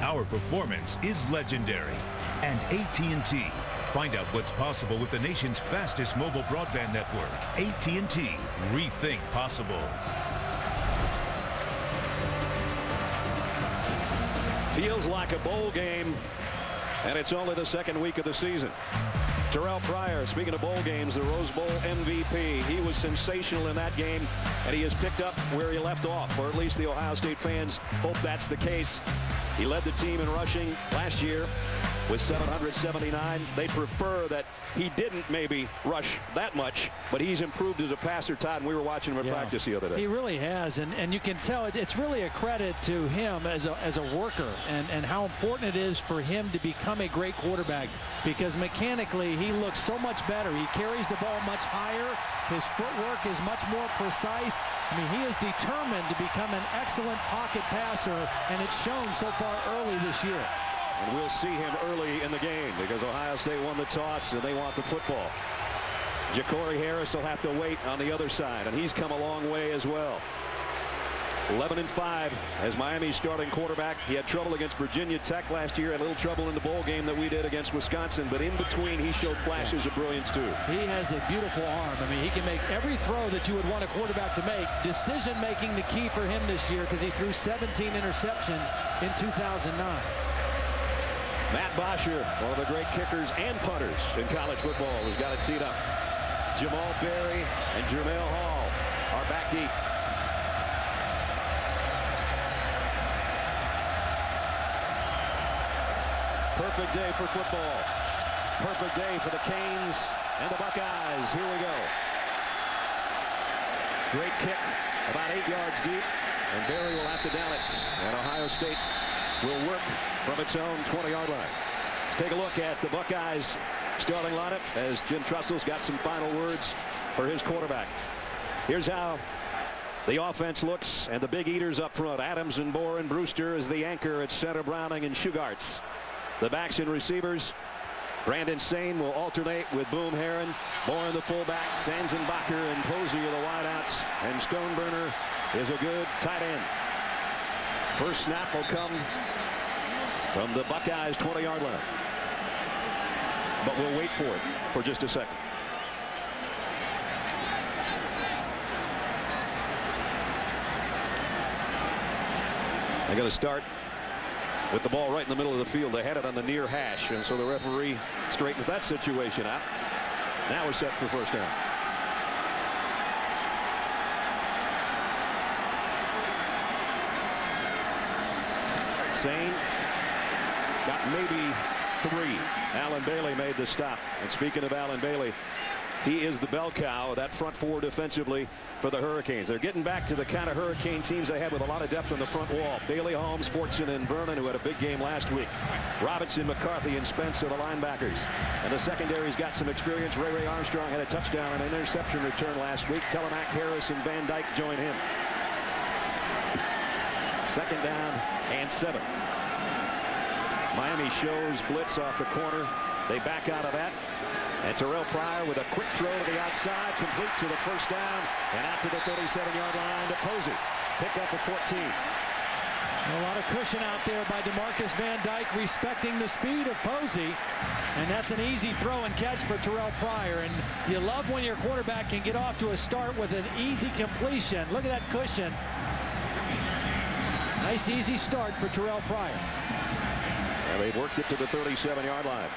Our performance is legendary. And AT&T. Find out what's possible with the nation's fastest mobile broadband network. AT&T. Rethink possible. Feels like a bowl game, and it's only the second week of the season. Terrell Pryor, speaking of bowl games, the Rose Bowl MVP. He was sensational in that game, and he has picked up where he left off, or at least the Ohio State fans hope that's the case. He led the team in rushing last year with 779. They prefer that he didn't maybe rush that much, but he's improved as a passer, Todd, and we were watching him in practice the other day. He really has, and you can tell it's really a credit to him as a worker and how important it is for him to become a great quarterback, because mechanically he looks so much better. He carries the ball much higher. His footwork is much more precise. I mean, he is determined to become an excellent pocket passer, and it's shown so far early this year. And we'll see him early in the game because Ohio State won the toss and they want the football. Ja'Cory Harris will have to wait on the other side, and he's come a long way as well. 11-5 as Miami's starting quarterback. He had trouble against Virginia Tech last year, had a little trouble in the bowl game that we did against Wisconsin, but in between he showed flashes of brilliance too. He has a beautiful arm. I mean, he can make every throw that you would want a quarterback to make. Decision making the key for him this year because he threw 17 interceptions in 2009. Matt Bosher, one of the great kickers and punters in college football, has got it teed up. Jamal Berry and Jermell Hall are back deep. Perfect day for football. Perfect day for the Canes and the Buckeyes. Here we go. Great kick, about 8 yards deep, and Berry will have to down it. And Ohio State will work from its own 20-yard line. Let's take a look at the Buckeyes starting lineup as Jim Trustle's got some final words for his quarterback. Here's how the offense looks, and the big eaters up front. Adams and Bohr and Brewster as the anchor at center, Browning and Shugarts. The backs and receivers, Brandon Sane will alternate with Boom Herron, Bohr the fullback, Sanzenbacher and Posey are the wideouts, and Stoneburner is a good tight end. First snap will come from the Buckeyes 20-yard line. But we'll wait for it for just a second. They got to start with the ball right in the middle of the field. They had it on the near hash, and so the referee straightens that situation out. Now we're set for first down. Sane got maybe 3. Alan Bailey made the stop. And speaking of Alan Bailey, he is the bell cow of that front four defensively for the Hurricanes. They're getting back to the kind of Hurricane teams they had with a lot of depth on the front wall. Bailey, Holmes, Fortson, and Vernon, who had a big game last week. Robinson, McCarthy, and Spence are the linebackers. And the secondary's got some experience. Ray Armstrong had a touchdown and an interception return last week. Telemac, Harris, and Van Dyke join him. Second down and 7. Miami shows blitz off the corner. They back out of that. And Terrell Pryor with a quick throw to the outside, complete to the first down, and out to the 37-yard line to Posey. Pick up at 14. A lot of cushion out there by DeMarcus Van Dyke, respecting the speed of Posey. And that's an easy throw and catch for Terrell Pryor. And you love when your quarterback can get off to a start with an easy completion. Look at that cushion. Nice easy start for Terrell Pryor. And they've worked it to the 37-yard line.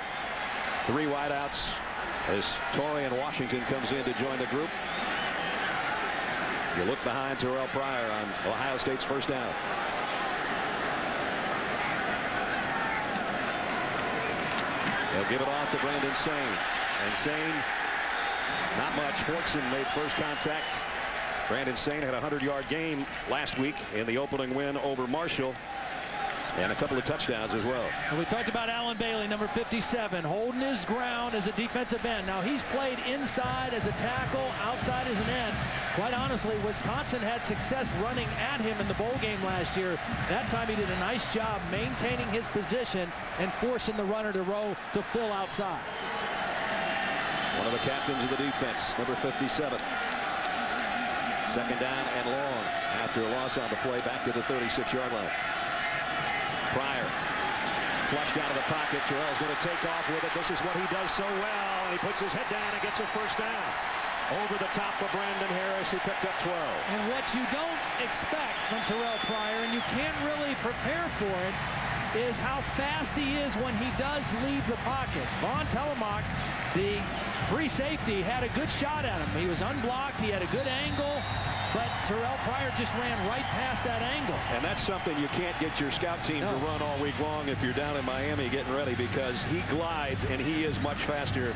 3 wideouts as Torian Washington comes in to join the group. You look behind Terrell Pryor on Ohio State's first down. They'll give it off to Brandon Sane. And Sane, not much. Fortson made first contact. Brandon Sane had a 100-yard game last week in the opening win over Marshall. And a couple of touchdowns as well. And we talked about Alan Bailey, number 57, holding his ground as a defensive end. Now, he's played inside as a tackle, outside as an end. Quite honestly, Wisconsin had success running at him in the bowl game last year. That time he did a nice job maintaining his position and forcing the runner to fill outside. One of the captains of the defense, number 57. Second down and long after a loss on the play back to the 36-yard line. Pryor Flushed out of the pocket. Terrell's going to take off with it. This is what he does so well. And he puts his head down and gets a first down. Over the top of Brandon Harris, who picked up 12. And what you don't expect from Terrell Pryor, and you can't really prepare for it, is how fast he is when he does leave the pocket. Von Telemark, the free safety, had a good shot at him. He was unblocked. He had a good angle. But Terrell Pryor just ran right past that angle. And that's something you can't get your scout team to run all week long if you're down in Miami getting ready, because he glides and he is much faster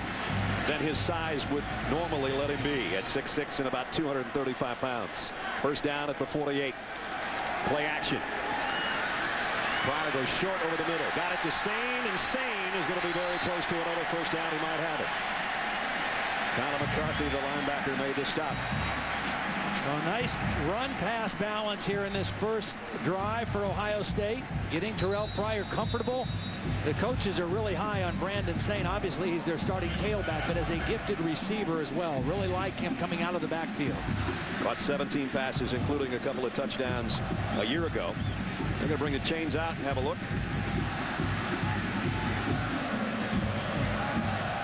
than his size would normally let him be at 6'6" and about 235 pounds. First down at the 48. Play action. Pryor goes short over the middle. Got it to Sane, and Sane is going to be very close to another first down. He might have it. Colin McCarthy, the linebacker, made the stop. A nice run-pass balance here in this first drive for Ohio State, getting Terrell Pryor comfortable. The coaches are really high on Brandon Sane. Obviously, he's their starting tailback, but as a gifted receiver as well. Really like him coming out of the backfield. Caught 17 passes, including a couple of touchdowns a year ago. They're going to bring the chains out and have a look.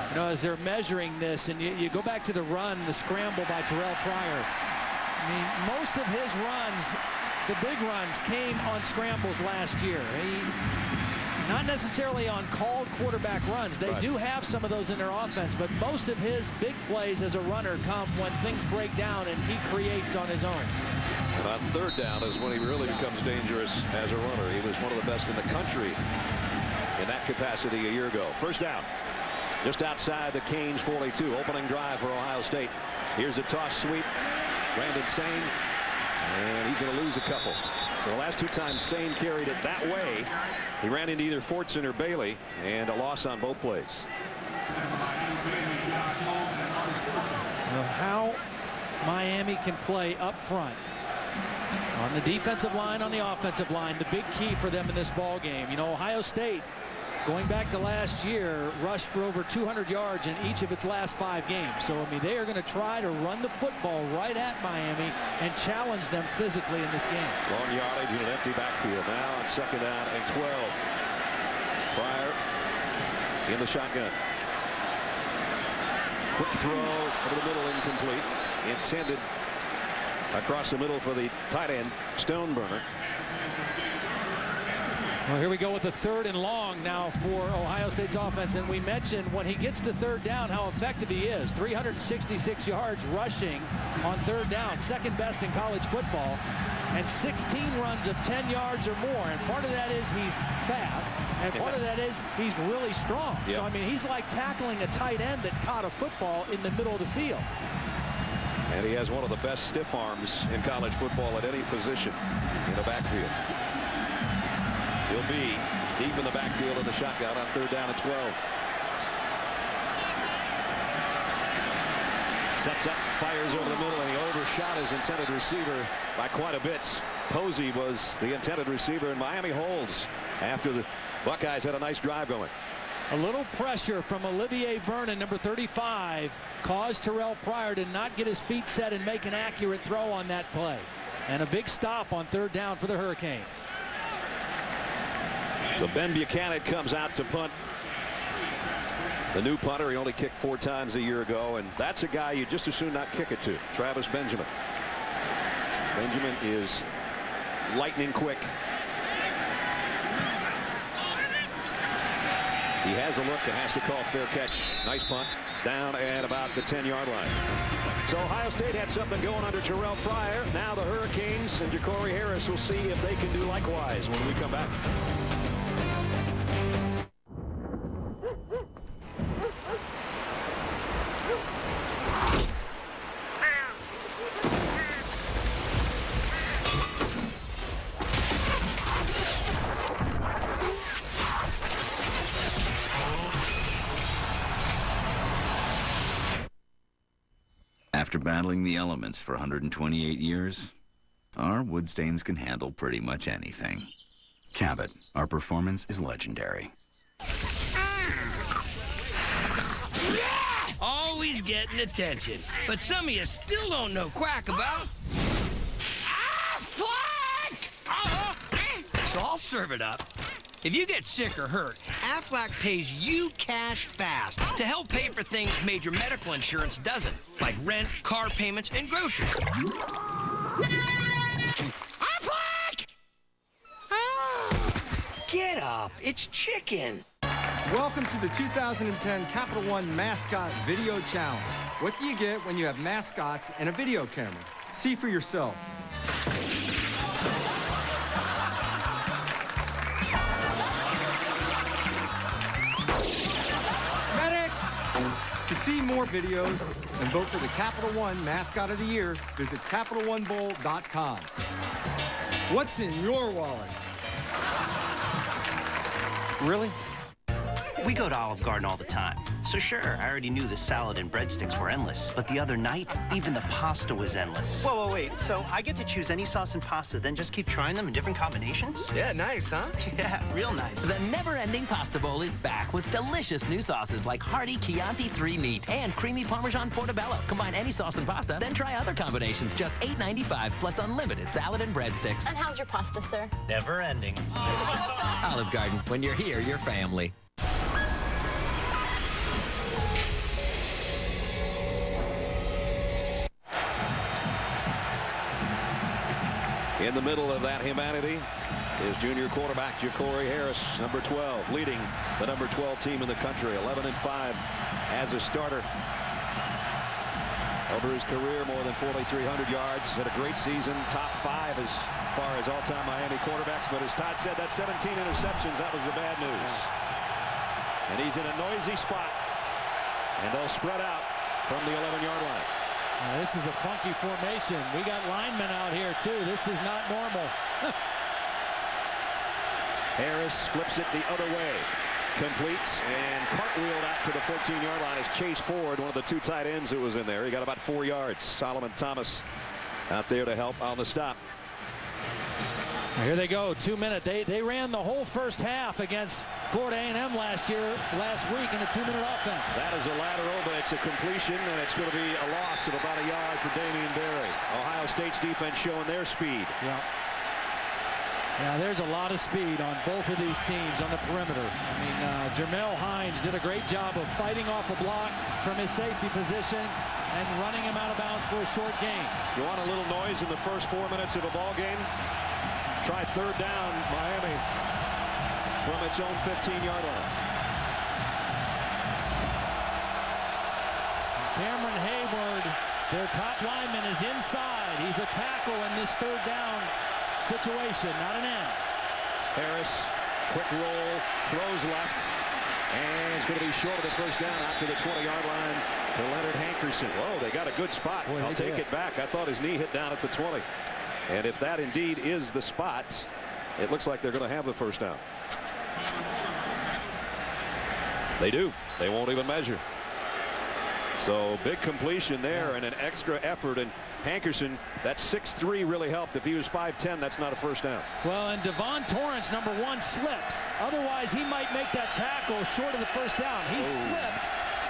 You know, as they're measuring this, and you go back to the run, the scramble by Terrell Pryor. I mean, most of his runs, the big runs, came on scrambles last year. Not necessarily on called quarterback runs. They do have some of those in their offense, but most of his big plays as a runner come when things break down and he creates on his own. And on third down is when he really becomes dangerous as a runner. He was one of the best in the country in that capacity a year ago. First down, just outside the Canes 42. Opening drive for Ohio State. Here's a toss sweep. Brandon Sane, and he's going to lose a couple. So the last two times Sane carried it that way, he ran into either Fortson or Bailey, and a loss on both plays. Well, how Miami can play up front on the defensive line, on the offensive line, the big key for them in this ball game. You know, Ohio State, going back to last year, rushed for over 200 yards in each of its last 5 games. So, I mean, they are going to try to run the football right at Miami and challenge them physically in this game. Long yardage in an empty backfield. Now on second down and 12. Pryor in the shotgun. Quick throw over the middle, incomplete. Intended across the middle for the tight end, Stoneburner. Well, here we go with the 3rd and long now for Ohio State's offense. And we mentioned when he gets to third down how effective he is. 366 yards rushing on third down, second best in college football, and 16 runs of 10 yards or more. And part of that is he's fast, and part of that is he's really strong. Yep. So, I mean, he's like tackling a tight end that caught a football in the middle of the field. And he has one of the best stiff arms in college football at any position in the backfield. He'll be deep in the backfield in the shotgun on third down and 12. Sets up, fires over the middle, and he overshot his intended receiver by quite a bit. Posey was the intended receiver, and Miami holds after the Buckeyes had a nice drive going. A little pressure from Olivier Vernon, number 35, caused Terrell Pryor to not get his feet set and make an accurate throw on that play. And a big stop on third down for the Hurricanes. So Ben Buchanan comes out to punt. The new punter, he only kicked 4 times a year ago, and that's a guy you just as soon not kick it to. Travis Benjamin. Benjamin is lightning quick. He has a look and has to call fair catch. Nice punt. Down at about the 10-yard line. So Ohio State had something going under Terrell Pryor. Now the Hurricanes and Ja'Cory Harris will see if they can do likewise when we come back. After battling the elements for 128 years, our wood stains can handle pretty much anything. Cabot, our performance is legendary. Always getting attention, but some of you still don't know quack about... flack! So I'll serve it up. If you get sick or hurt, Aflac pays you cash fast to help pay for things major medical insurance doesn't, like rent, car payments, and groceries. Aflac! Get up. It's chicken. Welcome to the 2010 Capital One Mascot Video Challenge. What do you get when you have mascots and a video camera? See for yourself. Medic! To see more videos and vote for the Capital One Mascot of the Year, visit CapitalOneBowl.com. What's in your wallet? Really? We go to Olive Garden all the time. So sure, I already knew the salad and breadsticks were endless. But the other night, even the pasta was endless. Whoa, wait. So I get to choose any sauce and pasta, then just keep trying them in different combinations? Yeah, nice, huh? Yeah, real nice. The never-ending pasta bowl is back with delicious new sauces like hearty Chianti 3 meat and creamy Parmesan Portobello. Combine any sauce and pasta, then try other combinations. Just $8.95 plus unlimited salad and breadsticks. And how's your pasta, sir? Never ending. Olive Garden. When you're here, you're family. In the middle of that humanity is junior quarterback Ja'Cory Harris, number 12, leading the number 12 team in the country, 11-5 as a starter. Over his career, more than 4,300 yards. Had a great season, top 5 as far as all-time Miami quarterbacks. But as Todd said, that 17 interceptions, that was the bad news. And he's in a noisy spot, and they'll spread out from the 11-yard line. Now, this is a funky formation. We got linemen out here, too. This is not normal. Harris flips it the other way. Completes and cartwheeled out to the 14-yard line as Chase Ford, one of the 2 tight ends who was in there. He got about 4 yards. Solomon Thomas out there to help on the stop. Here they go, 2 minutes. They ran the whole first half against Florida A&M last week in a 2-minute offense. That is a lateral, but it's a completion, and it's going to be a loss of about a yard for Damian Berry. Ohio State's defense showing their speed. Yeah. Yeah, there's a lot of speed on both of these teams on the perimeter. I mean, Jermel Hines did a great job of fighting off a block from his safety position and running him out of bounds for a short gain. You want a little noise in the first 4 minutes of a ball game? Try third down, Miami, from its own 15-yard line. Cameron Hayward, their top lineman, is inside. He's a tackle in this third down situation, not an end. Harris, quick roll, throws left, and it's going to be short of the first down out to the 20-yard line to Leonard Hankerson. Whoa, they got a good spot. Boy, I'll take it back. I thought his knee hit down at the 20. And if that indeed is the spot, it looks like they're going to have the first down. They do. They won't even measure. So big completion there and an extra effort. And Hankerson, that 6'3" really helped. If he was 5'10", that's not a first down. Well, and Devon Torrance, number 1, slips. Otherwise, he might make that tackle short of the first down. He slipped.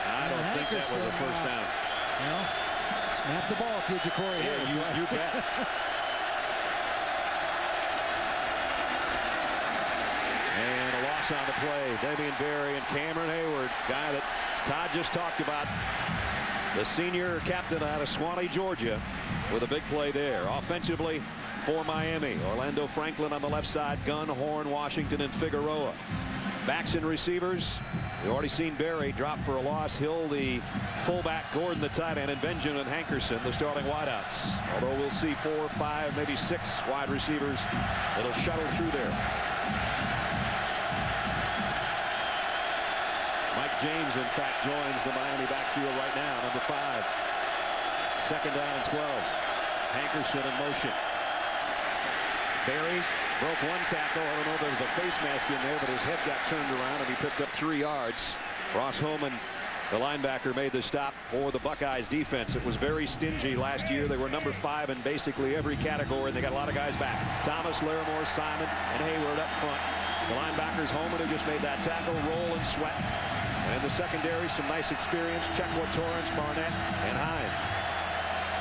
I don't think that was a first down. Well, snap the ball if you're Ja'Cory Harris. Yeah, you bet. And a loss on the play. Damian Berry and Cameron Hayward, guy that Todd just talked about, the senior captain out of Swanee, Georgia, with a big play there. Offensively for Miami, Orlando Franklin on the left side, Gunn, Horn, Washington, and Figueroa. Backs and receivers, we've already seen Berry drop for a loss. Hill, the fullback, Gordon, the tight end, and Benjamin Hankerson, the starting wideouts. Although we'll see 4, 5, maybe 6 wide receivers that'll shuttle through there. Mike James, in fact, joins the Miami backfield right now, number 5. Second down and 12. Hankerson in motion. Berry broke 1 tackle. I don't know if there was a face mask in there, but his head got turned around and he picked up 3 yards. Ross Holman, the linebacker, made the stop for the Buckeyes defense. It was very stingy last year. They were number 5 in basically every category, and they got a lot of guys back. Thomas, Larimore, Simon, and Hayward up front. The linebackers, Holman, who just made that tackle, Roll and Sweat. And in the secondary, some nice experience. Checkwa, Torrance, Barnett, and Hines.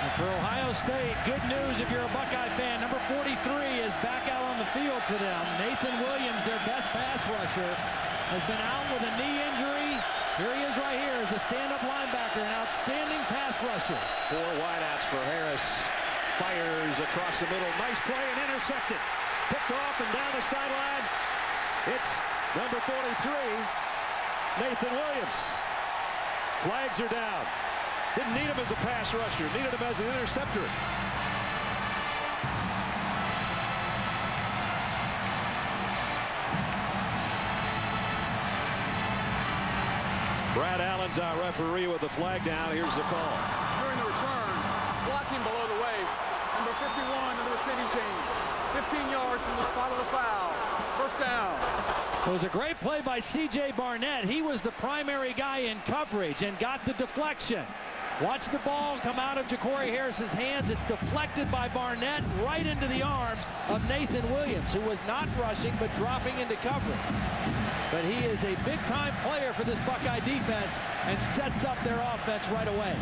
And for Ohio State, good news if you're a Buckeye fan. Number 43 is back out on the field for them. Nathan Williams, their best pass rusher, has been out with a knee injury. Here he is right here as a stand-up linebacker, an outstanding pass rusher. 4 wideouts for Harris. Fires across the middle. Nice play and intercepted. Picked off and down the sideline. It's number 43, Nathan Williams. Flags are down. Didn't need him as a pass rusher. Needed him as an interceptor. Brad Allen's our referee with the flag down. Here's the call. During the return, blocking below the waist, number 51 of the receiving team. 15 yards from the spot of the foul. First down. It was a great play by C.J. Barnett. He was the primary guy in coverage and got the deflection. Watch the ball come out of Ja'Cory Harris's hands. It's deflected by Barnett right into the arms of Nathan Williams, who was not rushing but dropping into coverage. But he is a big-time player for this Buckeye defense and sets up their offense right away.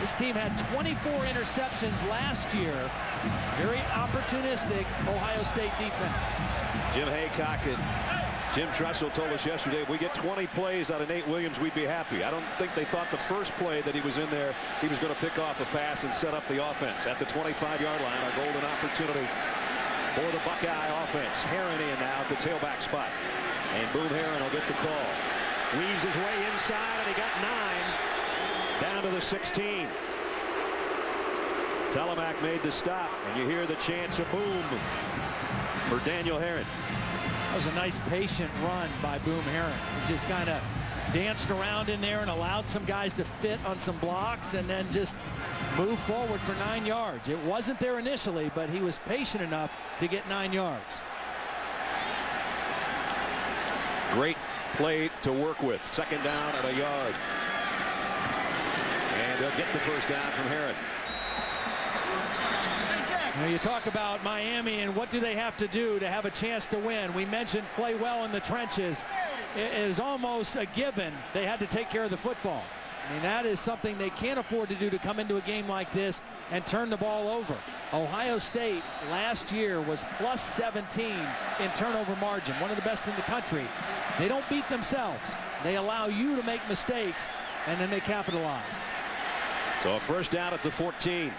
This team had 24 interceptions last year. Very opportunistic Ohio State defense. Jim Haycock and Jim Tressel told us yesterday, if we get 20 plays out of Nate Williams, we'd be happy. I don't think they thought the first play that he was in there, he was going to pick off a pass and set up the offense. At the 25-yard line, a golden opportunity for the Buckeye offense. Herron in now at the tailback spot. And Boom Herron will get the call. Weaves his way inside, and he got 9 down to the 16. Telemac made the stop, and you hear the chants of boom for Daniel Herron. That was a nice patient run by Boom Herron. He just kind of danced around in there and allowed some guys to fit on some blocks and then just move forward for 9 yards. It wasn't there initially, but he was patient enough to get 9 yards. Great play to work with. Second down at a yard. And they'll get the first down from Herron. Now you talk about Miami and what do they have to do to have a chance to win. We mentioned play well in the trenches. It is almost a given they had to take care of the football. I mean, that is something they can't afford to do, to come into a game like this and turn the ball over. Ohio State last year was plus 17 in turnover margin, one of the best in the country. They don't beat themselves. They allow you to make mistakes, and then they capitalize. So a first down at the 14.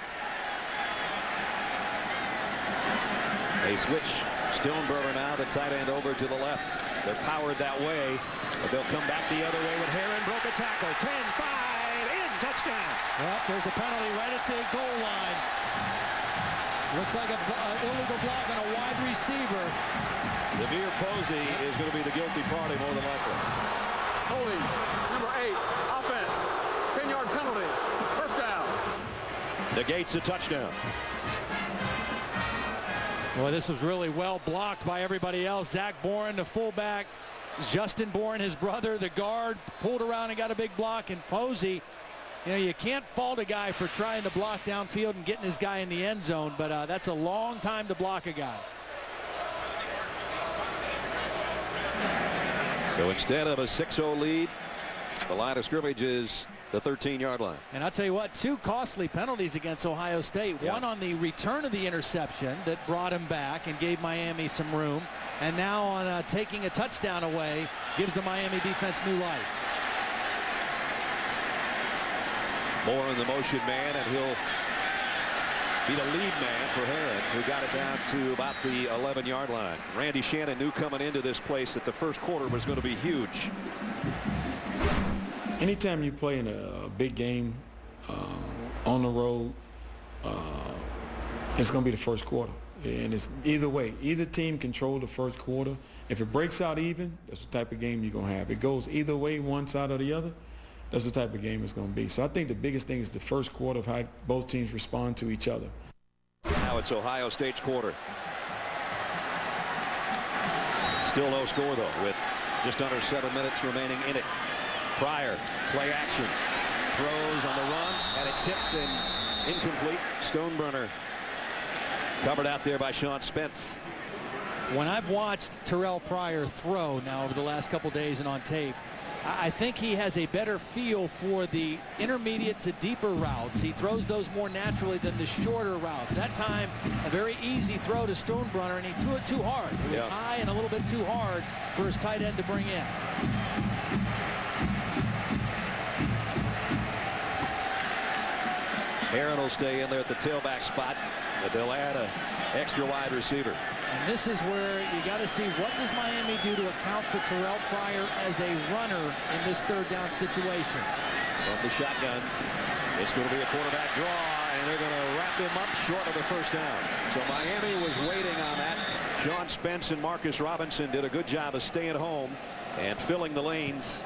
They switch Stoneberger now, the tight end, over to the left. They're powered that way, but they'll come back the other way with Herron. Broke a tackle. 10-5 in. Touchdown. Well, there's a penalty right at the goal line. Looks like an illegal block on a wide receiver. Demir Posey is going to be the guilty party more than likely. Holding, number 8, offense. 10-yard penalty. First down. Negates a touchdown. Boy, this was really well blocked by everybody else. Zach Boren, the fullback. Justin Boren, his brother, the guard, pulled around and got a big block. And Posey, you know, you can't fault a guy for trying to block downfield and getting his guy in the end zone, but that's a long time to block a guy. So instead of a 6-0 lead, the line of scrimmage is the 13-yard line. And I'll tell you what, 2 costly penalties against Ohio State. Yeah. One on the return of the interception that brought him back and gave Miami some room. And now on taking a touchdown away, gives the Miami defense new life. Moore in the motion man, and he'll be the lead man for Herron, who got it down to about the 11-yard line. Randy Shannon knew coming into this place that the first quarter was going to be huge. Anytime you play in a big game on the road, it's going to be the first quarter. And it's either way. Either team control the first quarter. If it breaks out even, that's the type of game you're going to have. It goes either way, one side or the other, that's the type of game it's going to be. So I think the biggest thing is the first quarter of how both teams respond to each other. Now it's Ohio State's quarter. Still no score, though, with just under 7 minutes remaining in it. Pryor, play action, throws on the run, and it tipped and incomplete. Stoneburner covered out there by Sean Spence. When I've watched Terrell Pryor throw now over the last couple days and on tape, I think he has a better feel for the intermediate to deeper routes. He throws those more naturally than the shorter routes. That time, a very easy throw to Stonebrunner, and he threw it too hard. It was high and a little bit too hard for his tight end to bring in. Aaron will stay in there at the tailback spot, but they'll add an extra wide receiver. And this is where you got to see what does Miami do to account for Terrell Pryor as a runner in this third down situation. From the shotgun, it's going to be a quarterback draw, and they're going to wrap him up short of the first down. So Miami was waiting on that. Sean Spence and Marcus Robinson did a good job of staying home and filling the lanes,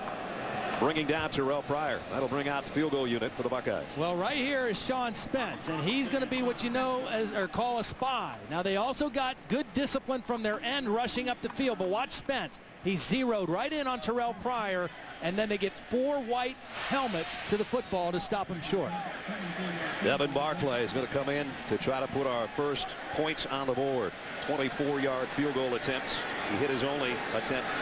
bringing down Terrell Pryor. That'll bring out the field goal unit for the Buckeyes. Well, right here is Sean Spence, and he's going to be what you know as or call a spy. Now, they also got good discipline from their end rushing up the field, but watch Spence. He's zeroed right in on Terrell Pryor, and then they get 4 white helmets to the football to stop him short. Devin Barclay is going to come in to try to put our first points on the board. 24-yard field goal attempts. He hit his only attempt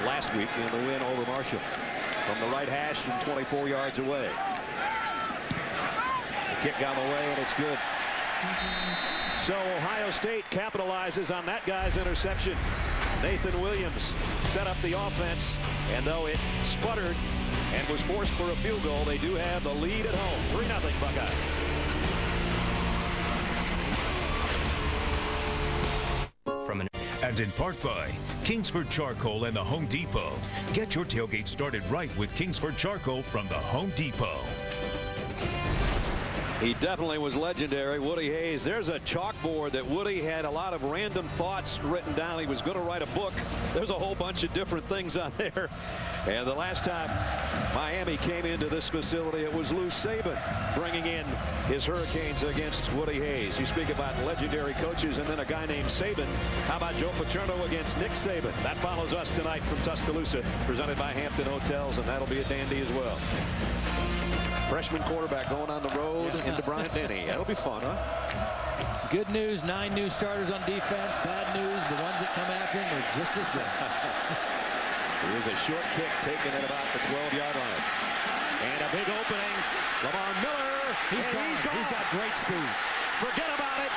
last week in the win over Marshall. From the right hash and 24 yards away. The kick on the way, and it's good. So Ohio State capitalizes on that guy's interception. Nathan Williams set up the offense, and though it sputtered and was forced for a field goal, they do have the lead at home. 3-0 Buckeyes. And in part by Kingsford Charcoal and the Home Depot. Get your tailgate started right with Kingsford Charcoal from the Home Depot. He definitely was legendary, Woody Hayes. There's a chalkboard that Woody had a lot of random thoughts written down. He was going to write a book. There's a whole bunch of different things on there. And the last time Miami came into this facility, it was Lou Saban bringing in his Hurricanes against Woody Hayes. You speak about legendary coaches and then a guy named Saban. How about Joe Paterno against Nick Saban? That follows us tonight from Tuscaloosa, presented by Hampton Hotels, and that'll be a dandy as well. Freshman quarterback going on the road into Bryant-Denny. That'll be fun, huh? Good news, 9 new starters on defense. Bad news, the ones that come after him are just as good. Here's a short kick taken at about the 12-yard line. And a big opening. Lamar Miller. He's gone. He's got great speed. Forget about it.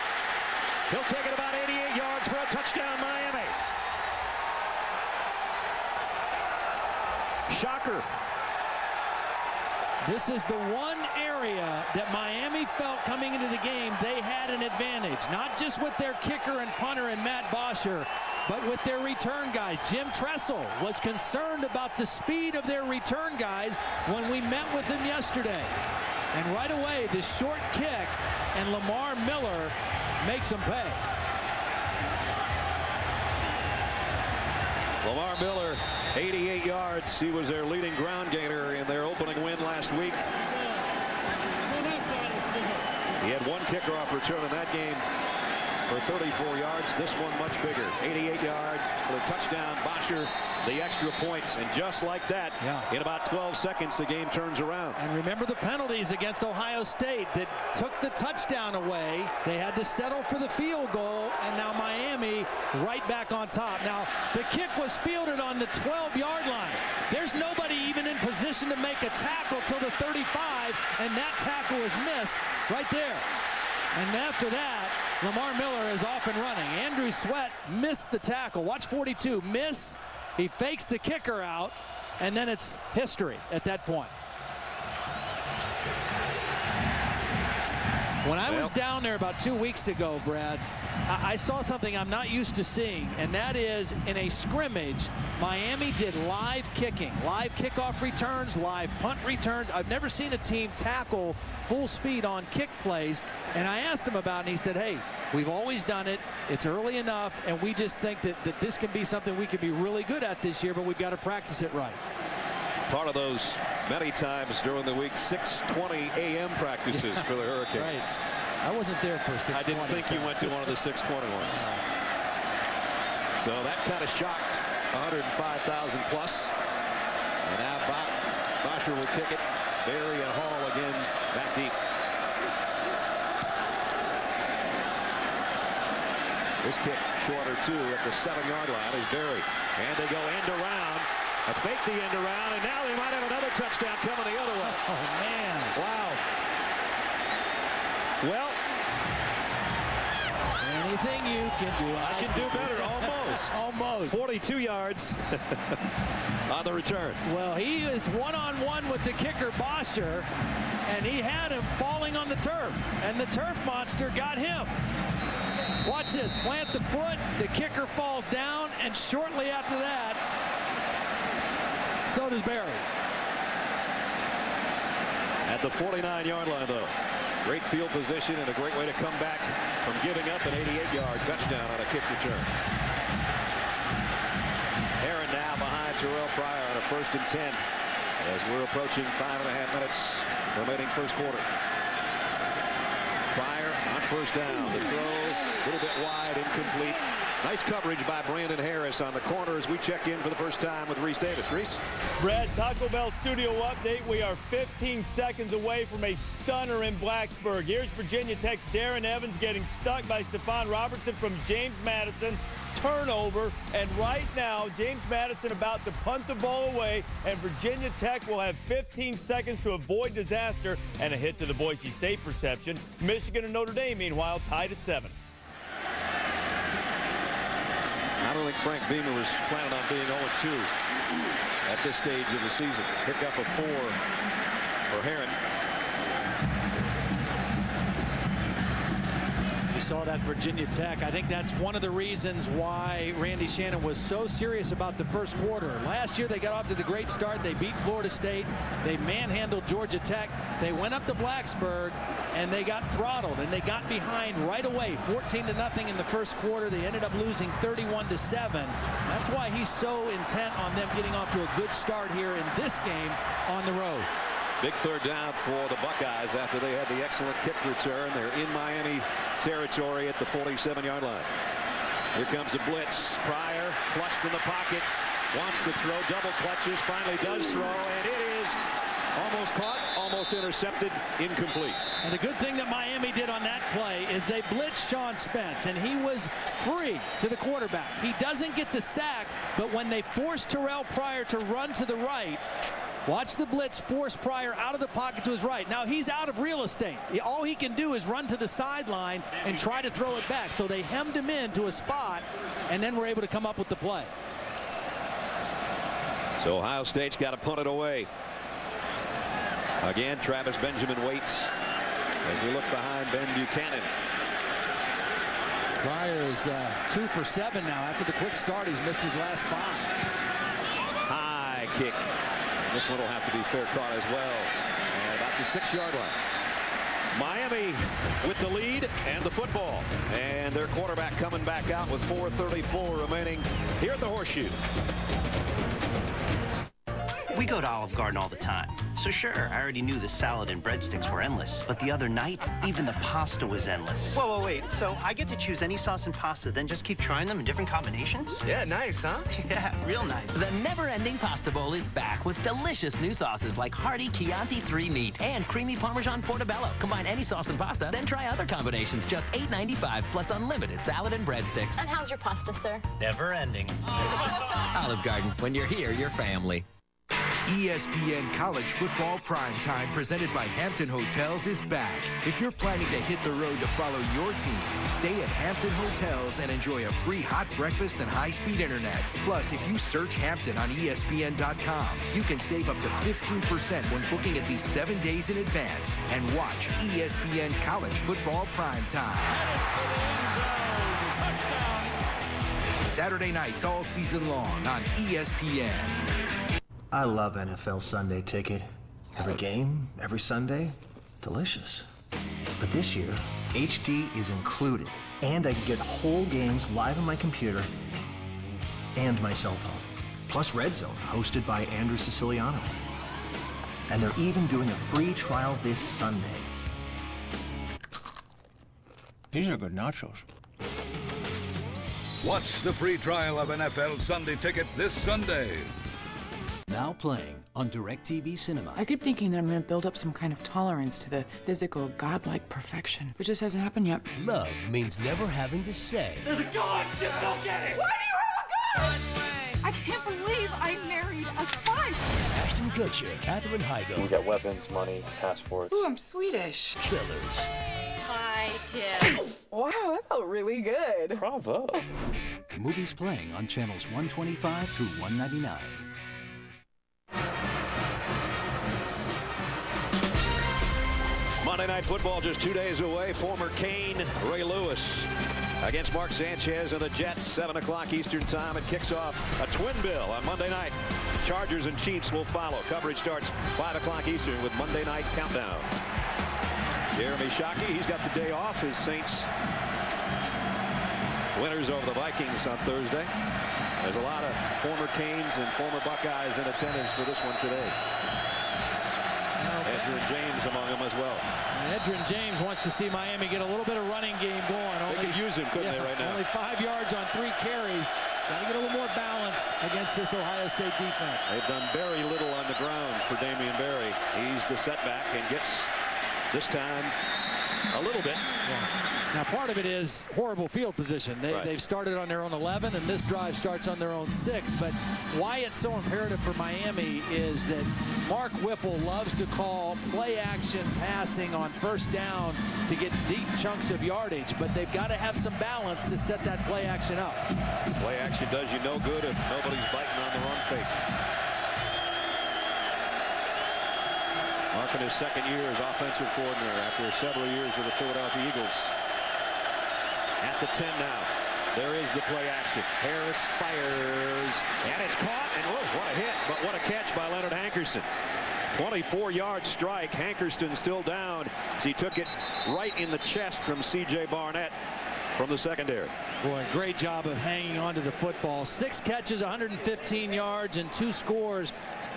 He'll take it about 88 yards for a touchdown, Miami. Shocker. This is the one area that Miami felt coming into the game they had an advantage, not just with their kicker and punter and Matt Bosher, but with their return guys. Jim Tressel was concerned about the speed of their return guys when we met with him yesterday. And right away, this short kick, and Lamar Miller makes them pay. Lamar Miller, 88 yards. He was their leading ground gainer in their opening win last week. He had 1 kickoff return in that game for 34 yards. This one much bigger, 88 yards for the touchdown. Bosher, the extra points, and just like that, in about 12 seconds, the game turns around. And remember the penalties against Ohio State that took the touchdown away. They had to settle for the field goal, and now Miami right back on top. Now, the kick was fielded on the 12-yard line. There's nobody even in position to make a tackle till the 35, and that tackle is missed right there. And after that, Lamar Miller is off and running. Andrew Sweat missed the tackle. Watch 42 miss. He fakes the kicker out, and then it's history at that point. When I was down there about 2 weeks ago, Brad, I saw something I'm not used to seeing, and that is in a scrimmage, Miami did live kicking, live kickoff returns, live punt returns. I've never seen a team tackle full speed on kick plays, and I asked him about it, and he said, hey, we've always done it. It's early enough, and we just think that this can be something we can be really good at this year, but we've got to practice it right. Part of those many times during the week 6:20 a.m. practices for the Hurricanes. Right. I wasn't there for 6:20. I didn't think you went to one of the 6:20 ones. So that kind of shocked 105,000 plus. And now Bosher will kick it. Berry and Hall again back deep. This kick shorter too at the 7-yard line is Berry. And they go end around. A fake the end around, and now they might have another touchdown coming the other way. Oh, man. Wow. Well, anything you can do, I can do better. Almost. Almost. 42 yards on the return. Well, he is one-on-one with the kicker, Bosher, and he had him falling on the turf, and the turf monster got him. Watch this. Plant the foot. The kicker falls down, and shortly after that, so does Barry. At the 49-yard line, though. Great field position and a great way to come back from giving up an 88-yard touchdown on a kick return. Herron now behind Terrell Pryor on a 1st and 10 as we're approaching 5.5 minutes remaining first quarter. Pryor on 1st down. The throw a little bit wide, incomplete. Nice coverage by Brandon Harris on the corner as we check in for the first time with Reese Davis. Reese? Brad, Taco Bell studio update. We are 15 seconds away from a stunner in Blacksburg. Here's Virginia Tech's Darren Evans getting stuck by Stephon Robertson from James Madison. Turnover, and right now James Madison about to punt the ball away, and Virginia Tech will have 15 seconds to avoid disaster and a hit to the Boise State reception. Michigan and Notre Dame, meanwhile, tied at 7. I don't think Frank Beamer was planning on being 0-2 at this stage of the season. Pick up a 4 for Herron. You saw that Virginia Tech. I think that's one of the reasons why Randy Shannon was so serious about the first quarter. Last year they got off to the great start. They beat Florida State. They manhandled Georgia Tech. They went up to Blacksburg and they got throttled and they got behind right away, 14-0 in the first quarter. They ended up losing 31-7. That's why he's so intent on them getting off to a good start here in this game on the road. Big 3rd down for the Buckeyes after they had the excellent kick return. They're in Miami territory at the 47-yard line. Here comes the blitz. Pryor flushed from the pocket, wants to throw, double clutches, finally does throw, and it is almost caught, almost intercepted, incomplete. And the good thing that Miami did on that play is they blitzed Sean Spence, and he was free to the quarterback. He doesn't get the sack, but when they forced Terrell Pryor to run to the right, watch the blitz force Pryor out of the pocket to his right. Now he's out of real estate. All he can do is run to the sideline and try to throw it back. So they hemmed him into a spot and then were able to come up with the play. So Ohio State's got to punt it away. Again, Travis Benjamin waits as we look behind Ben Buchanan. Pryor's 2 for 7 now. After the quick start, he's missed his last 5. High kick. This one will have to be fair caught as well. And about the 6-yard line. Miami with the lead and the football. And their quarterback coming back out with 4:34 remaining here at the Horseshoe. We go to Olive Garden all the time. So sure, I already knew the salad and breadsticks were endless. But the other night, even the pasta was endless. Whoa, wait. So I get to choose any sauce and pasta, then just keep trying them in different combinations? Yeah, nice, huh? Yeah, real nice. The never-ending pasta bowl is back with delicious new sauces like hearty Chianti 3 meat and creamy Parmesan Portobello. Combine any sauce and pasta, then try other combinations. Just $8.95 plus unlimited salad and breadsticks. And how's your pasta, sir? Never ending. Olive Garden. When you're here, you're family. ESPN College Football Primetime presented by Hampton Hotels is back. If you're planning to hit the road to follow your team, stay at Hampton Hotels and enjoy a free hot breakfast and high-speed internet. Plus, if you search Hampton on ESPN.com, you can save up to 15% when booking at least 7 days in advance. And watch ESPN College Football Primetime. Saturday nights all season long on ESPN. I love NFL Sunday Ticket. Every game, every Sunday, delicious. But this year, HD is included, and I can get whole games live on my computer and my cell phone. Plus Red Zone, hosted by Andrew Siciliano. And they're even doing a free trial this Sunday. These are good nachos. Watch the free trial of NFL Sunday Ticket this Sunday. Now playing on DirecTV Cinema. I keep thinking that I'm going to build up some kind of tolerance to the physical, godlike perfection. It just hasn't happened yet. Love means never having to say. There's a gun! Just go get it! Why do you have a gun? I can't believe I married a Ashton Kutcher, Katherine Heigl. We got weapons, money, passports. Ooh, I'm Swedish. Killers. Hi, Tim. Wow, that felt really good. Bravo. Movies playing on channels 125 through 199. Monday Night Football just 2 days away. Former Kane Ray Lewis against Mark Sanchez and the Jets, 7 o'clock Eastern time. It kicks off a twin bill on Monday night. Chargers and Chiefs will follow. Coverage starts 5 o'clock Eastern with Monday Night Countdown. Jeremy Shockey, he's got the day off. His Saints winners over the Vikings on Thursday. There's a lot of former Canes and former Buckeyes in attendance for this one today. Edgerrin James among them as well. And Edgerrin James wants to see Miami get a little bit of running game going. They could use him, couldn't they, right now? Only 5 yards on 3 carries. Got to get a little more balanced against this Ohio State defense. They've done very little on the ground for Damian Berry. He's the setback and gets, this time, a little bit. Yeah. Now, part of it is horrible field position. They've started on their own 11, and this drive starts on their own 6. But why it's so imperative for Miami is that Mark Whipple loves to call play-action passing on first down to get deep chunks of yardage, but they've got to have some balance to set that play-action up. Play-action does you no good if nobody's biting on the run fake. Mark in his second year as offensive coordinator after several years with the Philadelphia Eagles. At the 10 now. There is the play action. Harris fires, and it's caught, and oh, what a hit, but what a catch by Leonard Hankerson. 24-yard strike. Hankerson still down as he took it right in the chest from C.J. Barnett from the secondary. Boy, great job of hanging on to the football. 6 catches, 115 yards, and 2 scores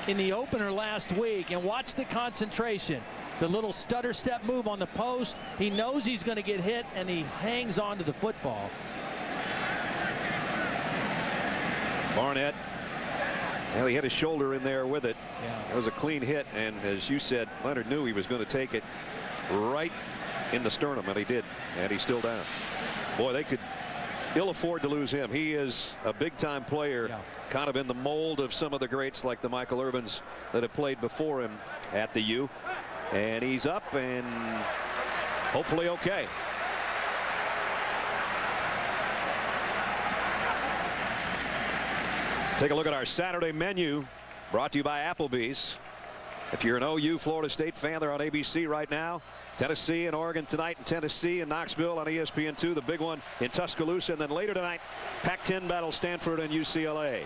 in the opener last week. And watch the concentration. The little stutter step move on the post. He knows he's going to get hit, and he hangs on to the football. Barnett, well, he had his shoulder in there with it. Yeah. It was a clean hit, and as you said, Leonard knew he was going to take it right in the sternum, and he did, and he's still down. Boy, they could ill afford to lose him. He is a big-time player, kind of in the mold of some of the greats like the Michael Urbans that have played before him at the U. And he's up and hopefully okay. Take a look at our Saturday menu brought to you by Applebee's. If you're an OU Florida State fan, they're on ABC right now. Tennessee and Oregon tonight in Tennessee and Knoxville on ESPN2. The big one in Tuscaloosa. And then later tonight, Pac-10 battle Stanford and UCLA.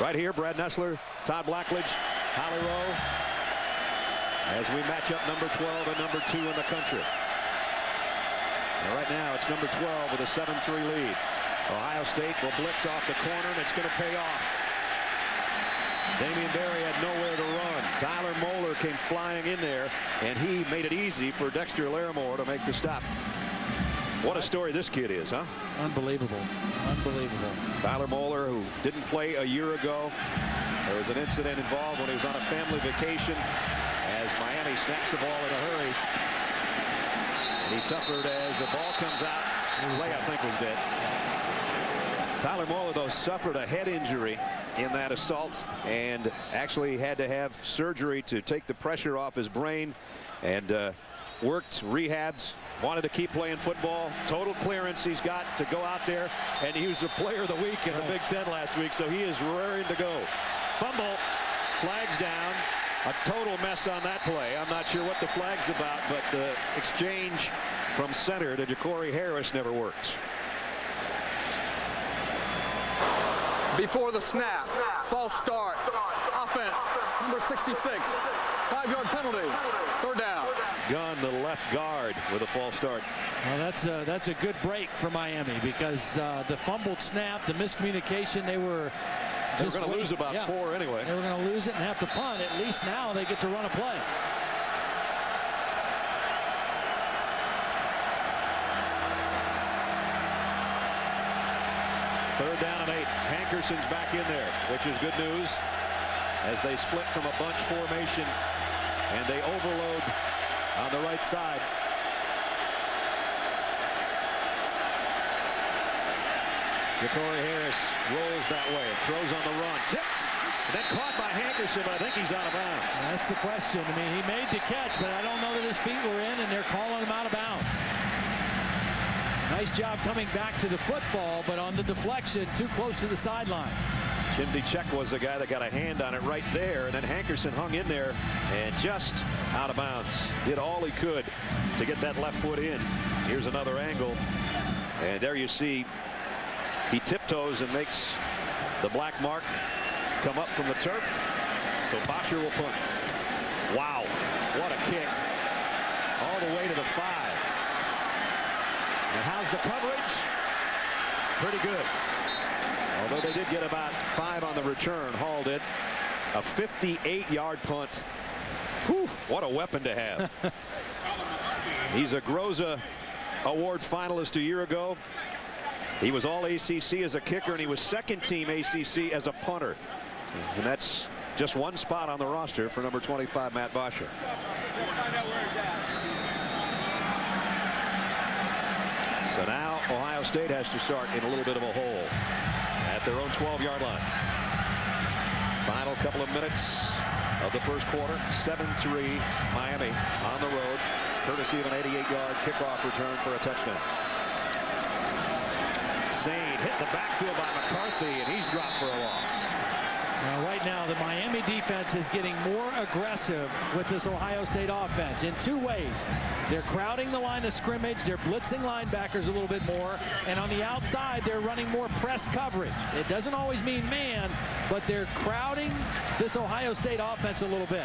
Right here, Brad Nessler, Todd Blackledge, Holly Rowe, as we match up number 12 and number 2 in the country. And right now, it's number 12 with a 7-3 lead. Ohio State will blitz off the corner, and it's going to pay off. Damian Berry had nowhere to run. Tyler Moeller came flying in there, and he made it easy for Dexter Larimore to make the stop. What a story this kid is, huh? Unbelievable. Unbelievable. Tyler Moeller, who didn't play a year ago. There was an incident involved when he was on a family vacation as Miami snaps the ball in a hurry. And he suffered as the ball comes out. The play, I think, was dead. Tyler Moeller, though, suffered a head injury in that assault and actually had to have surgery to take the pressure off his brain, and worked, rehabbed, wanted to keep playing football. Total clearance he's got to go out there, and he was the player of the week in the Big Ten last week, so he is raring to go. Fumble, flags down. A total mess on that play. I'm not sure what the flag's about, but the exchange from center to Ja'Cory Harris never works. Before the snap, false start, offense, number 66, 5-yard penalty, 3rd down. Gunn, the left guard, with a false start. Well, that's a good break for Miami, because the fumbled snap, the miscommunication, they were just going to lose about 4 anyway. They were going to lose it and have to punt. At least now they get to run a play. Third down and 8. Hankerson's back in there, which is good news as they split from a bunch formation and they overload on the right side. Ja'Cory Harris rolls that way and throws on the run. Tipped, and then caught by Hankerson. Hankerson, but I think he's out of bounds. That's the question. I mean, he made the catch, but I don't know that his feet were in, and they're calling him out of bounds. Nice job coming back to the football, but on the deflection, too close to the sideline. Chimdychek was the guy that got a hand on it right there, and then Hankerson hung in there and just out of bounds. Did all he could to get that left foot in. Here's another angle, and there you see he tiptoes and makes the black mark come up from the turf. So Bosher will punt. Wow, what a kick. All the way to the 5. And how's the coverage? Pretty good. Although they did get about 5 on the return. Hall did. A 58-yard punt. Whew, what a weapon to have. He's a Groza Award finalist a year ago. He was all ACC as a kicker, and he was second-team ACC as a punter. And that's just one spot on the roster for number 25, Matt Bosher. So now Ohio State has to start in a little bit of a hole at their own 12-yard line. Final couple of minutes of the first quarter. 7-3 Miami on the road, courtesy of an 88-yard kickoff return for a touchdown. Sane hit the backfield by McCarthy, and he's dropped for a loss. Now, right now, the Miami defense is getting more aggressive with this Ohio State offense in 2 ways. They're crowding the line of scrimmage. They're blitzing linebackers a little bit more. And on the outside, they're running more press coverage. It doesn't always mean man, but they're crowding this Ohio State offense a little bit.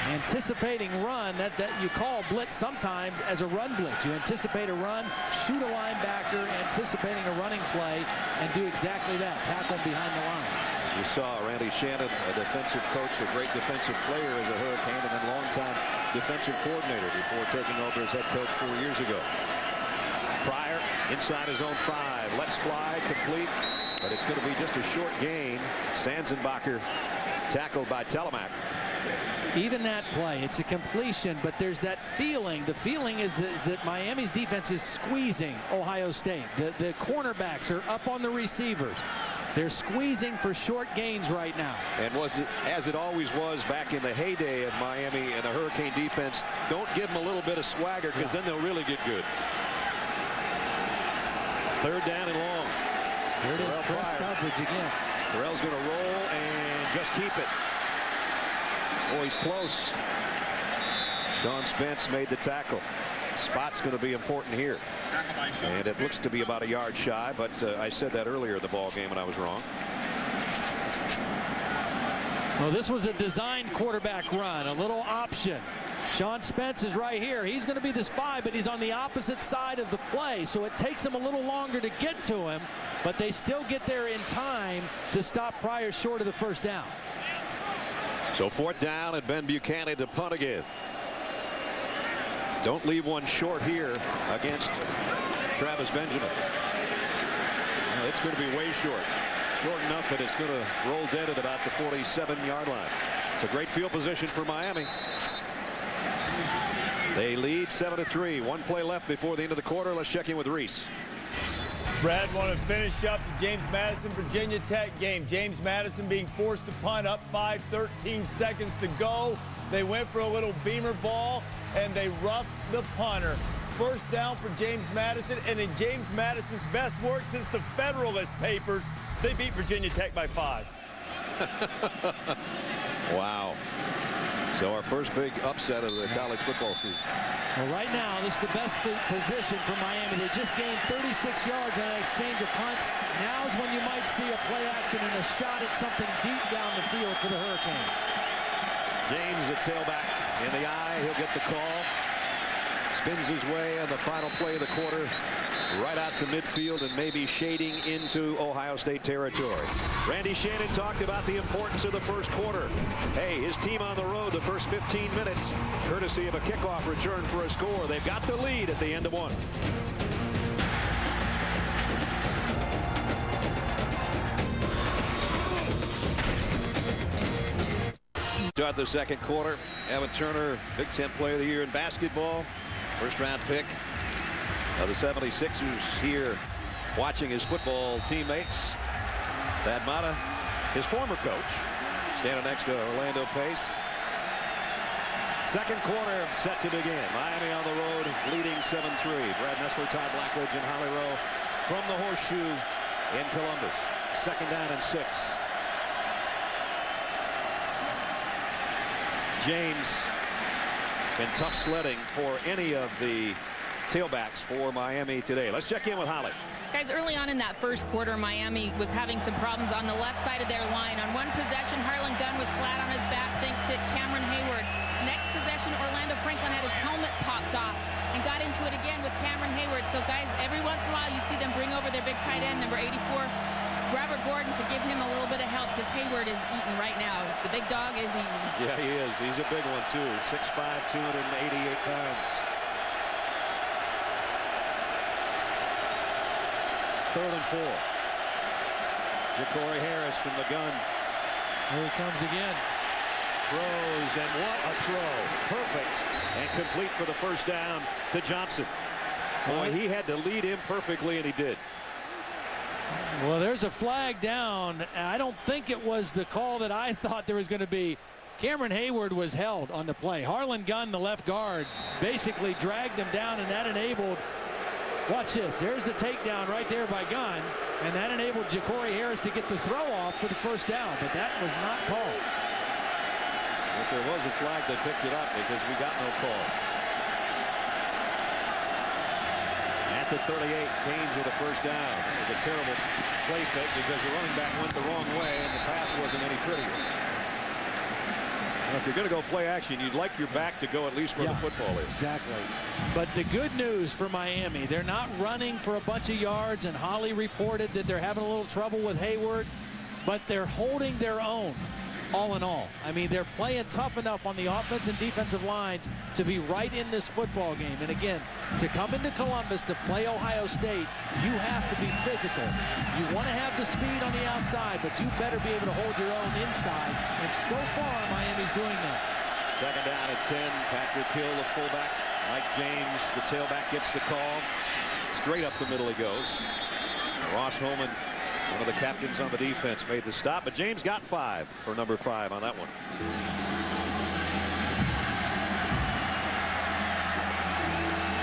Anticipating run, that you call blitz sometimes as a run blitz. You anticipate a run, shoot a linebacker, anticipating a running play, and do exactly that, tackle behind the line. You saw Randy Shannon, a defensive coach, a great defensive player as a Hurricane, and then longtime defensive coordinator before taking over as head coach 4 years ago. Pryor inside his own 5. Let's fly, complete, but it's going to be just a short gain. Sanzenbacher tackled by Telemack. Even that play, it's a completion, but there's that feeling. The feeling is that Miami's defense is squeezing Ohio State. The cornerbacks are up on the receivers. They're squeezing for short gains right now. And was it, as it always was back in the heyday of Miami and the Hurricane defense, don't give them a little bit of swagger, because then they'll really get good. 3rd down and long. Here it is, press coverage again. Terrell's going to roll and just keep it. Oh, he's close. Sean Spence made the tackle. Spot's going to be important here. And it looks to be about a yard shy, but I said that earlier in the ball game and I was wrong. Well, this was a designed quarterback run, a little option. Sean Spence is right here. He's going to be the spy, but he's on the opposite side of the play, so it takes him a little longer to get to him, but they still get there in time to stop Pryor short of the 1st down. So 4th down, and Ben Buchanan to punt again. Don't leave one short here against Travis Benjamin. Well, it's going to be way short. Short enough that it's going to roll dead at about the 47-yard line. It's a great field position for Miami. They lead 7-3. 1 play left before the end of the quarter. Let's check in with Reese. Brad, want to finish up the James Madison Virginia Tech game. James Madison being forced to punt up 5-13 seconds to go. They went for a little beamer ball, and they roughed the punter. 1st down for James Madison, and in James Madison's best work since the Federalist Papers, they beat Virginia Tech by 5. Wow. So our first big upset of the college football season. Well, right now, this is the best position for Miami. They just gained 36 yards on an exchange of punts. Now is when you might see a play action and a shot at something deep down the field for the Hurricane. James, a tailback in the eye. He'll get the call. Spins his way on the final play of the quarter right out to midfield and maybe shading into Ohio State territory. Randy Shannon talked about the importance of the first quarter. Hey, his team on the road the first 15 minutes, courtesy of a kickoff return for a score. They've got the lead at the end of 1. Start the second quarter. Evan Turner, Big Ten Player of the Year in basketball. First-round pick of the 76ers here watching his football teammates. Thad Matta, his former coach, Standing next to Orlando Pace. Second quarter set to begin. Miami on the road, leading 7-3. Brad Nessler, Todd Blackledge, and Holly Rowe from the Horseshoe in Columbus. Second down and 6. James, been tough sledding for any of the tailbacks for Miami today. Let's check in with Holly. Guys, early on in that first quarter, Miami was having some problems on the left side of their line. On one possession, Harlan Gunn was flat on his back thanks to Cameron Hayward. Next possession, Orlando Franklin had his helmet popped off and got into it again with Cameron Hayward. So, guys, every once in a while you see them bring over their big tight end, number 84, Robert Gordon, to give him a little bit of help because Hayward is eating right now. The big dog is eating. Yeah, he is. He's a big one, too. 6'5", 288 pounds. Third and 4. Ja'Cory Harris from the gun. Here he comes again. Throws, and what a throw. Perfect. And complete for the first down to Johnson. Boy, he had to lead him perfectly, and he did. Well, there's a flag down. I don't think it was the call that I thought there was going to be. Cameron Hayward was held on the play. Harlan Gunn, the left guard, basically dragged him down, and that enabled, watch this, there's the takedown right there by Gunn, and that enabled Ja'Cory Harris to get the throw off for the first down, but that was not called. If there was a flag, they picked it up because we got no call. At the 38, Canes with a first down. It was a terrible play fake because the running back went the wrong way and the pass wasn't any prettier. Well, if you're going to go play action, you'd like your back to go at least where the football is. Exactly. But the good news for Miami, they're not running for a bunch of yards, and Holly reported that they're having a little trouble with Hayward, but they're holding their own. All in all, I mean, they're playing tough enough on the offense and defensive lines to be right in this football game. And again, to come into Columbus to play Ohio State, you have to be physical. You want to have the speed on the outside, but you better be able to hold your own inside. And so far, Miami's doing that. Second down at 10. Patrick Hill, the fullback. Mike James, the tailback, gets the call. Straight up the middle he goes. Ross Holman, one of the captains on the defense, made the stop, but James got 5 for number 5 on that one.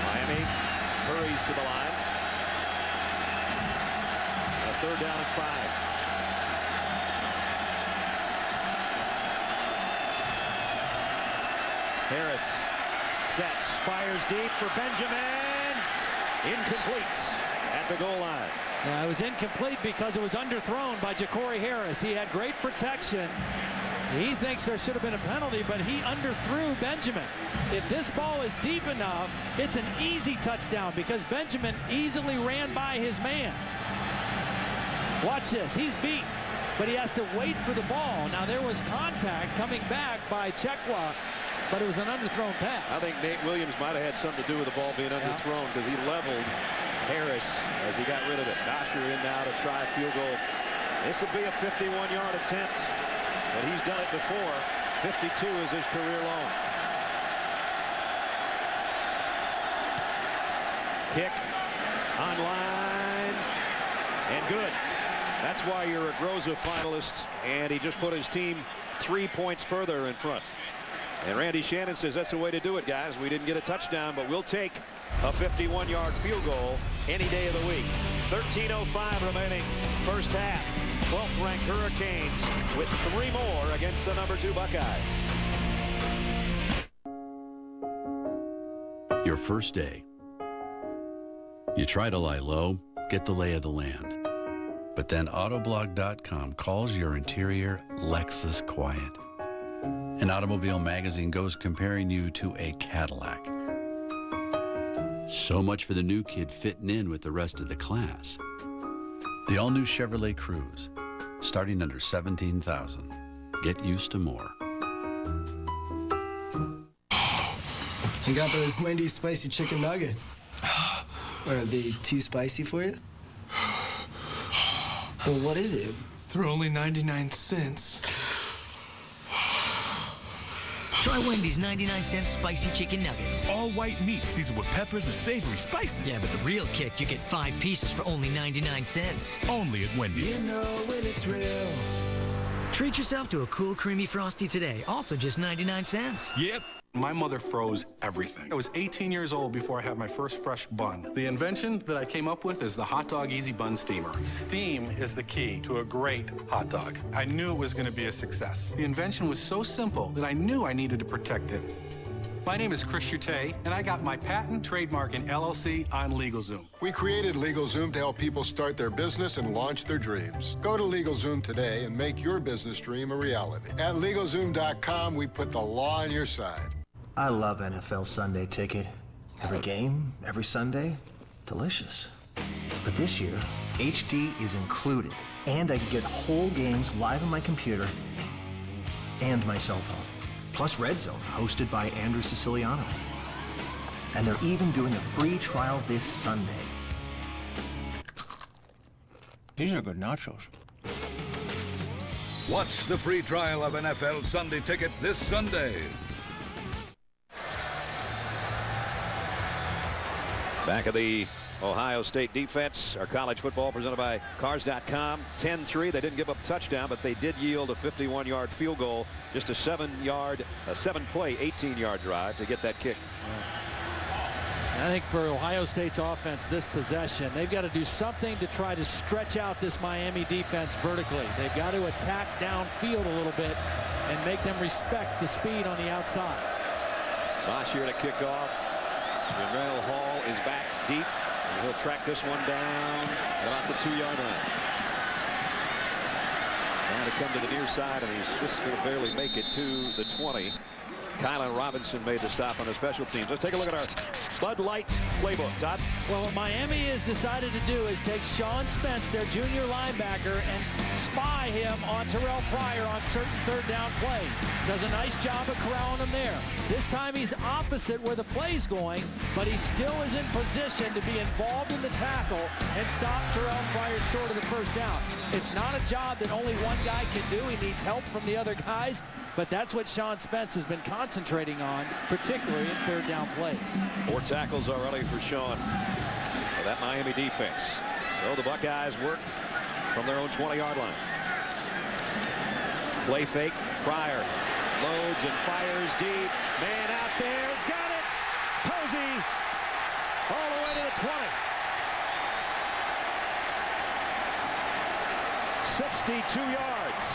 Miami hurries to the line. A third down and 5. Harris sets, fires deep for Benjamin. Incomplete at the goal line. It was incomplete because it was underthrown by Ja'Cory Harris. He had great protection. He thinks there should have been a penalty, but he underthrew Benjamin. If this ball is deep enough, it's an easy touchdown because Benjamin easily ran by his man. Watch this. He's beat, but he has to wait for the ball. Now, there was contact coming back by Chekwa, but it was an underthrown pass. I think Nate Williams might have had something to do with the ball being underthrown because he leveled Harris as he got rid of it. Dosher in now to try a field goal. This will be a 51-yard attempt, but he's done it before. 52 is his career long. Kick on line and good. That's why you're a Groza finalist, and he just put his team 3 points further in front. And Randy Shannon says that's the way to do it, guys. We didn't get a touchdown, but we'll take a 51-yard field goal any day of the week. 13:05 remaining first half. 12th ranked Hurricanes with 3 more against the number 2 Buckeyes. Your first day. You try to lie low, get the lay of the land. But then Autoblog.com calls your interior Lexus quiet. An automobile magazine goes comparing you to a Cadillac. So much for the new kid fitting in with the rest of the class. The all-new Chevrolet Cruze, starting under $17,000. Get used to more. I got those Wendy's spicy chicken nuggets. Are they too spicy for you? Well, what is it? They're only 99 cents. Try Wendy's 99-cent spicy chicken nuggets. All white meat seasoned with peppers and savory spices. Yeah, but the real kick, you get 5 pieces for only 99 cents. Only at Wendy's. You know when it's real. Treat yourself to a cool, creamy Frosty today. Also just 99 cents. Yep. My mother froze everything. I was 18 years old before I had my first fresh bun. The invention that I came up with is the Hot Dog Easy Bun Steamer. Steam is the key to a great hot dog. I knew it was going to be a success. The invention was so simple that I knew I needed to protect it. My name is Chris Chute, and I got my patent, trademark, and LLC on LegalZoom. We created LegalZoom to help people start their business and launch their dreams. Go to LegalZoom today and make your business dream a reality. At LegalZoom.com, we put the law on your side. I love NFL Sunday Ticket. Every game, every Sunday, delicious. But this year, HD is included, and I can get whole games live on my computer and my cell phone. Plus Red Zone, hosted by Andrew Siciliano. And they're even doing a free trial this Sunday. These are good nachos. Watch the free trial of NFL Sunday Ticket this Sunday. Back of the Ohio State defense, our college football presented by Cars.com. 10-3. They didn't give up a touchdown, but they did yield a 51-yard field goal. Just a 7-play, 18-yard drive to get that kick. I think for Ohio State's offense, this possession, they've got to do something to try to stretch out this Miami defense vertically. They've got to attack downfield a little bit and make them respect the speed on the outside. Bosch here to kick off. Randall Hall is back deep. And he'll track this one down about the 2-yard line. Now to come to the near side, and he's just going to barely make it to the 20. Kylan Robinson made the stop on the special teams. Let's take a look at our Bud Light playbook. Todd? Well, what Miami has decided to do is take Sean Spence, their junior linebacker, and spy him on Terrell Pryor on certain third down plays. Does a nice job of corralling him there. This time he's opposite where the play's going, but he still is in position to be involved in the tackle and stop Terrell Pryor short of the first down. It's not a job that only one guy can do. He needs help from the other guys, but that's what Sean Spence has been concentrating on, particularly in third down plays. 4 tackles already for Sean for that Miami defense. So the Buckeyes work from their own 20-yard line. Play fake. Pryor loads and fires deep. Man out there has got it. Posey all the way to the 20. 62 yards.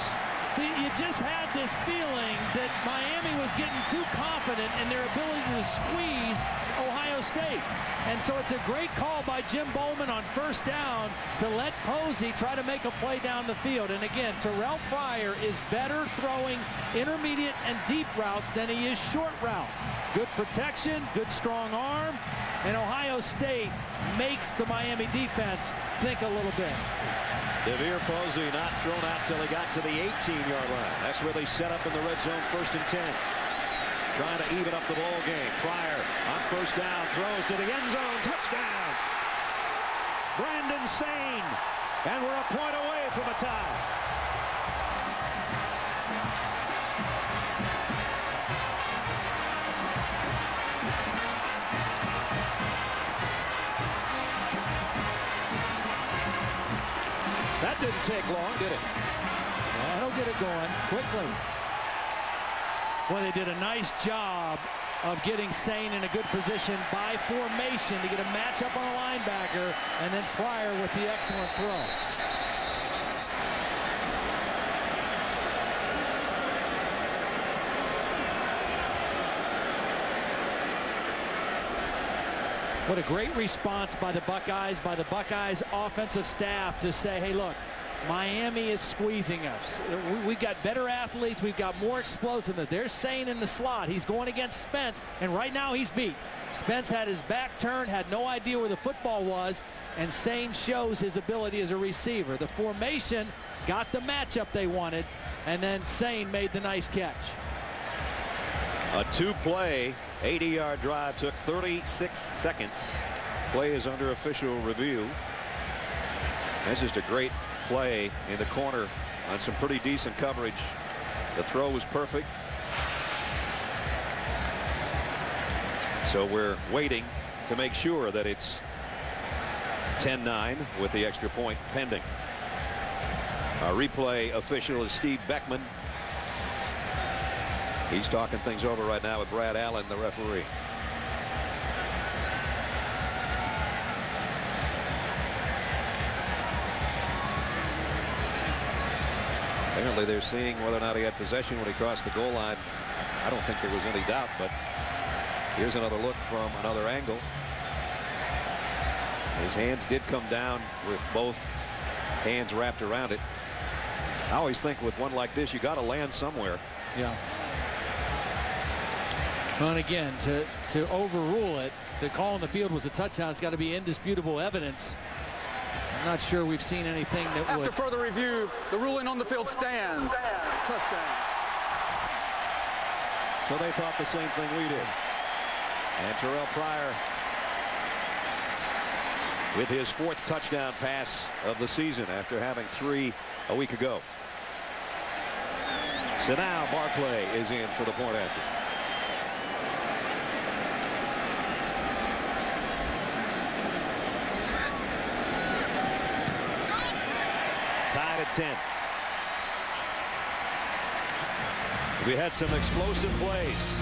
See, you just had this feeling that Miami was getting too confident in their ability to squeeze Ohio State. And so it's a great call by Jim Bowman on first down to let Posey try to make a play down the field. And again, Terrell Pryor is better throwing intermediate and deep routes than he is short routes. Good protection, good strong arm, and Ohio State makes the Miami defense think a little bit. DeVere Posey not thrown out till he got to the 18-yard line. That's where they set up in the red zone, 1st and 10. Trying to even up the ball game. Pryor on first down, throws to the end zone, touchdown. Brandon Sane, and we're a point away from a tie. That didn't take long, did it? That'll get it going quickly. Well, they did a nice job of getting Sane in a good position by formation to get a matchup on a linebacker, and then Pryor with the excellent throw. What a great response by the Buckeyes offensive staff to say, hey, look, Miami is squeezing us. We've got better athletes. We've got more explosiveness. They're saying in the slot. He's going against Spence, and right now he's beat. Spence had his back turned, had no idea where the football was, and Sane shows his ability as a receiver. The formation got the matchup they wanted, and then Sane made the nice catch. A 2-play, 80-yard drive took 36 seconds. Play is under official review. That's just a great play in the corner on some pretty decent coverage. The throw was perfect. So we're waiting to make sure that it's 10-9 with the extra point pending. Our replay official is Steve Beckman. He's talking things over right now with Brad Allen, the referee. Apparently they're seeing whether or not he had possession when he crossed the goal line. I don't think there was any doubt, but here's another look from another angle. His hands did come down with both hands wrapped around it. I always think with one like this, you got to land somewhere. Yeah. Well, and again, to overrule it, the call on the field was a touchdown. It's got to be indisputable evidence. I'm not sure we've seen anything that After would... further review, the ruling on the field stands. Touchdown. So they thought the same thing we did. And Terrell Pryor with his 4th touchdown pass of the season after having 3 a week ago. So now Barclay is in for the point after. Tied at 10. We had some explosive plays.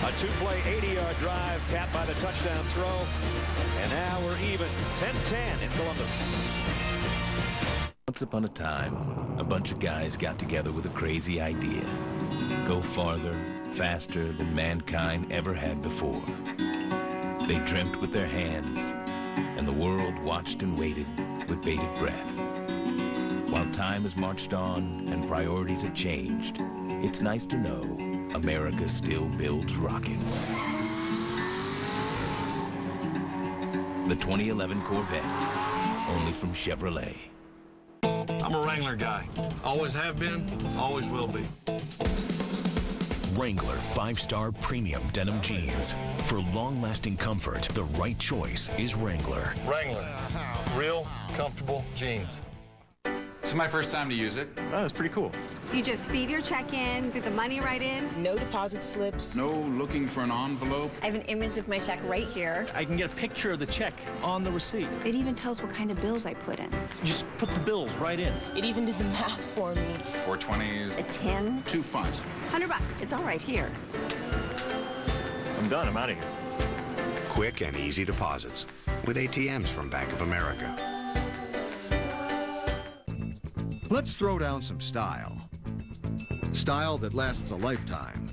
A 2-play 80-yard drive capped by the touchdown throw. And now we're even 10-10 in Columbus. Once upon a time, a bunch of guys got together with a crazy idea. Go farther, faster than mankind ever had before. They dreamt with their hands, and the world watched and waited with bated breath. While time has marched on and priorities have changed, it's nice to know America still builds rockets. The 2011 Corvette, only from Chevrolet. I'm a Wrangler guy. Always have been, always will be. Wrangler 5-star premium denim jeans. For long-lasting comfort, the right choice is Wrangler. Wrangler. Real, comfortable jeans. This is my first time to use it. Oh, that's pretty cool. You just feed your check-in, put the money right in. No deposit slips. No looking for an envelope. I have an image of my check right here. I can get a picture of the check on the receipt. It even tells what kind of bills I put in. Just put the bills right in. It even did the math for me. 4 20s. A 10. 2 5s. $100. It's all right here. I'm done. I'm out of here. Quick and easy deposits with ATMs from Bank of America. Let's throw down some style. Style that lasts a lifetime.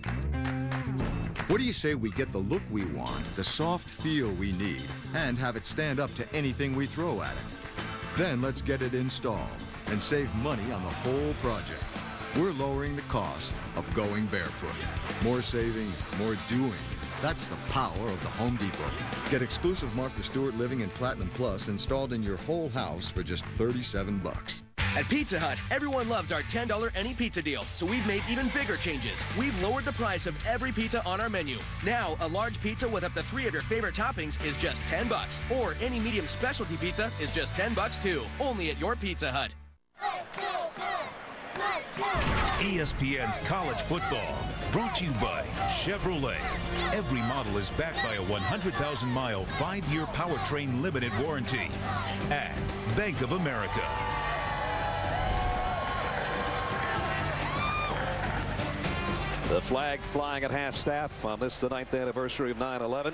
What do you say we get the look we want, the soft feel we need, and have it stand up to anything we throw at it? Then let's get it installed and save money on the whole project. We're lowering the cost of going barefoot. More saving, more doing. That's the power of the Home Depot. Get exclusive Martha Stewart Living and Platinum Plus installed in your whole house for just $37. At Pizza Hut, everyone loved our $10 any pizza deal, so we've made even bigger changes. We've lowered the price of every pizza on our menu. Now, a large pizza with up to 3 of your favorite toppings is just $10. Or any medium specialty pizza is just $10 too. Only at your Pizza Hut. ESPN's College Football, brought to you by Chevrolet. Every model is backed by a 100,000-mile, 5-year powertrain limited warranty. And Bank of America. The flag flying at half-staff on this, the 9th anniversary of 9/11.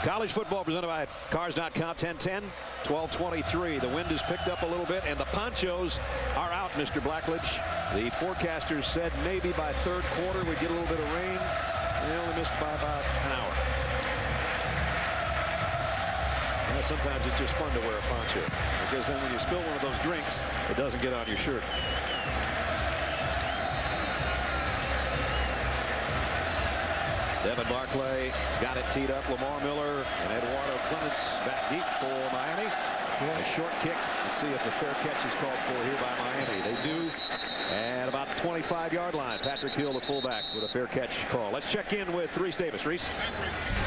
College football presented by Cars.com, 10-10, 12-23. The wind has picked up a little bit, and the ponchos are out, Mr. Blackledge. The forecasters said maybe by 3rd quarter we'd get a little bit of rain. They only missed by about an hour. Well, sometimes it's just fun to wear a poncho, because then when you spill one of those drinks, it doesn't get on your shirt. Devin Barclay has got it teed up. Lamar Miller and Eduardo Clements back deep for Miami. A short kick. Let's see if a fair catch is called for here by Miami. They do. At about the 25-yard line, Patrick Hill, the fullback, with a fair catch call. Let's check in with Reese Davis. Reese.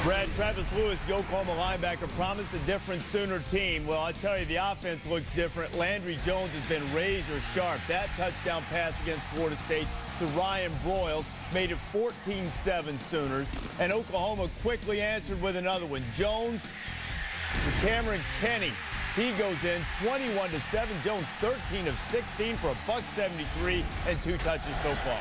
Brad, Travis Lewis, the Oklahoma linebacker, promised a different Sooner team. Well, I tell you, the offense looks different. Landry Jones has been razor sharp. That touchdown pass against Florida State to Ryan Broyles made it 14-7 Sooners. And Oklahoma quickly answered with another one. Jones to Cameron Kenny. He goes in 21-7. Jones 13 of 16 for a $173 and 2 touches so far.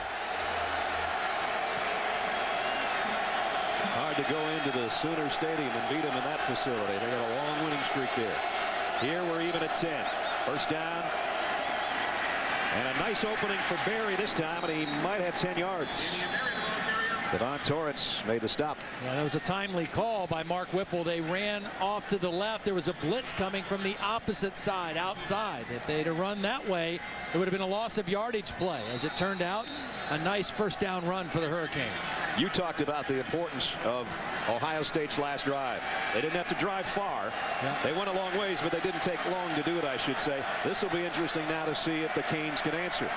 Hard to go into the Sooner Stadium and beat them in that facility. They got a long winning streak there. Here we're even at 10. First down. And a nice opening for Barry this time, and he might have 10 yards. Devon Torrance made the stop. Yeah, that was a timely call by Mark Whipple. They ran off to the left. There was a blitz coming from the opposite side, outside. If they'd have run that way, it would have been a loss of yardage play. As it turned out, a nice first down run for the Hurricanes. You talked about the importance of Ohio State's last drive. They didn't have to drive far. Yeah. They went a long ways, but they didn't take long to do it, I should say. This will be interesting now to see if the Canes can answer.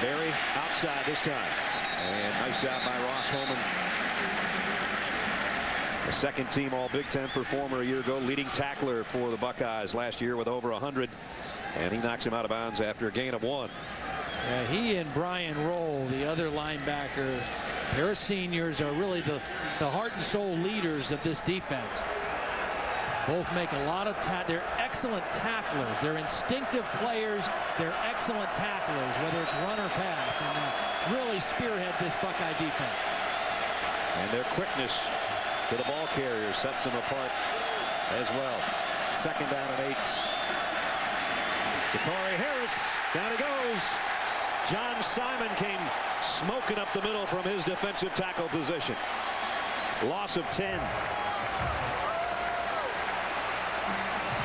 Barry outside this time. And nice job by Ross Holman. A second-team All-Big Ten performer a year ago, leading tackler for the Buckeyes last year with over 100. And he knocks him out of bounds after a gain of 1. Yeah, he and Brian Roll, the other linebacker, their seniors are really the heart and soul leaders of this defense. Both make a lot of they're excellent tacklers. They're instinctive players. They're excellent tacklers, whether it's run or pass, and really spearhead this Buckeye defense. And their quickness to the ball carrier sets them apart as well. Second down and 8. Ja'Cory Harris, down he goes. John Simon came smoking up the middle from his defensive tackle position. Loss of 10.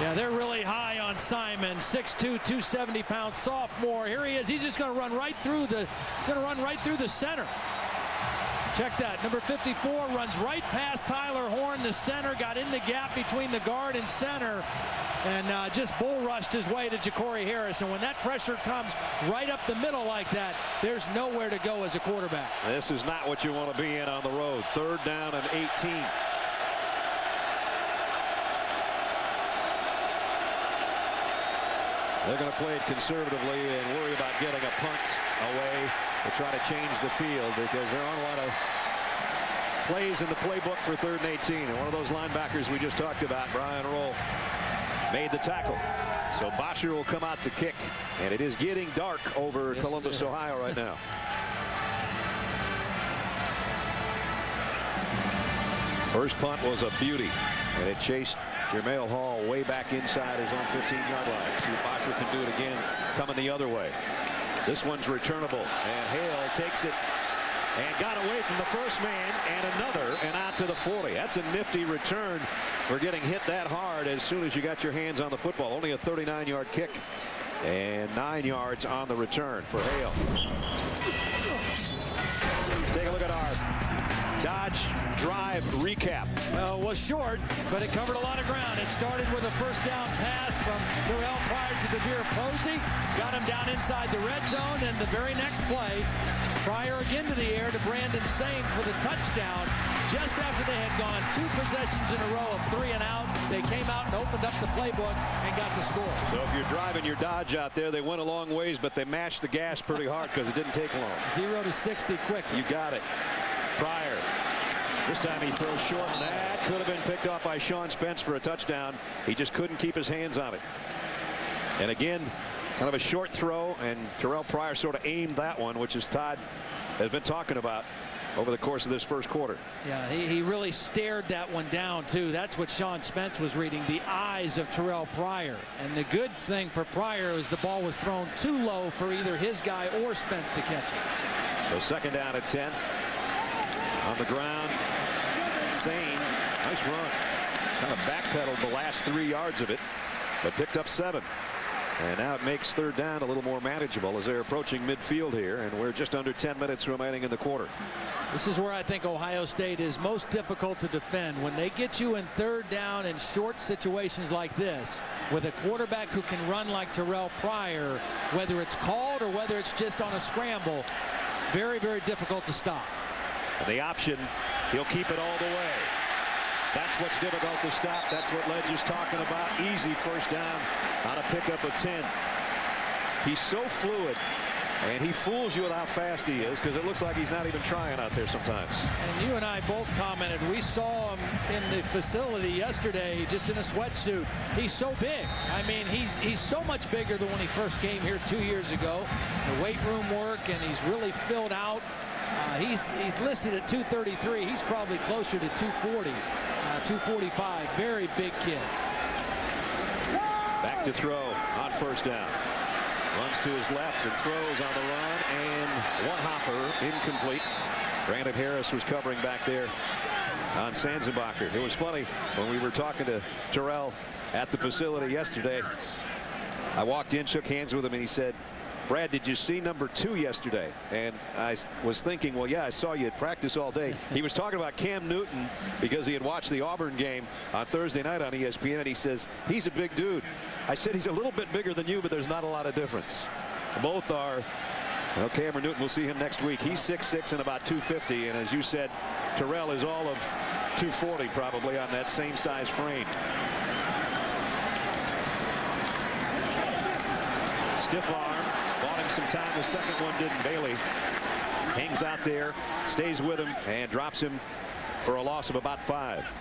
Yeah, they're really high on Simon. 6'2", 270-pound sophomore. Here he is. He's just going to run right through the center. Check that. Number 54 runs right past Tyler Horn, the center, got in the gap between the guard and center, and just bull rushed his way to Ja'Cory Harris. And when that pressure comes right up the middle like that, there's nowhere to go as a quarterback. This is not what you want to be in on the road. Third down and 18. They're going to play it conservatively and worry about getting a punt away to try to change the field, because there aren't a lot of plays in the playbook for 3rd and 18. And one of those linebackers we just talked about, Brian Roll, made the tackle. So Bosher will come out to kick, and it is getting dark over Columbus, Ohio right now. First punt was a beauty, and it chased Jermail Hall way back inside his own 15-yard line. See if Bosher can do it again, coming the other way. This one's returnable, and Hale takes it and got away from the first man and another and out to the 40. That's a nifty return for getting hit that hard as soon as you got your hands on the football. Only a 39-yard kick and 9 yards on the return for Hale. Take a look at our Dodge drive recap. Well, it was short, but it covered a lot of ground. It started with a first down pass from Terrell Pryor to DeVere Posey. Got him down inside the red zone, and the very next play, Pryor again to the air to Brandon Same for the touchdown. Just after they had gone 2 possessions in a row of 3 and out, they came out and opened up the playbook and got the score. So if you're driving your Dodge out there, they went a long ways, but they mashed the gas pretty hard because it didn't take long. 0 to 60 quick. You got it. Pryor. This time he throws short, and that could have been picked off by Sean Spence for a touchdown. He just couldn't keep his hands on it. And again, kind of a short throw, and Terrell Pryor sort of aimed that one, which is Todd has been talking about over the course of this first quarter. Yeah, he really stared that one down, too. That's what Sean Spence was reading, the eyes of Terrell Pryor. And the good thing for Pryor is the ball was thrown too low for either his guy or Spence to catch it. So second down at 10. On the ground, Sane, nice run. Kind of backpedaled the last 3 yards of it, but picked up 7. And now it makes third down a little more manageable as they're approaching midfield here, and we're just under 10 minutes remaining in the quarter. This is where I think Ohio State is most difficult to defend. When they get you in third down in short situations like this, with a quarterback who can run like Terrell Pryor, whether it's called or whether it's just on a scramble, very, very difficult to stop. And the option, he'll keep it all the way. That's what's difficult to stop. That's what Ledge is talking about. Easy first down on a pickup of 10. He's so fluid And he fools you with how fast he is, because it looks like he's not even trying out there sometimes. And you and I both commented, we saw him in the facility yesterday just in a sweatsuit. He's so big. I mean, he's so much bigger than when he first came here 2 years ago. The weight room work, and he's really filled out. He's listed at 233. He's probably closer to 240, 245. Very big kid. Back to throw on first down. Runs to his left and throws on the run, and one hopper incomplete. Brandon Harris was covering back there on Sanzenbacher. It was funny when we were talking to Terrell at the facility yesterday. I walked in, shook hands with him, and he said, "Brad, did you see number 2 yesterday?" And I was thinking, well, yeah, I saw you at practice all day. He was talking about Cam Newton because he had watched the Auburn game on Thursday night on ESPN, and he says, he's a big dude. I said, he's a little bit bigger than you, but there's not a lot of difference. Both are. Well, Cameron Newton, we'll see him next week. He's 6'6" and about 250, and as you said, Terrell is all of 240 probably on that same size frame. Stiff arm. Bought him some time. The second one didn't. Bailey hangs out there, stays with him, and drops him for a loss of about 5.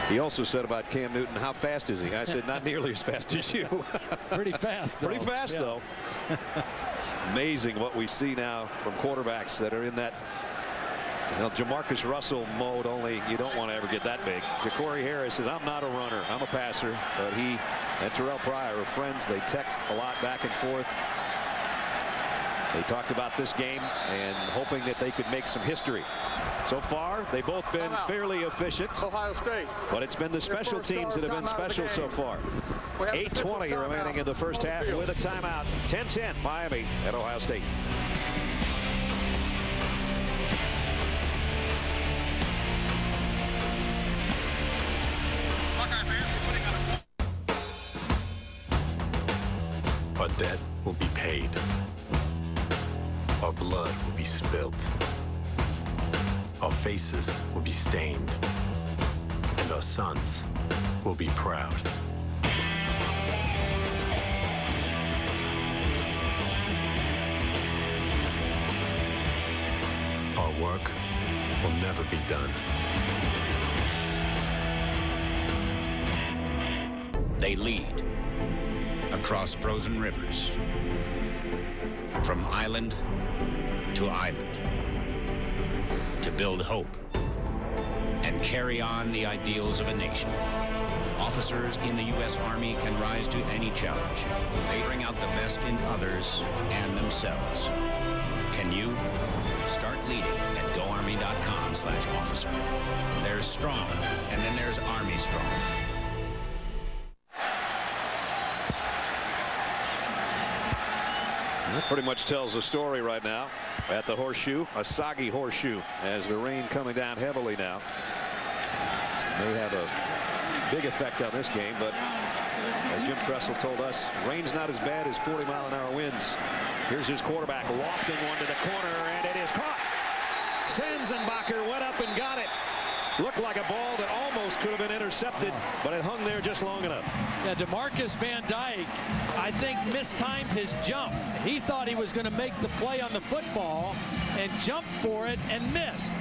He also said about Cam Newton, how fast is he? I said, not nearly as fast as you. Pretty fast, though. Pretty fast, though. Amazing what we see now from quarterbacks that are in that Jamarcus Russell mode, only you don't want to ever get that big. Ja'Cory Harris says, I'm not a runner, I'm a passer. But he and Terrell Pryor are friends. They text a lot back and forth. They talked about this game and hoping that they could make some history. So far, they've both been fairly efficient. Ohio State. But it's been the special teams that have been special so far. 8:20 remaining in the first half with a timeout. 10-10 Miami at Ohio State. Our debt will be paid. Our blood will be spilt. Our faces will be stained. And our sons will be proud. Our work will never be done. They lead across frozen rivers, from island to island, to build hope and carry on the ideals of a nation. Officers in the U.S. Army can rise to any challenge. They bring out the best in others and themselves. Can you? Start leading at GoArmy.com/officer. There's strong, and then there's Army strong. That pretty much tells the story right now at the Horseshoe, a soggy horseshoe, as the rain coming down heavily now. May have a big effect on this game, but as Jim Tressel told us, rain's not as bad as 40-mile-an-hour winds. Here's his quarterback lofting one to the corner, and it is caught. Sanzenbacher went up and got it. Looked like a ball that almost could have been intercepted, but it hung there just long enough. Yeah, DeMarcus Van Dyke, I think, mistimed his jump. He thought he was going to make the play on the football and jumped for it and missed.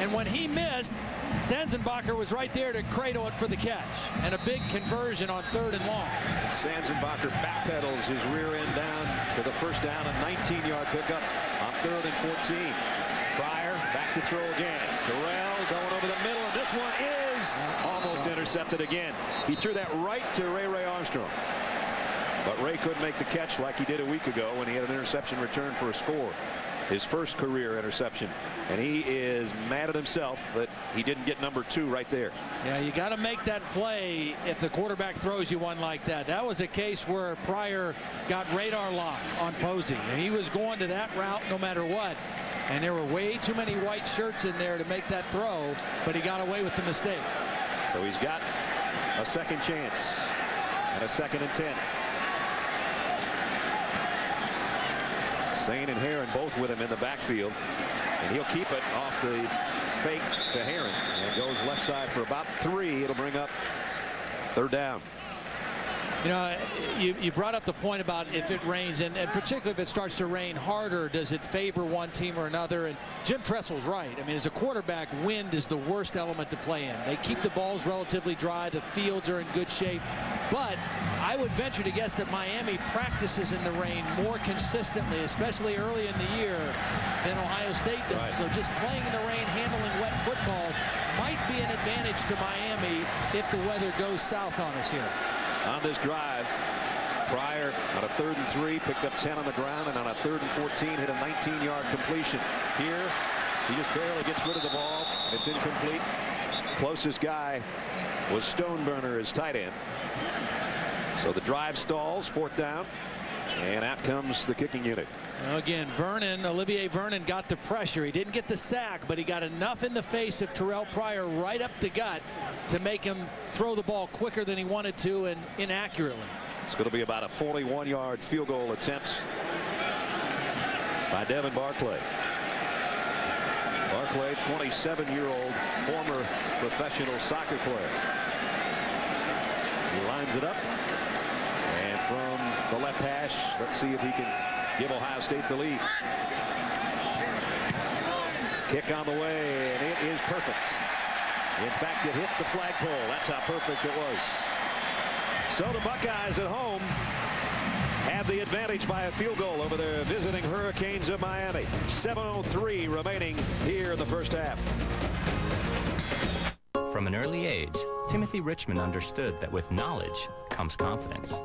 And when he missed, Sanzenbacher was right there to cradle it for the catch. And a big conversion on 3rd and long. And Sanzenbacher backpedals his rear end down to the first down, a 19-yard pickup on 3rd and 14. Pryor back to throw again. Terrell going over the middle, and this one is almost intercepted again. He threw that right to Ray Armstrong. But Ray couldn't make the catch like he did a week ago when he had an interception return for a score. His first career interception. And he is mad at himself that he didn't get number 2 right there. Yeah, you got to make that play if the quarterback throws you one like that. That was a case where Pryor got radar lock on Posey. And he was going to that route no matter what. And there were way too many white shirts in there to make that throw, but he got away with the mistake. So he's got a second chance and a 2nd and 10. Sane and Herron both with him in the backfield, and he'll keep it off the fake to Herron, and goes left side for about 3. It'll bring up 3rd down. You know, you brought up the point about if it rains, and particularly if it starts to rain harder, does it favor one team or another? And Jim Tressel's right. I mean, as a quarterback, wind is the worst element to play in. They keep the balls relatively dry. The fields are in good shape. But I would venture to guess that Miami practices in the rain more consistently, especially early in the year, than Ohio State does. Right. So just playing in the rain, handling wet footballs might be an advantage to Miami if the weather goes south on us here. On this drive, Pryor on a 3rd and 3 picked up 10 on the ground, and on a 3rd and 14 hit a 19-yard completion. Here he just barely gets rid of the ball. It's incomplete. Closest guy was Stoneburner, his tight end. So the drive stalls, 4th down, and out comes the kicking unit. Again, Olivier Vernon got the pressure. He didn't get the sack, but he got enough in the face of Terrell Pryor right up the gut to make him throw the ball quicker than he wanted to and inaccurately. It's going to be about a 41-yard field goal attempt by Devin Barclay. Barclay, 27-year-old former professional soccer player. He lines it up, and from the left hash, let's see if he can give Ohio State the lead. Kick on the way, and it is perfect. In fact, it hit the flagpole. That's how perfect it was. So the Buckeyes at home have the advantage by a field goal over their visiting Hurricanes of Miami. 7:03 remaining here in the first half. From an early age, Timothy Richmond understood that with knowledge comes confidence.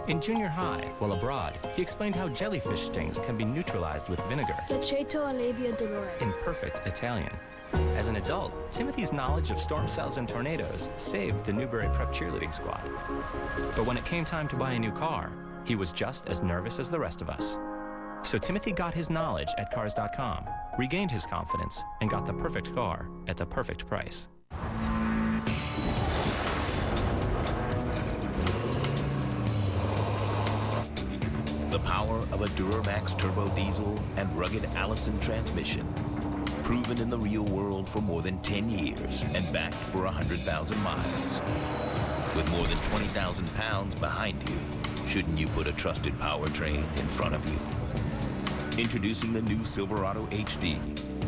In junior high, while abroad, he explained how jellyfish stings can be neutralized with vinegar. L'aceto alivia dolore. In perfect Italian. As an adult, Timothy's knowledge of storm cells and tornadoes saved the Newberry Prep cheerleading squad. But when it came time to buy a new car, he was just as nervous as the rest of us. So Timothy got his knowledge at Cars.com, regained his confidence, and got the perfect car at the perfect price. The power of a Duramax turbo diesel and rugged Allison transmission. Proven in the real world for more than 10 years and backed for 100,000 miles. With more than 20,000 pounds behind you, shouldn't you put a trusted powertrain in front of you? Introducing the new Silverado HD,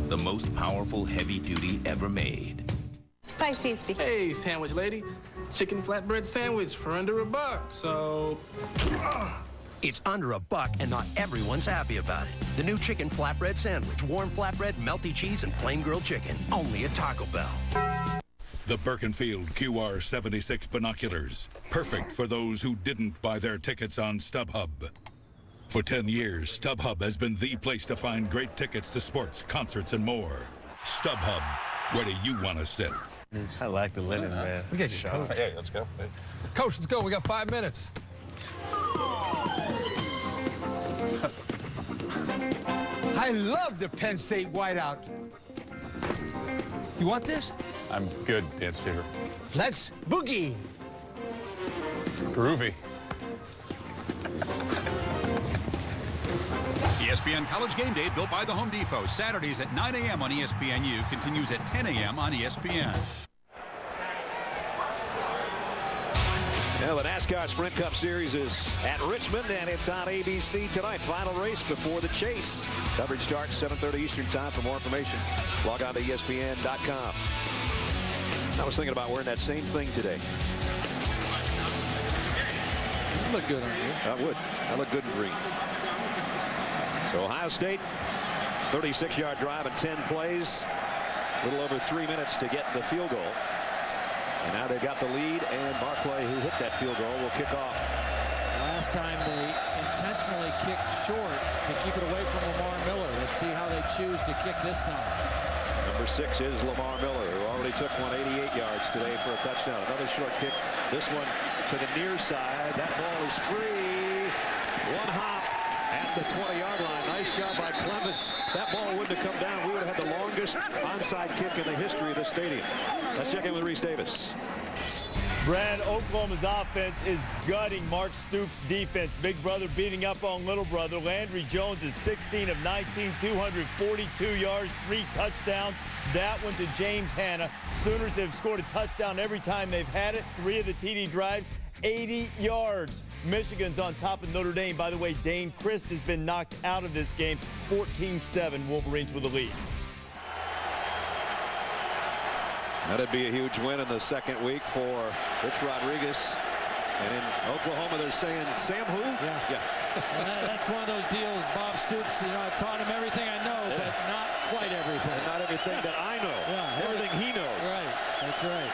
the most powerful heavy-duty ever made. $5.50. Hey, sandwich lady. Chicken flatbread sandwich for under $1. So... It's under $1 and not everyone's happy about it. The new chicken flatbread sandwich, warm flatbread, melty cheese, and flame grilled chicken. Only at Taco Bell. The Birkenfield QR76 binoculars. Perfect for those who didn't buy their tickets on StubHub. For 10 years, StubHub has been the place to find great tickets to sports, concerts, and more. StubHub, where do you want to sit? I like the linen, man. We got you, Coach. Hey, let's go. Coach, let's go. We got 5 minutes. I love the Penn State whiteout. You want this? I'm good, Dance Fever. Let's boogie. Groovy. ESPN College Game Day, built by the Home Depot. Saturdays at 9 a.m. on ESPNU. Continues at 10 a.m. on ESPN. Well, the NASCAR Sprint Cup Series is at Richmond, and it's on ABC tonight. Final race before the chase. Coverage starts 7:30 Eastern Time. For more information, log on to ESPN.com. I was thinking about wearing that same thing today. You look good on you. I would. I look good in green. So Ohio State, 36-yard drive in 10 plays. A little over 3 minutes to get the field goal. And now they've got the lead, and Barclay, who hit that field goal, will kick off. Last time they intentionally kicked short to keep it away from Lamar Miller. Let's see how they choose to kick this time. Number 6 is Lamar Miller, who already took one 88 yards today for a touchdown. Another short kick. This one to the near side. That ball is free. One hop at the 20-yard line. Nice job by Clements. That ball wouldn't have come down. We would have had the longest onside kick in the history of the stadium. Let's check in with Reese Davis. Brad, Oklahoma's offense is gutting Mark Stoops' defense. Big brother beating up on little brother. Landry Jones is 16 of 19, 242 yards, 3 touchdowns. That one to James Hanna. Sooners have scored a touchdown every time they've had it. 3 of the TD drives 80 yards. Michigan's on top of Notre Dame. By the way, Dane Christ has been knocked out of this game. 14-7, Wolverines with the lead. That'd be a huge win in the second week for Rich Rodriguez. And in Oklahoma, they're saying, Sam who? Yeah. That's one of those deals, Bob Stoops, I taught him everything I know, but not quite everything. And not everything that I know. Yeah, everything he knows. Right. That's right.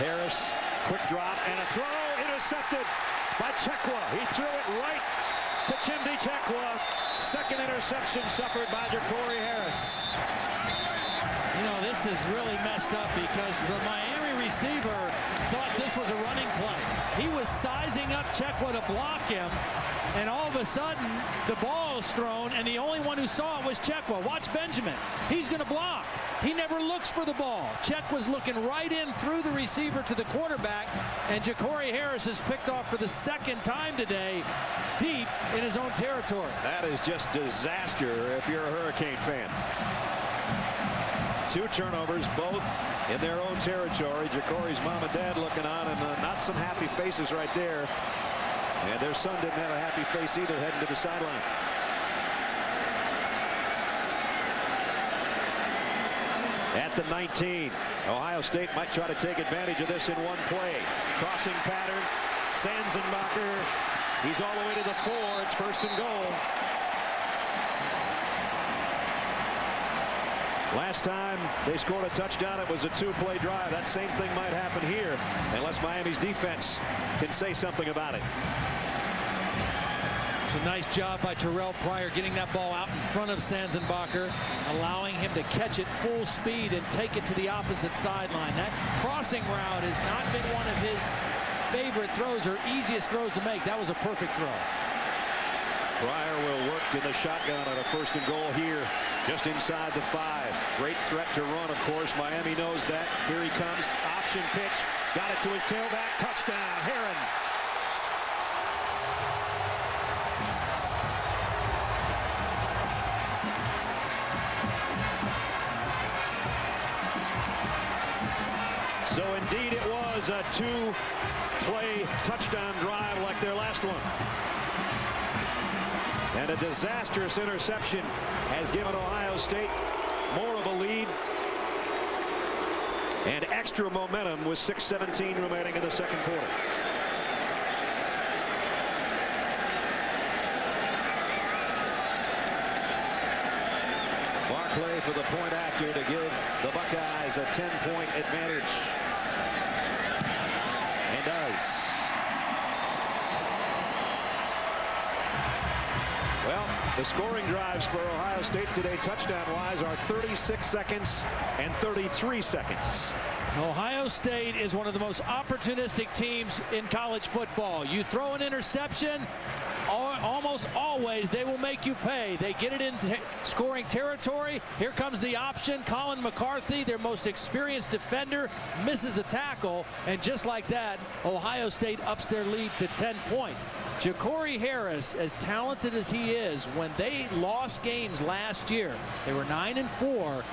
Harris, quick drop, and a throw intercepted by Chekwa. He threw it right to Chimdi Chekwa. Second interception suffered by Ja'Cory Harris. This is really messed up because the Miami receiver thought this was a running play. He was sizing up Chekwa to block him, and all of a sudden, the ball is thrown, and the only one who saw it was Chekwa. Watch Benjamin. He's going to block. He never looks for the ball. Chekwa's looking right in through the receiver to the quarterback, and Ja'Cory Harris is picked off for the second time today, deep in his own territory. That is just disaster if you're a Hurricane fan. 2 turnovers, both in their own territory. Ja'Cory's mom and dad looking on, and not some happy faces right there. And their son didn't have a happy face either, heading to the sideline. At the 19, Ohio State might try to take advantage of this in one play. Crossing pattern, Sanzenbacher. He's all the way to the 4. It's 1st and goal. Last time they scored a touchdown, it was a 2-play drive. That same thing might happen here unless Miami's defense can say something about it. It's a nice job by Terrell Pryor getting that ball out in front of Sanzenbacher, allowing him to catch it full speed and take it to the opposite sideline. That crossing route has not been one of his favorite throws or easiest throws to make. That was a perfect throw. Pryor will work in the shotgun on a 1st and goal here, just inside the 5. Great threat to run, of course. Miami knows that. Here he comes. Option pitch. Got it to his tailback. Touchdown, Heron. So indeed it was a 2-play touchdown drive like their last one. And a disastrous interception has given Ohio State more of a lead and extra momentum with 6:17 remaining in the second quarter. Barclay for the point after to give the Buckeyes a 10-point advantage. And does. Well, the scoring drives for Ohio State today, touchdown-wise, are 36 seconds and 33 seconds. Ohio State is one of the most opportunistic teams in college football. You throw an interception, almost always they will make you pay. They get it in scoring territory. Here comes the option. Colin McCarthy, their most experienced defender, misses a tackle, and just like that, Ohio State ups their lead to 10 points. Ja'Cory Harris, as talented as he is, when they lost games last year, they were 9-4.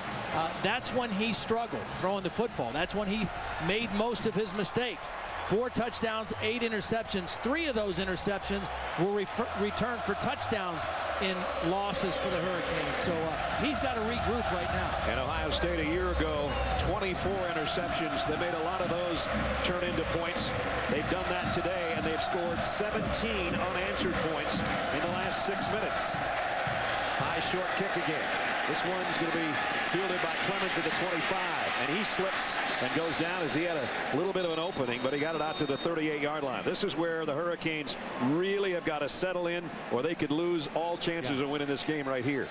That's when he struggled throwing the football. That's when he made most of his mistakes. 4 touchdowns, 8 interceptions. 3 of those interceptions were returned for touchdowns in losses for the Hurricanes. So he's got to regroup right now. And Ohio State a year ago, 24 interceptions. They made a lot of those turn into points. They've done that today, and they've scored 17 unanswered points in the last 6 minutes. High short kick again. This one's going to be fielded by Clemens at the 25, and he slips and goes down as he had a little bit of an opening, but he got it out to the 38-yard line. This is where the Hurricanes really have got to settle in, or they could lose all chances of winning this game right here.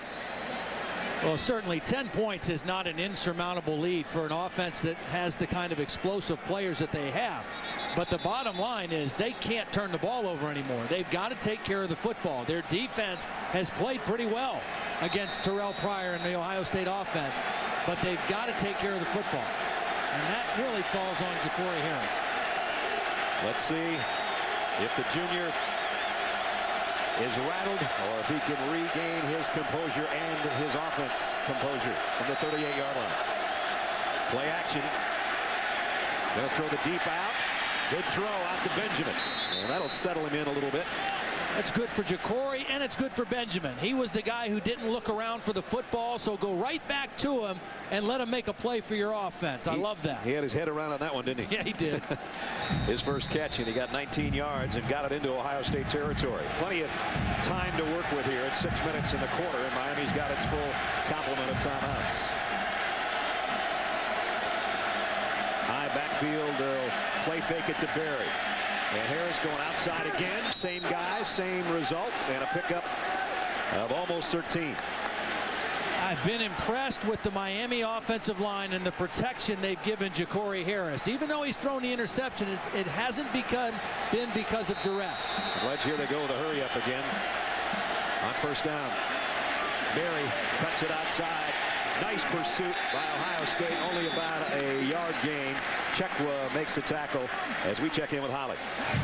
Well, certainly 10 points is not an insurmountable lead for an offense that has the kind of explosive players that they have. But the bottom line is they can't turn the ball over anymore. They've got to take care of the football. Their defense has played pretty well against Terrell Pryor and the Ohio State offense, but they've got to take care of the football. And that really falls on Ja'Cory Harris. Let's see if the junior is rattled or if he can regain his composure and his offense composure from the 38-yard line. Play action. Going to throw the deep out. Good throw out to Benjamin. And that'll settle him in a little bit. That's good for Jacory, and it's good for Benjamin. He was the guy who didn't look around for the football, so go right back to him and let him make a play for your offense. I love that. He had his head around on that one, didn't he? Yeah, he did. His first catch, and he got 19 yards and got it into Ohio State territory. Plenty of time to work with here at 6 minutes in the quarter, and Miami's got its full complement of timeouts. High backfield, they'll play fake it to Berry. And Harris going outside again. Same guy, same results, and a pickup of almost 13. I've been impressed with the Miami offensive line and the protection they've given Jacory Harris. Even though he's thrown the interception, it hasn't been because of duress. Right here they go with a hurry up again on first down. Berry cuts it outside. Nice pursuit by Ohio State, only about a yard gain. Chekwa makes the tackle as we check in with Holly.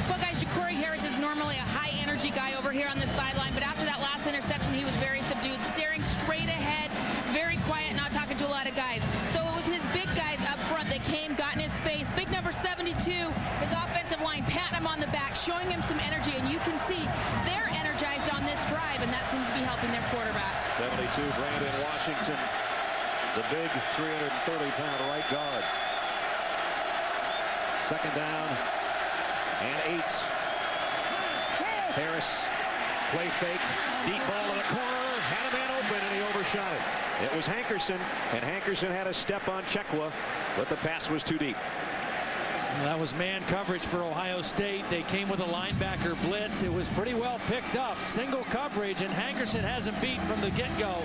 Well, guys, Jacory Harris is normally a high-energy guy over here on the sideline, but after that last interception, he was very subdued, staring straight ahead, very quiet, not talking to a lot of guys. So it was his big guys up front that came, got in his face. Big number 72, his offensive line, patting him on the back, showing him some energy, and you can see they're energized on this drive, and that seems to be helping their quarterback. 72, Brandon Washington, the big 330-pound right guard. Second down and 8. Harris, play fake, deep ball in the corner, had a man open, and he overshot it. It was Hankerson, and Hankerson had a step on Chekwa, but the pass was too deep. That was man coverage for Ohio State. They came with a linebacker blitz. It was pretty well picked up. Single coverage, and Hankerson has him beat from the get-go.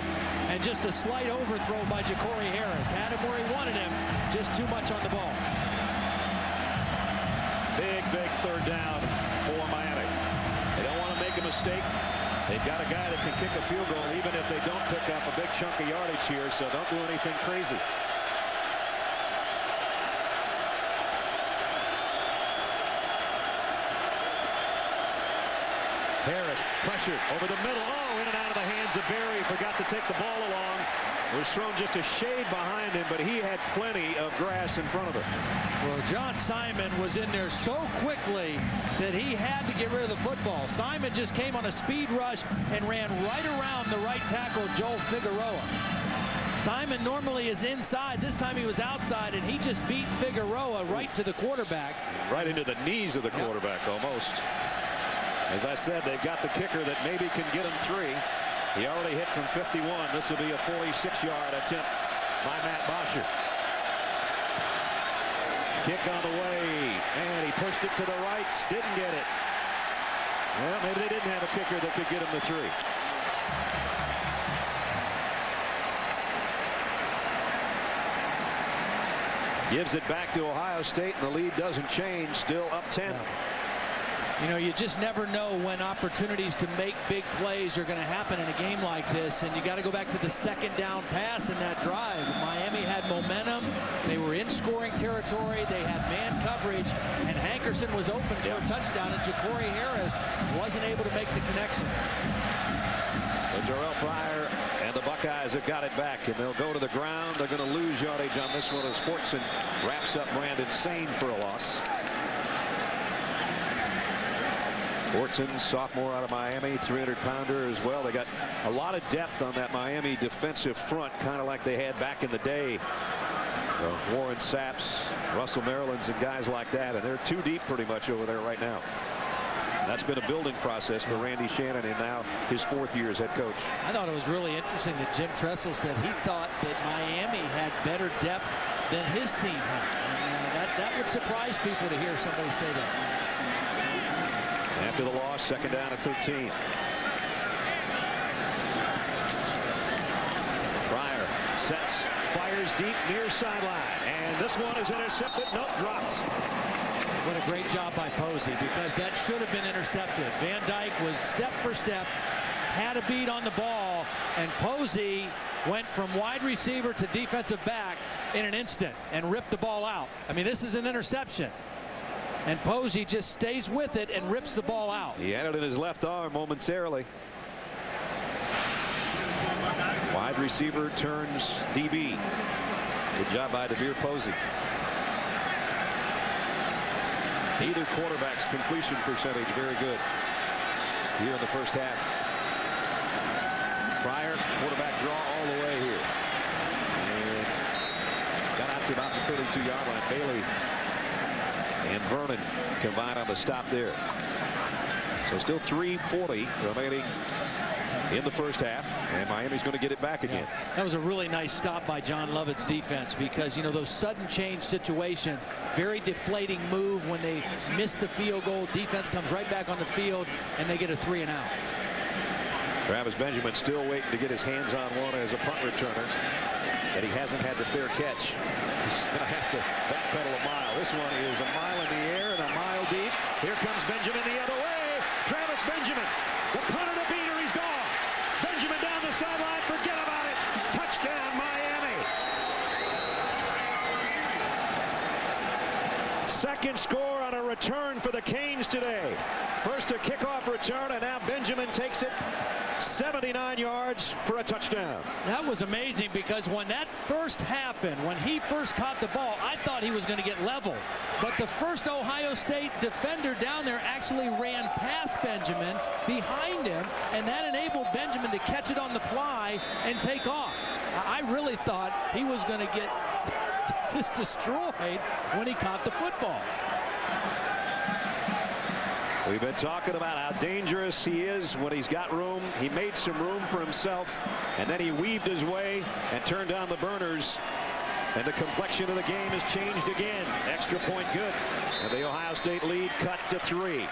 And just a slight overthrow by Jacory Harris. Had him where he wanted him, just too much on the ball. Big third down for Miami. They don't want to make a mistake. They've got a guy that can kick a field goal even if they don't pick up a big chunk of yardage here, so don't do anything crazy. Harris pressured over the middle. Oh, in and out of the hands of Berry. Forgot to take the ball along. Was thrown just a shade behind him, but he had plenty of grass in front of him. Well, John Simon was in there so quickly that he had to get rid of the football. Simon just came on a speed rush and ran right around the right tackle, Joel Figueroa. Simon normally is inside. This time he was outside, and he just beat Figueroa right to the quarterback. Right into the knees of the quarterback almost. As I said, they've got the kicker that maybe can get him 3. He already hit from 51. This will be a 46-yard attempt by Matt Bosher. Kick on the way, and he pushed it to the right. Didn't get it. Well, maybe they didn't have a kicker that could get him to 3. Gives it back to Ohio State, and the lead doesn't change. Still up 10. No. You know, you just never know when opportunities to make big plays are going to happen in a game like this, and you got to go back to the second down pass in that drive. Miami had momentum. They were in scoring territory. They had man coverage, and Hankerson was open for a touchdown, and Jacory Harris wasn't able to make the connection. So Jarrell Pryor and the Buckeyes have got it back, and they'll go to the ground. They're going to lose yardage on this one as Fortson wraps up Brandon Sane for a loss. Fortson, sophomore out of Miami, 300-pounder as well. They got a lot of depth on that Miami defensive front, kind of like they had back in the day. Warren Saps, Russell Marylands, and guys like that, and they're too deep pretty much over there right now. That's been a building process for Randy Shannon, and now his 4th year as head coach. I thought it was really interesting that Jim Tressel said he thought that Miami had better depth than his team had. That would surprise people to hear somebody say that. After the loss, second down at 13. Pryor sets, fires deep near sideline, and this one is intercepted. Nope, dropped. What a great job by Posey, because that should have been intercepted. Van Dyke was step for step, had a beat on the ball, and Posey went from wide receiver to defensive back in an instant and ripped the ball out. I mean, this is an interception. And Posey just stays with it and rips the ball out. He had it in his left arm momentarily. Wide receiver turns DB. Good job by DeVere Posey. Neither quarterback's completion percentage very good here in the first half. Pryor, quarterback draw all the way here. And got out to about the 32-yard line. Bailey and Vernon combined on the stop there. So still 3:40 remaining in the first half, and Miami's going to get it back again. That was a really nice stop by John Lovett's defense, because you know those sudden change situations, very deflating move when they miss the field goal. Defense comes right back on the field and they get a 3 and out. Travis Benjamin still waiting to get his hands on one as a punt returner, and he hasn't had the fair catch. He's going to have to backpedal a mile. This one is a mile in the air and a mile deep. Here comes Benjamin the other way. Travis Benjamin, the punter to beater, he's gone. Benjamin down the sideline, forget about it. Touchdown, Miami. Second score on a return for the Canes today. First a kickoff return, and now Benjamin takes it 79 yards for a touchdown. That was amazing, because when that first happened, when he first caught the ball, I thought he was going to get level. But the first Ohio State defender down there actually ran past Benjamin, behind him, and that enabled Benjamin to catch it on the fly and take off. I really thought he was going to get just destroyed when he caught the football. We've been talking about how dangerous he is when he's got room. He made some room for himself, and then he weaved his way and turned on the burners, and the complexion of the game has changed again. Extra point good, and the Ohio State lead cut to 3.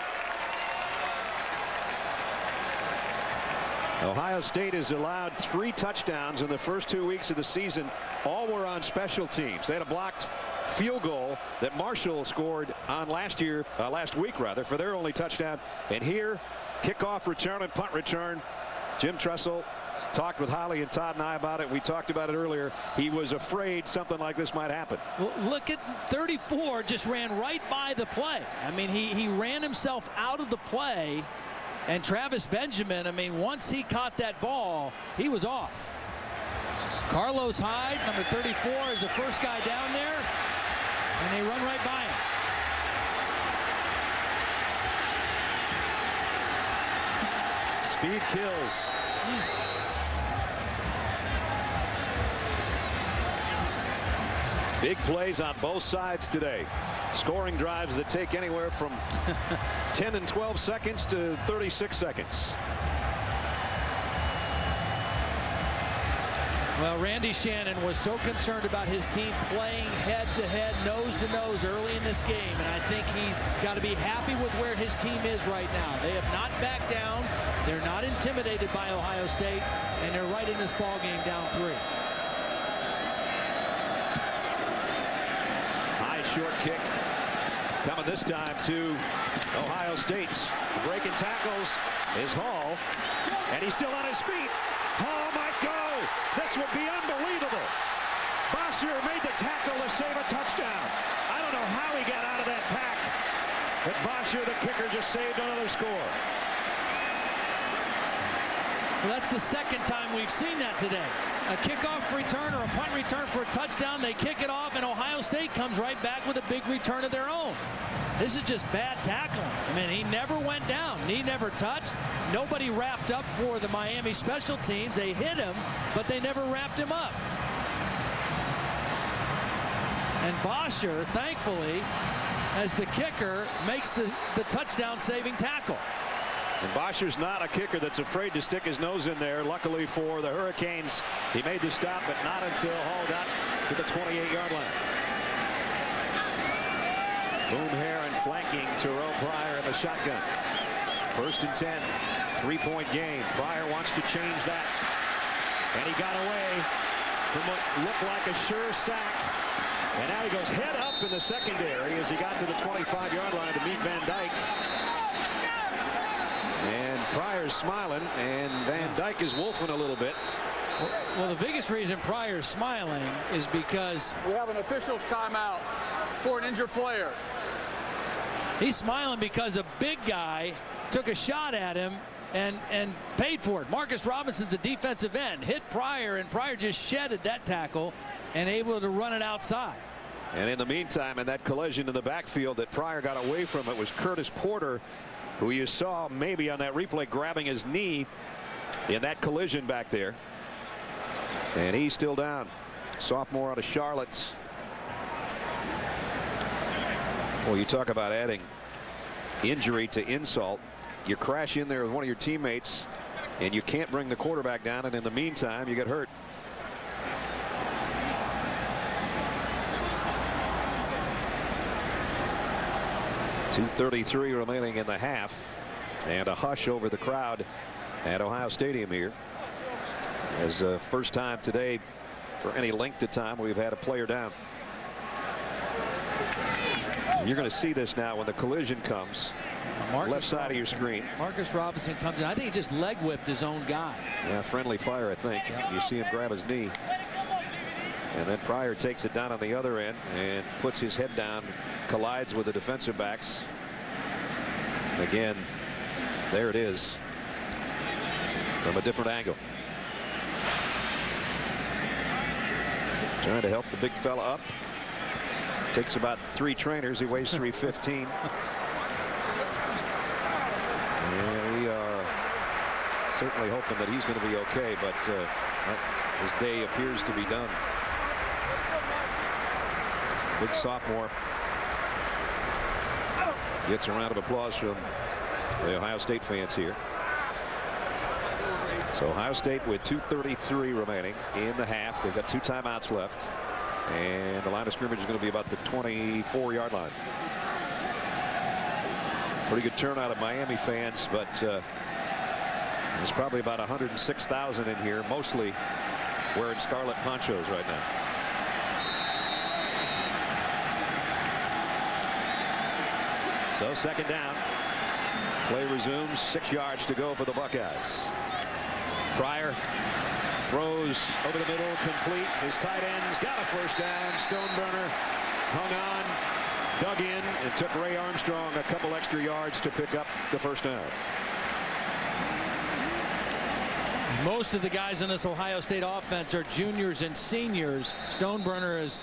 Ohio State has allowed 3 touchdowns in the first 2 weeks of the season. All were on special teams. They had a blocked field goal that Marshall scored on last week for their only touchdown. And here, kickoff return and punt return. Jim Tressel talked with Holly and Todd and I about it. We talked about it earlier. He was afraid something like this might happen. Well, look at 34, just ran right by the play. I mean, he ran himself out of the play. And Travis Benjamin, I mean, once he caught that ball, he was off. Carlos Hyde, number 34, is the first guy down there, and they run right by him. Speed kills. Big plays on both sides today. Scoring drives that take anywhere from 10 and 12 seconds to 36 seconds. Well, Randy Shannon was so concerned about his team playing head-to-head, nose-to-nose early in this game, and I think he's got to be happy with where his team is right now. They have not backed down. They're not intimidated by Ohio State, and they're right in this ball game down 3. High short kick coming this time to Ohio State's. Breaking tackles is Hall, and he's still on his feet. Hall might go. This would be unbelievable. Bosher made the tackle to save a touchdown. I don't know how he got out of that pack, but Bosher, the kicker, just saved another score. Well, that's the second time we've seen that today. A kickoff return or a punt return for a touchdown. They kick it off, and Ohio State comes right back with a big return of their own. This is just bad tackling. I mean, he never went down. He never touched. Nobody wrapped up for the Miami special teams. They hit him, but they never wrapped him up. And Bosher, thankfully, as the kicker, makes the touchdown-saving tackle. And Bosher's not a kicker that's afraid to stick his nose in there. Luckily for the Hurricanes, he made the stop, but not until Hall got to the 28-yard line. Boom Heron flanking Terrell Pryor in the shotgun. 1st and 10, 3-point game. Pryor wants to change that. And he got away from what looked like a sure sack. And now he goes head up in the secondary as he got to the 25-yard line to meet Van Dyke. And Pryor's smiling, and Van Dyke is wolfing a little bit. Well, the biggest reason Pryor's smiling is because we have an official's timeout for an injured player. He's smiling because a big guy took a shot at him and paid for it. Marcus Robinson's a defensive end, hit Pryor, and Pryor just shedded that tackle and able to run it outside. And in the meantime, in that collision in the backfield that Pryor got away from, it was Curtis Porter, who you saw maybe on that replay grabbing his knee in that collision back there. And he's still down. Sophomore out of Charlotte. Well, you talk about adding injury to insult. You crash in there with one of your teammates and you can't bring the quarterback down, and in the meantime you get hurt. .233 remaining in the half, and a hush over the crowd at Ohio Stadium here, as first time today for any length of time we've had a player down. You're going to see this now when the collision comes. Left side of your screen. Marcus Robinson comes in. I think he just leg whipped his own guy. Yeah, friendly fire, I think. You see him grab his knee. And then Pryor takes it down on the other end and puts his head down, collides with the defensive backs. And again, there it is from a different angle. Trying to help the big fella up. Takes about 3 trainers. He weighs 315. And we are certainly hoping that he's going to be okay, but his day appears to be done. Big sophomore gets a round of applause from the Ohio State fans here. So Ohio State with 2:33 remaining in the half. They've got 2 timeouts left, and the line of scrimmage is going to be about the 24-yard line. Pretty good turnout of Miami fans, but there's probably about 106,000 in here, mostly wearing scarlet ponchos right now. So second down. Play resumes. 6 yards to go for the Buckeyes. Pryor throws over the middle, complete. His tight end's got a first down. Stoneburner hung on, dug in, and took Ray Armstrong a couple extra yards to pick up the first down. Most of the guys in this Ohio State offense are juniors and seniors. Stoneburner is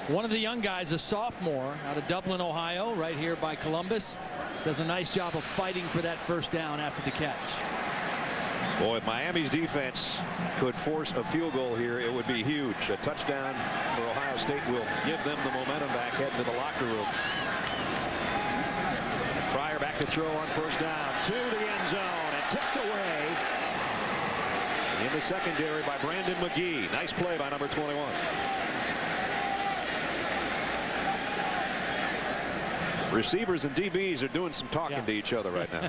one of the young guys, a sophomore out of Dublin, Ohio, right here by Columbus. Does a nice job of fighting for that first down after the catch. Boy, if Miami's defense could force a field goal here, it would be huge. A touchdown for Ohio State will give them the momentum back heading to the locker room. Pryor back to throw on first down to the end zone and tipped away in the secondary by Brandon McGee. Nice play by number 21. Receivers and DBs are doing some talking to each other right now.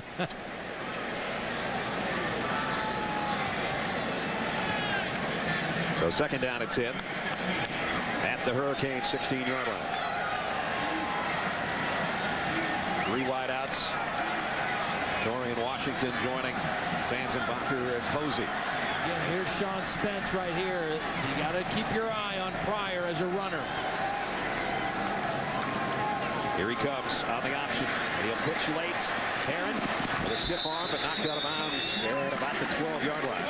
So second down at 10 at the Hurricane 16-yard line. 3 wideouts. Dorian Washington joining Sanzenbacher and Posey. Again, here's Sean Spence right here. You got to keep your eye on Pryor as a runner. Here he comes on the option. He'll pitch late. Heron with a stiff arm, but knocked out of bounds at about the 12-yard line.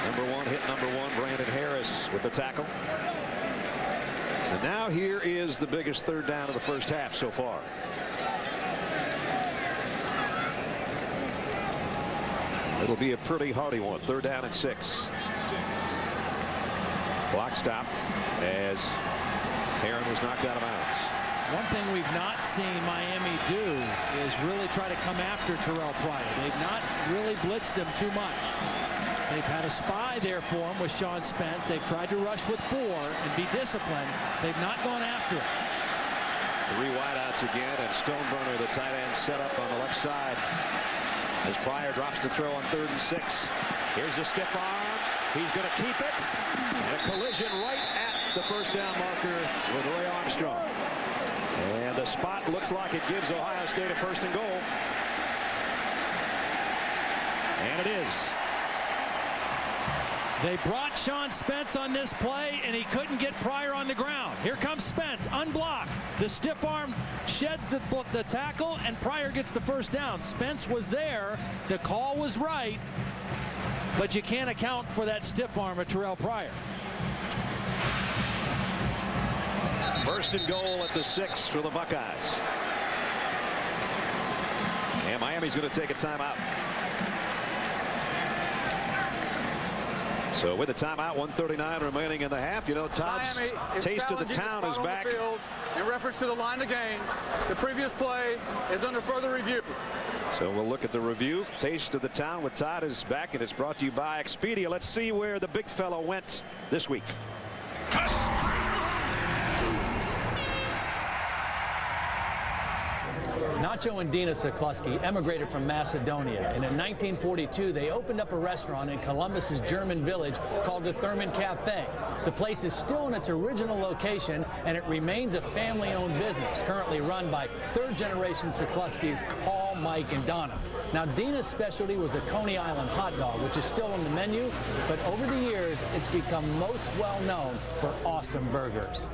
Number 1 hit number 1, Brandon Harris with the tackle. So now here is the biggest third down of the first half so far. It'll be a pretty hardy one. 3rd down and 6. Clock stopped as Heron was knocked out of bounds. One thing we've not seen Miami do is really try to come after Terrell Pryor. They've not really blitzed him too much. They've had a spy there for him with Sean Spence. They've tried to rush with 4 and be disciplined. They've not gone after him. 3 wideouts again, and Stoneburner, the tight end, set up on the left side as Pryor drops to throw on 3rd and 6. Here's a stiff arm. He's going to keep it. And a collision right at the first down marker with Ray Armstrong. And the spot looks like it gives Ohio State a 1st and goal. And it is. They brought Sean Spence on this play, and he couldn't get Pryor on the ground. Here comes Spence, unblocked. The stiff arm sheds the tackle, and Pryor gets the first down. Spence was there. The call was right, but you can't account for that stiff arm of Terrell Pryor. First and goal at the 6 for the Buckeyes. And Miami's going to take a timeout. So with the timeout, 1:39 remaining in the half. You know, Todd's taste of the town is back. In reference to the line of game, the previous play is under further review. So we'll look at the review. Taste of the town with Todd is back, and it's brought to you by Expedia. Let's see where the big fella went this week. Nacho and Dina Sikluski emigrated from Macedonia, and in 1942 they opened up a restaurant in Columbus's German village called the Thurman Cafe. The place is still in its original location, and it remains a family-owned business, currently run by third-generation Sikluskis, Paul, Mike, and Donna. Now, Dina's specialty was a Coney Island hot dog, which is still on the menu, but over the years it's become most well-known for awesome burgers.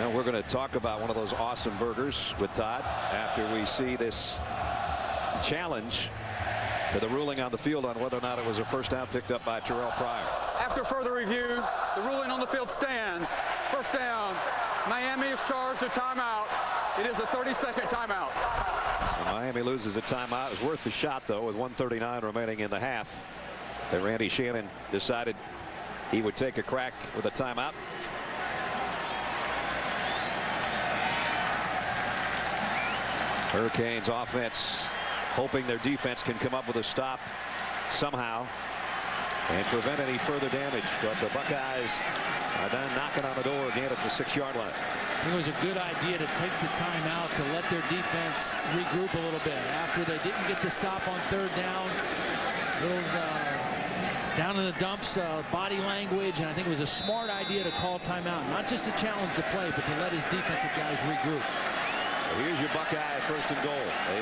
And we're going to talk about one of those awesome burgers with Todd after we see this challenge to the ruling on the field on whether or not it was a first down picked up by Terrell Pryor. After further review, the ruling on the field stands. First down. Miami is charged a timeout. It is a 30-second timeout. So Miami loses a timeout. It's worth the shot, though, with 1:39 remaining in the half. That Randy Shannon decided he would take a crack with a timeout. Hurricanes offense hoping their defense can come up with a stop somehow and prevent any further damage. But the Buckeyes are done knocking on the door again at the 6-yard line. I think it was a good idea to take the timeout to let their defense regroup a little bit after they didn't get the stop on third down. Little down in the dumps, body language, and I think it was a smart idea to call timeout, not just to challenge the play, but to let his defensive guys regroup. Well, here's your Buckeye first and goal.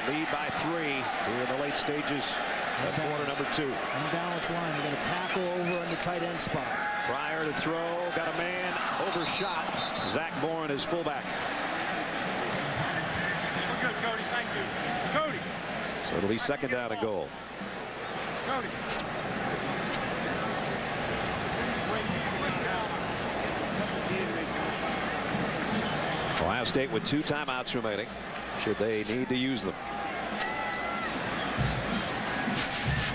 They lead by 3 here in the late stages of quarter number 2. Unbalanced line. They're going to tackle over in the tight end spot. Pryor to throw. Got a man overshot. Zach Bourne is fullback. We're good, Cody. Thank you. Cody. So it'll be second down and goal. Cody. Ohio State with 2 timeouts remaining, should they need to use them.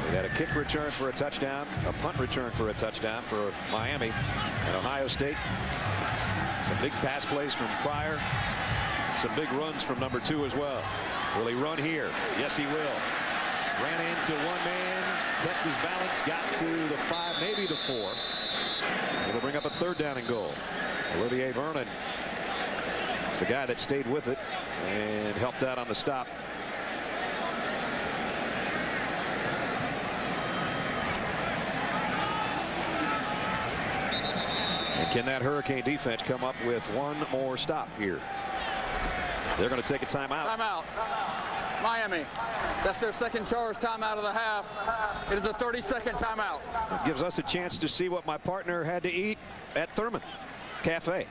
We got a kick return for a touchdown, a punt return for a touchdown for Miami and Ohio State. Some big pass plays from Pryor, some big runs from number 2 as well. Will he run here? Yes, he will. Ran into one man, kept his balance, got to the 5, maybe the 4. It'll bring up a third down and goal. Olivier Vernon, it's the guy that stayed with it and helped out on the stop. And can that Hurricane defense come up with one more stop here? They're going to take a timeout. Timeout. Miami. That's their second charge timeout of the half. It is a 30-second timeout. It gives us a chance to see what my partner had to eat at Thurman Cafe.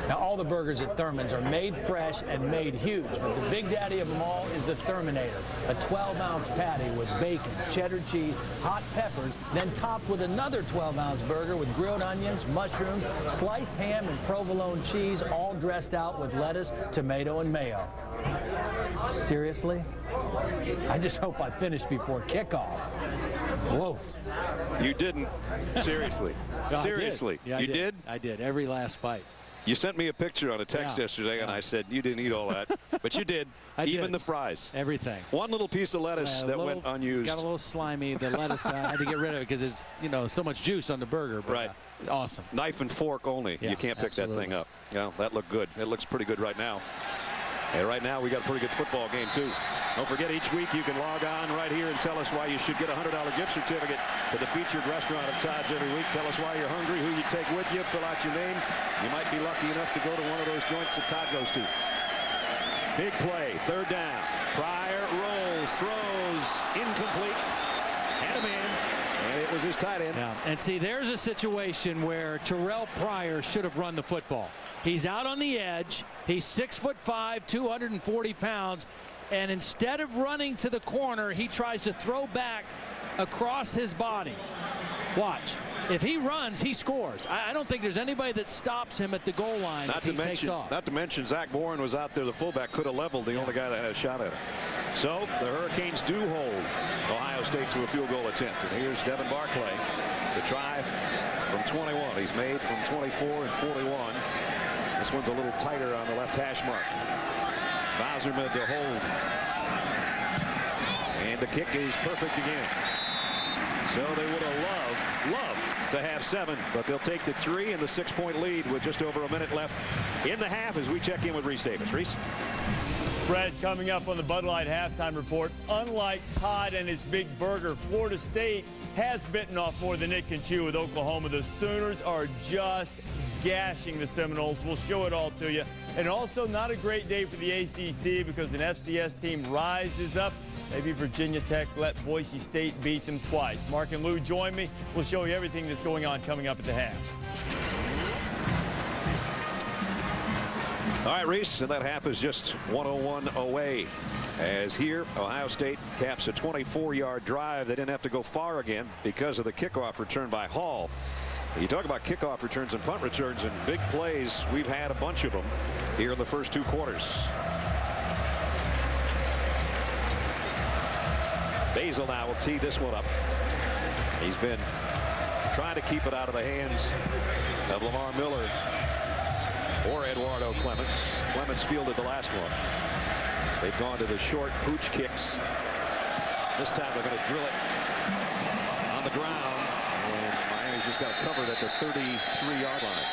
Now, all the burgers at Thurman's are made fresh and made huge, but the big daddy of them all is the Thurminator, a 12-ounce patty with bacon, cheddar cheese, hot peppers, then topped with another 12-ounce burger with grilled onions, mushrooms, sliced ham, and provolone cheese, all dressed out with lettuce, tomato, and mayo. Seriously? I just hope I finish before kickoff. Whoa. You didn't. Seriously. No, Seriously. Yeah, you did? I did. Every last bite. You sent me a picture on a text yesterday, and I said you didn't eat all that. But you did. Even the fries. Everything. One little piece of lettuce that went unused. Got a little slimy. The lettuce, I had to get rid of it because it's, so much juice on the burger. But, right. Awesome. Knife and fork only. Yeah, you can't pick that thing up. Yeah, that looked good. It looks pretty good right now. And right now, we got a pretty good football game, too. Don't forget, each week you can log on right here and tell us why you should get a $100 gift certificate to the featured restaurant of Todd's every week. Tell us why you're hungry, who you take with you, fill out your name. You might be lucky enough to go to one of those joints that Todd goes to. Big play, third down. Pryor rolls, throws, incomplete. Had a man, and it was his tight end. Yeah. And see, there's a situation where Terrell Pryor should have run the football. He's out on the edge. He's 6'5", 240 pounds. And instead of running to the corner, he tries to throw back across his body. Watch. if he runs, he scores. I don't think there's anybody that stops him at the goal line if he takes off. Not to mention Zach Bourne was out there. The fullback could have leveled, the only guy that had a shot at it. So the Hurricanes do hold Ohio State to a field goal attempt. And here's Devin Barclay to try from 21. He's made from 24 and 41. This one's a little tighter on the left hash mark. Bowserman to hold. And the kick is perfect again. So they would have loved to have 7, but they'll take the 3 and the 6-point lead with just over a minute left in the half as we check in with Reese Davis. Reese? Brad, coming up on the Bud Light halftime report, unlike Todd and his big burger, Florida State has bitten off more than it can chew with Oklahoma. The Sooners are just gashing the Seminoles. We'll show it all to you. And also not a great day for the ACC because an FCS team rises up. Maybe Virginia Tech let Boise State beat them twice. Mark and Lou join me. We'll show you everything that's going on coming up at the half. All right, Reese, and that half is just 101 away. As here, Ohio State caps a 24-yard drive. They didn't have to go far again because of the kickoff return by Hall. You talk about kickoff returns and punt returns and big plays. We've had a bunch of them here in the first 2 quarters. Basil now will tee this one up. He's been trying to keep it out of the hands of Lamar Miller or Eduardo Clements. Clements fielded the last one. They've gone to the short pooch kicks. This time they're going to drill it on the ground. And Miami's just got it covered at the 33-yard line.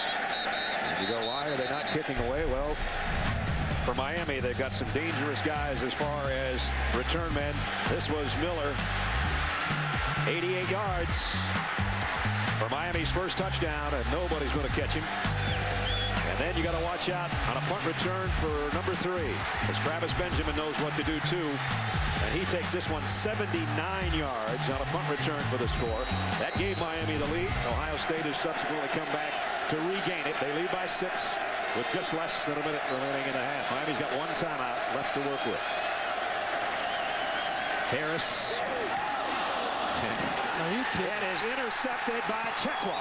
And you go, why are they not kicking away? Well, for Miami, they've got some dangerous guys as far as return men. This was Miller, 88 yards for Miami's first touchdown, and nobody's going to catch him. And then you got to watch out on a punt return for number 3, because Travis Benjamin knows what to do too. And he takes this one 79 yards on a punt return for the score. That gave Miami the lead. Ohio State has subsequently come back to regain it. They lead by 6 with just less than a minute remaining in the half. Miami's got 1 timeout left to work with. Harris. That is intercepted by Chekwa.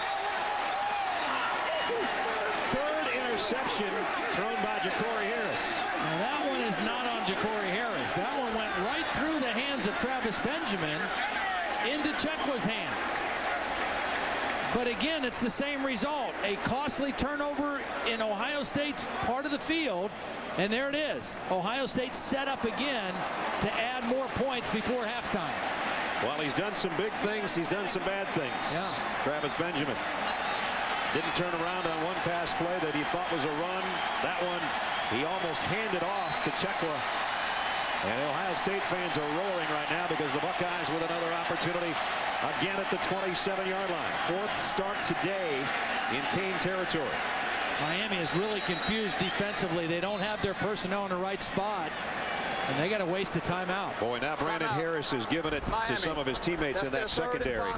3rd interception thrown by Ja'Cory Harris. Now that one is not on Ja'Cory Harris. That one went right through the hands of Travis Benjamin into Chekwa's hands. But again, it's the same result. A costly turnover in Ohio State's part of the field. And there it is. Ohio State set up again to add more points before halftime. Well, he's done some big things. He's done some bad things. Yeah. Travis Benjamin didn't turn around on one pass play that he thought was a run. That one, he almost handed off to Chekwa. And Ohio State fans are roaring right now because the Buckeyes with another opportunity again at the 27-yard line. 4th start today in Cane territory. Miami is really confused defensively. They don't have their personnel in the right spot, and they got to waste a timeout. Boy, now Brandon Harris has given it to some of his teammates in that secondary.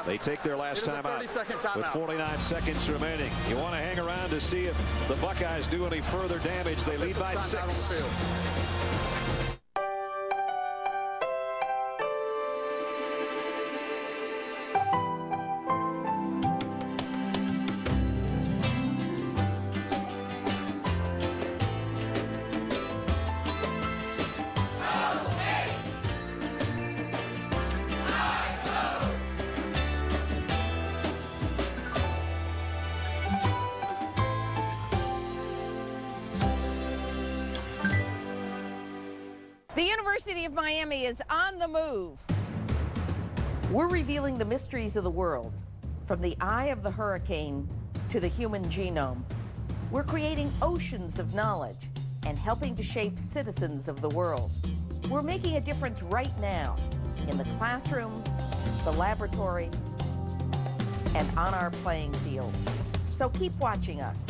They take their last timeout with 49 seconds remaining. You want to hang around to see if the Buckeyes do any further damage. They lead by 6. The University of Miami is on the move. We're revealing the mysteries of the world, from the eye of the hurricane to the human genome. We're creating oceans of knowledge and helping to shape citizens of the world. We're making a difference right now in the classroom, the laboratory, and on our playing fields. So keep watching us.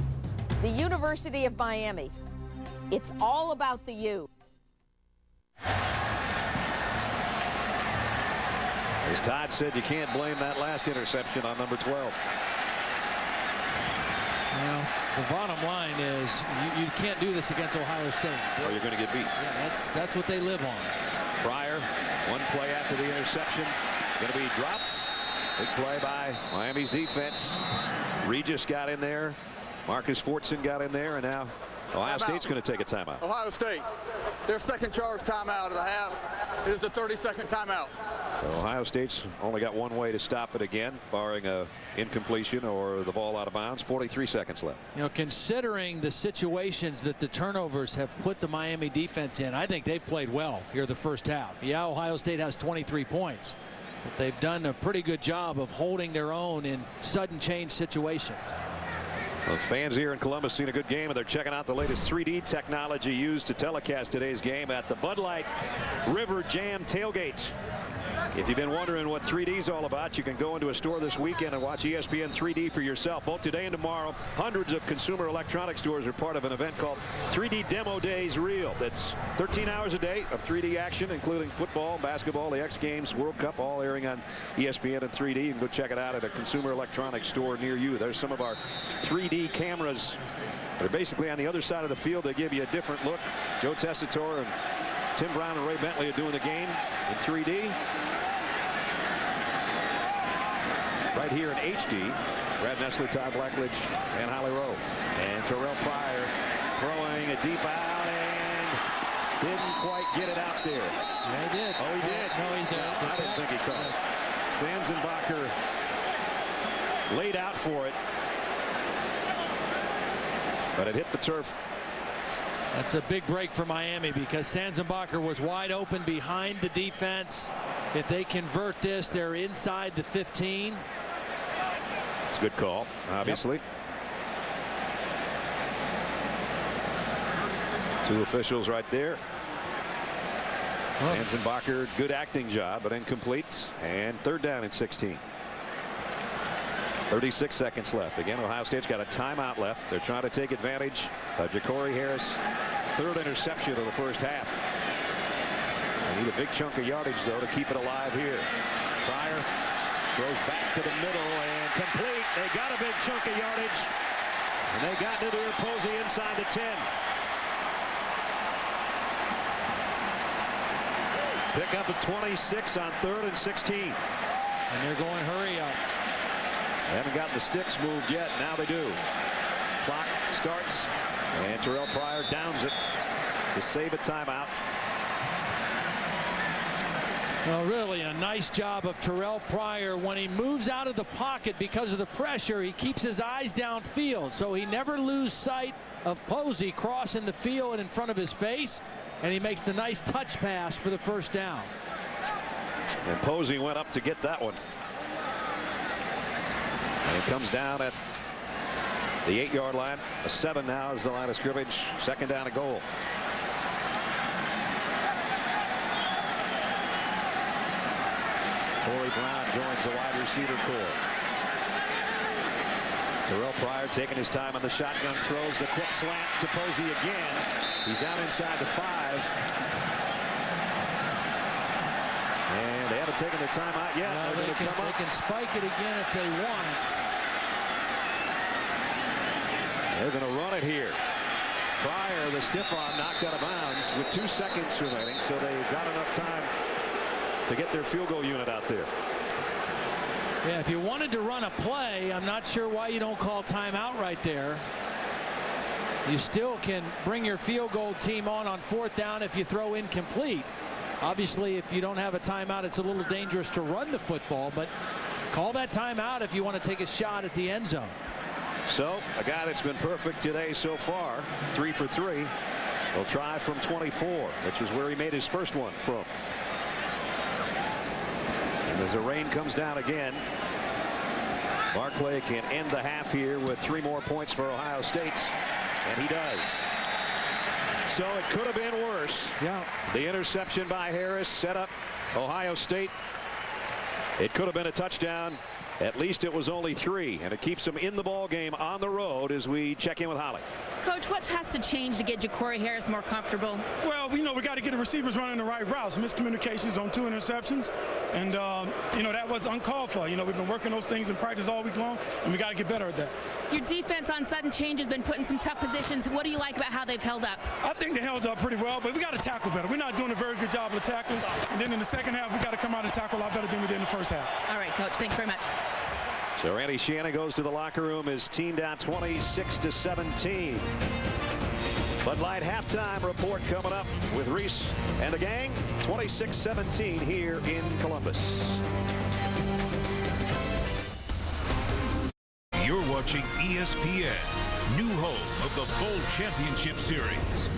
The University of Miami. It's all about the U. As Todd said, you can't blame that last interception on number 12. Well, the bottom line is you can't do this against Ohio State. Or you're going to get beat. Yeah, that's what they live on. Pryor, one play after the interception, going to be dropped. Big play by Miami's defense. Regis got in there. Marcus Fortson got in there, and now Ohio State's going to take a timeout. Ohio State, their second charge timeout of the half is the 30-second timeout. So Ohio State's only got one way to stop it again, barring a incompletion or the ball out of bounds. 43 seconds left. You know, considering the situations that the turnovers have put the Miami defense in, I think they've played well here the first half. Yeah, Ohio State has 23 points, but they've done a pretty good job of holding their own in sudden change situations. Well, fans here in Columbus seen a good game, and they're checking out the latest 3D technology used to telecast today's game at the Bud Light River Jam tailgate. If you've been wondering what 3D is all about, you can go into a store this weekend and watch ESPN 3D for yourself. Both today and tomorrow, hundreds of consumer electronics stores are part of an event called 3D Demo Days Real. That's 13 hours a day of 3D action, including football, basketball, the X Games, World Cup, all airing on ESPN and 3D. You can go check it out at a consumer electronics store near you. There's some of our 3D cameras. They're basically on the other side of the field. They give you a different look. Joe Tessitore and Tim Brown and Ray Bentley are doing the game in 3D. Right here in HD, Brad Nessler, Todd Blackledge, and Holly Rowe. And Terrell Pryor throwing it deep out and didn't quite get it out there. Yeah, he did. Oh, he did. No, he did. I didn't think he caught it. Sanzenbacher laid out for it, but it hit the turf. That's a big break for Miami because Sanzenbacher was wide open behind the defense. If they convert this, they're inside the 15. It's a good call, obviously. Yep. Two officials right there. Sanzenbacher, good acting job, but incomplete. And third down and 16. 36 seconds left. Again, Ohio State's got a timeout left. They're trying to take advantage of Ja'Cory Harris' third interception of the first half. They need a big chunk of yardage, though, to keep it alive here. Pryor throws back to the middle and complete. They got a big chunk of yardage, and they got Nadir Posey inside the 10. Pick up at 26 on 3rd and 16. And they're going hurry up. They haven't gotten the sticks moved yet. Now they do. Clock starts, and Terrell Pryor downs it to save a timeout. Well, really a nice job of Terrell Pryor. When he moves out of the pocket because of the pressure, he keeps his eyes downfield, so he never loses sight of Posey crossing the field in front of his face, and he makes the nice touch pass for the first down. And Posey went up to get that one. And it comes down at the 8-yard line. A 7 now is the line of scrimmage. Second down and goal. Corey Brown joins the wide receiver core. Terrell Pryor taking his time on the shotgun, throws the quick slant to Posey again. He's down inside the 5. And they haven't taken their time out yet. No, they can spike it again if they want. They're going to run it here. Pryor, the stiff arm, knocked out of bounds with 2 seconds remaining, so they've got enough time to get their field goal unit out there. Yeah, if you wanted to run a play, I'm not sure why you don't call timeout right there. You still can bring your field goal team on 4th down if you throw incomplete. Obviously, if you don't have a timeout, it's a little dangerous to run the football, but call that timeout if you want to take a shot at the end zone. So a guy that's been perfect today so far, 3 for 3, will try from 24, which is where he made his first one from. And as the rain comes down again, Barclay can end the half here with 3 more points for Ohio State, and he does. So it could have been worse. Yeah. The interception by Harris set up Ohio State. It could have been a touchdown. At least it was only 3, and it keeps them in the ball game on the road as we check in with Holly. Coach, what has to change to get Ja'Cory Harris more comfortable? Well, we got to get the receivers running the right routes. Miscommunications on 2 interceptions, and that was uncalled for. We've been working those things in practice all week long, and we got to get better at that. Your defense on sudden change has been put in some tough positions. What do you like about how they've held up? I think they held up pretty well, but we got to tackle better. We're not doing a very good job of tackling, and then in the second half, we got to come out and tackle a lot better than we did in the first half. All right, Coach. Thanks very much. So Randy Shannon goes to the locker room. His team down 26-17. Bud Light halftime report coming up with Reese and the gang. 26-17 here in Columbus. You're watching ESPN, new home of the Bowl Championship Series.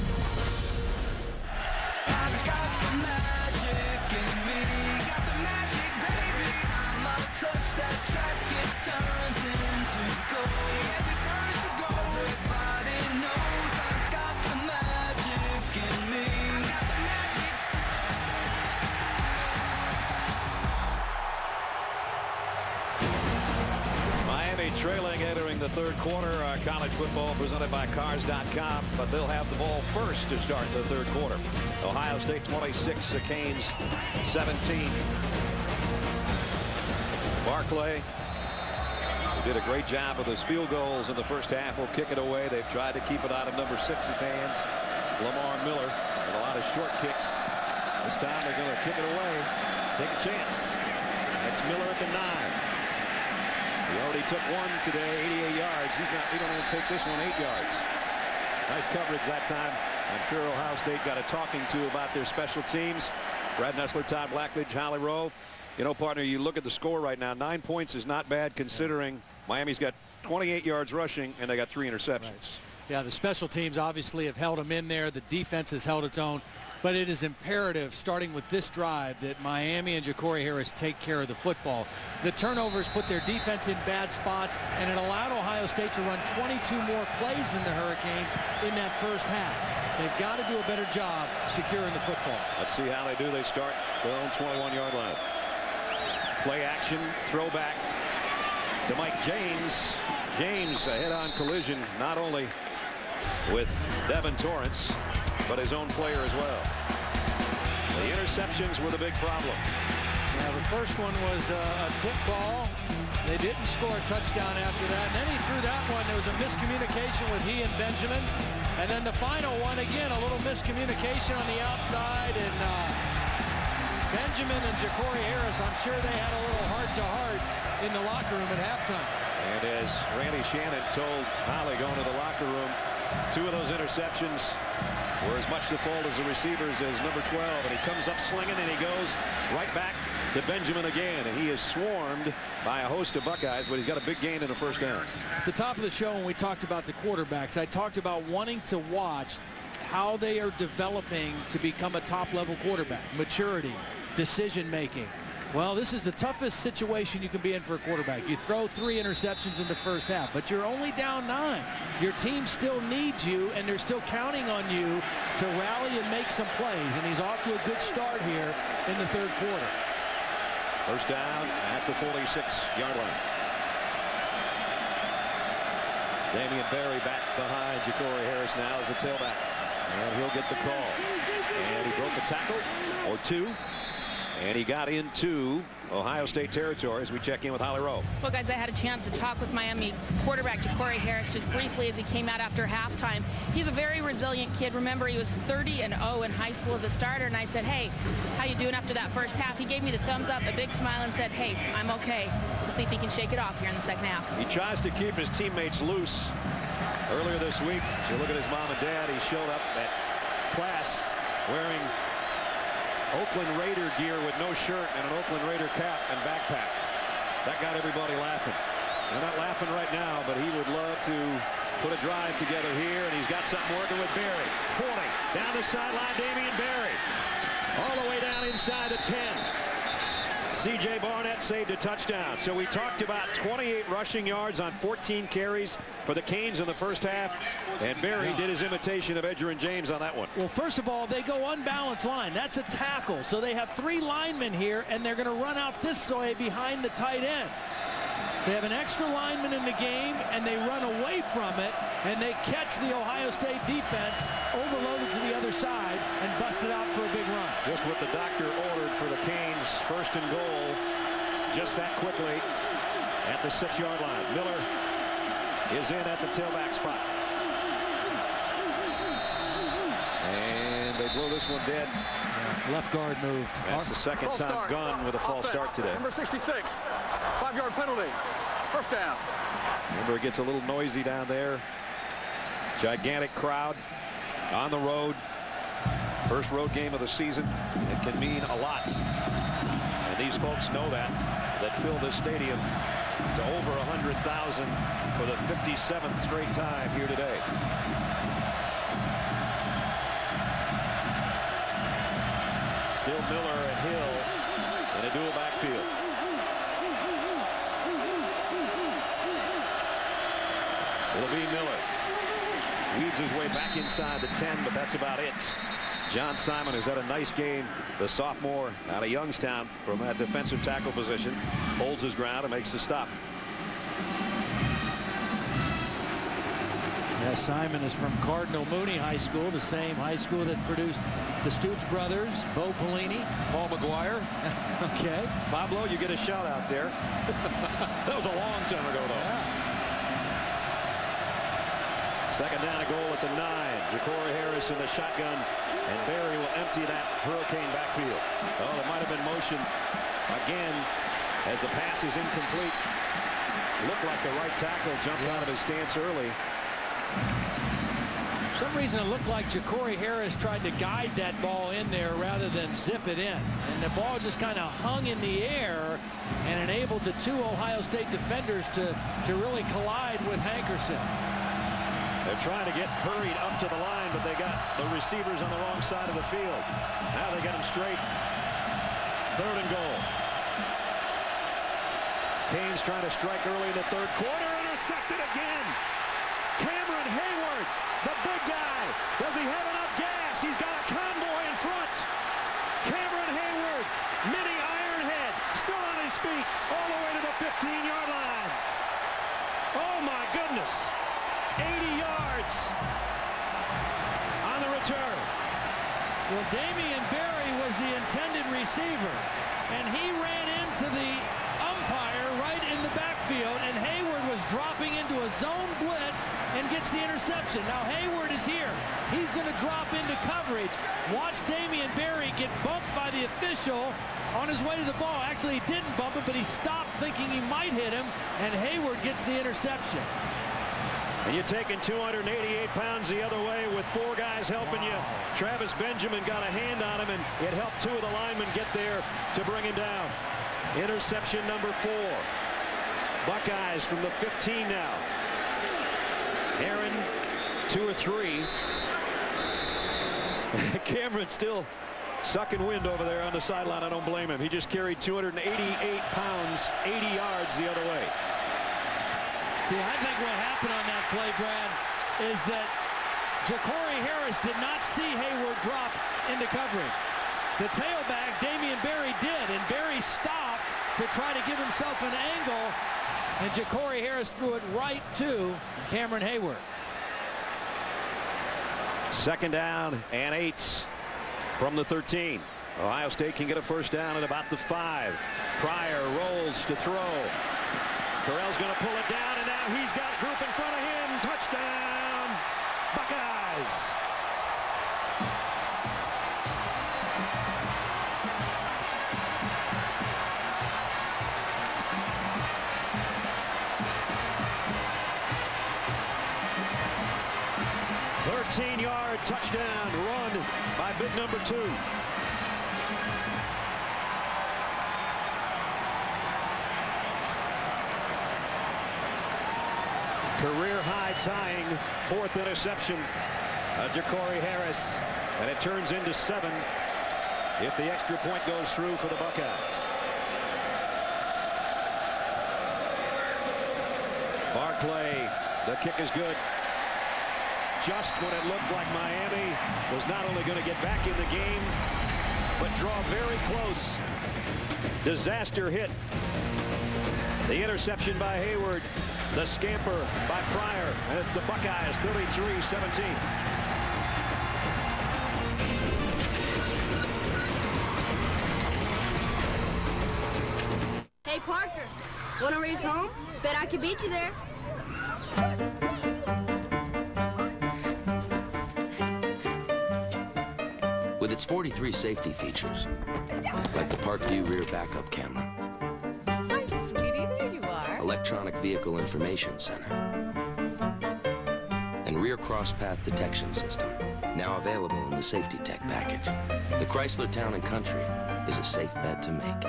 Touch that track, it turns into gold. Yes, it turns to gold. Everybody knows I got the magic in me. I got the magic. Miami trailing entering the third quarter. College football presented by Cars.com, but they'll have the ball first to start the third quarter. Ohio State 26, the Canes 17. Barclay, who did a great job with his field goals in the first half, will kick it away. They've tried to keep it out of number 6's hands. Lamar Miller with a lot of short kicks. This time they're going to kick it away. Take a chance. That's Miller at the 9. He already took one today, 88 yards. He don't want to take this one 8 yards. Nice coverage that time. I'm sure Ohio State got a talking to about their special teams. Brad Nessler, Todd Blackledge, Holly Rowe. Partner, you look at the score right now. 9 points is not bad considering Miami's got 28 yards rushing and they got 3 interceptions. Right. Yeah, the special teams obviously have held them in there. The defense has held its own. But it is imperative, starting with this drive, that Miami and Ja'Cory Harris take care of the football. The turnovers put their defense in bad spots, and it allowed Ohio State to run 22 more plays than the Hurricanes in that first half. They've got to do a better job securing the football. Let's see how they do. They start their own 21-yard line. Play action, throwback to Mike James. James, a head-on collision, not only with Devin Torrance, but his own player as well. The interceptions were the big problem. Yeah, the first one was a tip ball. They didn't score a touchdown after that. And then he threw that one. There was a miscommunication with he and Benjamin. And then the final one, again, a little miscommunication on the outside. And Benjamin and Ja'Cory Harris, I'm sure they had a little heart-to-heart in the locker room at halftime. And as Randy Shannon told Holly going to the locker room, 2 of those interceptions were as much the fault as the receivers as number 12. And he comes up slinging, and he goes right back to Benjamin again. And he is swarmed by a host of Buckeyes, but he's got a big gain in the first down. At the top of the show, when we talked about the quarterbacks, I talked about wanting to watch how they are developing to become a top-level quarterback. Maturity, decision-making. Well, this is the toughest situation you can be in for a quarterback. You throw 3 interceptions in the first half, but you're only down 9. Your team still needs you, and they're still counting on you to rally and make some plays, and he's off to a good start here in the third quarter. First down at the 46-yard line. Damian Barry back behind Ja'Cory Harris now as a tailback. And he'll get the call. And he broke a tackle, or 2. And he got into Ohio State territory as we check in with Holly Rowe. Well, guys, I had a chance to talk with Miami quarterback Ja'Cory Harris just briefly as he came out after halftime. He's a very resilient kid. Remember, he was 30-0 in high school as a starter, and I said, hey, how you doing after that first half? He gave me the thumbs up, a big smile, and said, hey, I'm okay. We'll see if he can shake it off here in the second half. He tries to keep his teammates loose. Earlier this week, if you look at his mom and dad, he showed up at class wearing Oakland Raider gear with no shirt and an Oakland Raider cap and backpack. That got everybody laughing. They're not laughing right now, but he would love to put a drive together here, and he's got something working with Barry. 40, down the sideline, Damian Barry. All the way down inside the 10. C.J. Barnett saved a touchdown. So we talked about 28 rushing yards on 14 carries for the Canes in the first half. And Barry did his imitation of Edgerrin James on that one. Well, first of all, they go unbalanced line. That's a tackle. So they have 3 linemen here, and they're going to run out this way behind the tight end. They have an extra lineman in the game, and they run away from it, and they catch the Ohio State defense, overloaded to the other side, and bust it out for a big run. Just what the doctor ordered for the Canes. First and goal, just that quickly at the 6-yard line. Miller is in at the tailback spot. And they blow this one dead. Left guard moved. That's the second time Gunn with a false start today. Number 66, 5-yard penalty. First down. Remember, it gets a little noisy down there. Gigantic crowd on the road. First road game of the season. It can mean a lot. And these folks know that fill this stadium to over 100,000 for the 57th straight time here today. Still Miller and Hill in a dual backfield. It'll be Miller. Weaves his way back inside the 10, but that's about it. John Simon has had a nice game. The sophomore out of Youngstown from that defensive tackle position holds his ground and makes the stop. Yeah, Simon is from Cardinal Mooney High School, the same high school that produced the Stoops brothers, Bo Pelini, Paul McGuire. Okay. Pablo, you get a shout out there. That was a long time ago, though. Yeah. Second down, a goal at the 9. Ja'Cory Harris in the shotgun, and Barry will empty that Hurricane backfield. Oh, there might have been motion again as the pass is incomplete. Looked like the right tackle jumped out of his stance early. For some reason, it looked like Ja'Cory Harris tried to guide that ball in there rather than zip it in. And the ball just kind of hung in the air and enabled the 2 Ohio State defenders to really collide with Hankerson. They're trying to get hurried up to the line, but they got the receivers on the wrong side of the field. Now they get them straight. Third and goal. Canes trying to strike early in the third quarter. Intercepted again. Cameron Hayward, the big guy. Does he have enough gas? He's got a convoy in front. Cameron Hayward, mini Ironhead, still on his feet, all the way to the 15-yard line. Oh, my goodness. 80 yards on the return. Well, Damian Barry was the intended receiver, and he ran into the umpire right in the backfield, and Hayward was dropping into a zone blitz and gets the interception. Now Hayward is here. He's going to drop into coverage. Watch Damian Barry get bumped by the official on his way to the ball. Actually, he didn't bump it, but he stopped thinking he might hit him, and Hayward gets the interception. And you're taking 288 pounds the other way with 4 guys helping you. Travis Benjamin got a hand on him, and it helped 2 of the linemen get there to bring him down. Interception number 4. Buckeyes from the 15 now. Aaron, 2 or 3. Cameron still sucking wind over there on the sideline. I don't blame him. He just carried 288 pounds, 80 yards the other way. See, I think what happened on that play, Brad, is that Ja'Cory Harris did not see Hayward drop into coverage. The tailback, Damian Barry, did, and Barry stopped to try to give himself an angle, and Ja'Cory Harris threw it right to Cameron Hayward. Second down and 8 from the 13. Ohio State can get a first down at about the 5. Pryor rolls to throw. Terrell's going to pull it down, and now he's got a group in front of him. Touchdown, Buckeyes. "13-yard touchdown run by big number 2. Career-high tying 4th interception of Ja'Cory Harris, and it turns into 7 if the extra point goes through for the Buckeyes. Barclay, the kick is good. Just when it looked like Miami was not only going to get back in the game, but draw very close. Disaster hit The interception by Hayward. The scamper by Pryor. And it's the Buckeyes 33-17. Hey, Parker, want to race home? Bet I can beat you there. With its 43 safety features, like the Park View rear backup camera, Hi, sweetie, there you are. electronic vehicle information center, and rear cross path detection system, now available in the Safety Tech package, the Chrysler Town & Country is a safe bet to make.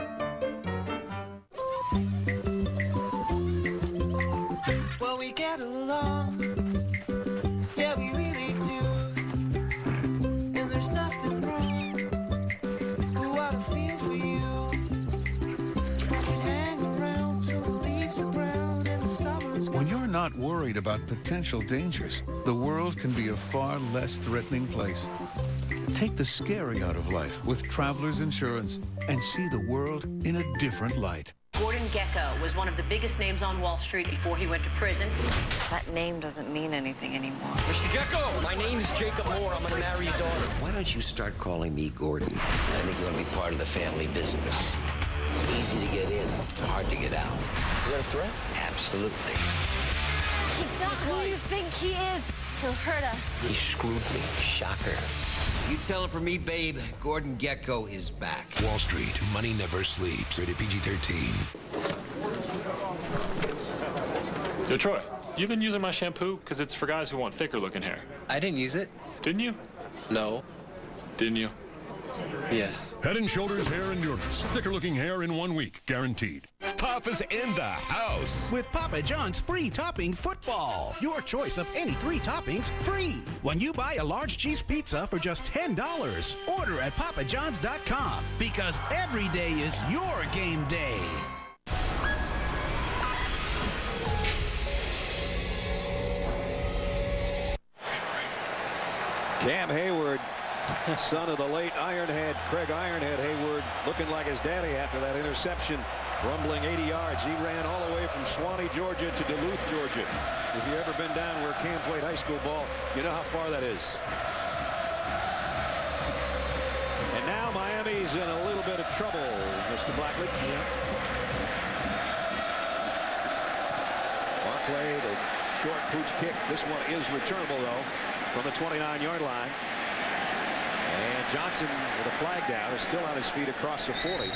Well, we get along. Yeah, we really do. And there's nothing wrong with what I feel for you. I can hang around till the leaves are brown and the summer is When you're not worried about potential dangers, the world can be a far less threatening place. Take the scary out of life with Travelers Insurance and see the world in a different light. Gordon Gekko was one of the biggest names on Wall Street before he went to prison. That name doesn't mean anything anymore. Mr. Gekko, my name's Jacob Moore. I'm gonna marry your daughter. Why don't you start calling me Gordon? I think you want to be part of the family business. It's easy to get in, hard to get out. Is that a threat? Absolutely. He's not who you think he is. He'll hurt us. He screwed me. Shocker. You tell him for me, babe, Gordon Gekko is back. Wall Street, money never sleeps. Rated PG-13. Yo, Troy, you been using my shampoo? Because it's for guys who want thicker looking hair. I didn't use it. Didn't you? No. Didn't you? Yes. Head & Shoulders Hair Endurance. Thicker looking hair in 1 week. Guaranteed. Papa's in the house with Papa John's free topping football. Your choice of any 3 toppings free when you buy a large cheese pizza for just $10. Order at papajohns.com because every day is your game day. Cam Hayward, son of the late Ironhead, Craig Ironhead Hayward, looking like his daddy after that interception, rumbling 80 yards. He ran all the way from Swanee, Georgia to Duluth, Georgia. If you've ever been down where Cam played high school ball, you know how far that is. And now Miami's in a little bit of trouble, Mr. Blackley. Barclay, the short pooch kick. This one is returnable, though, from the 29-yard line. And Johnson, with a flag down, is still on his feet across the 40.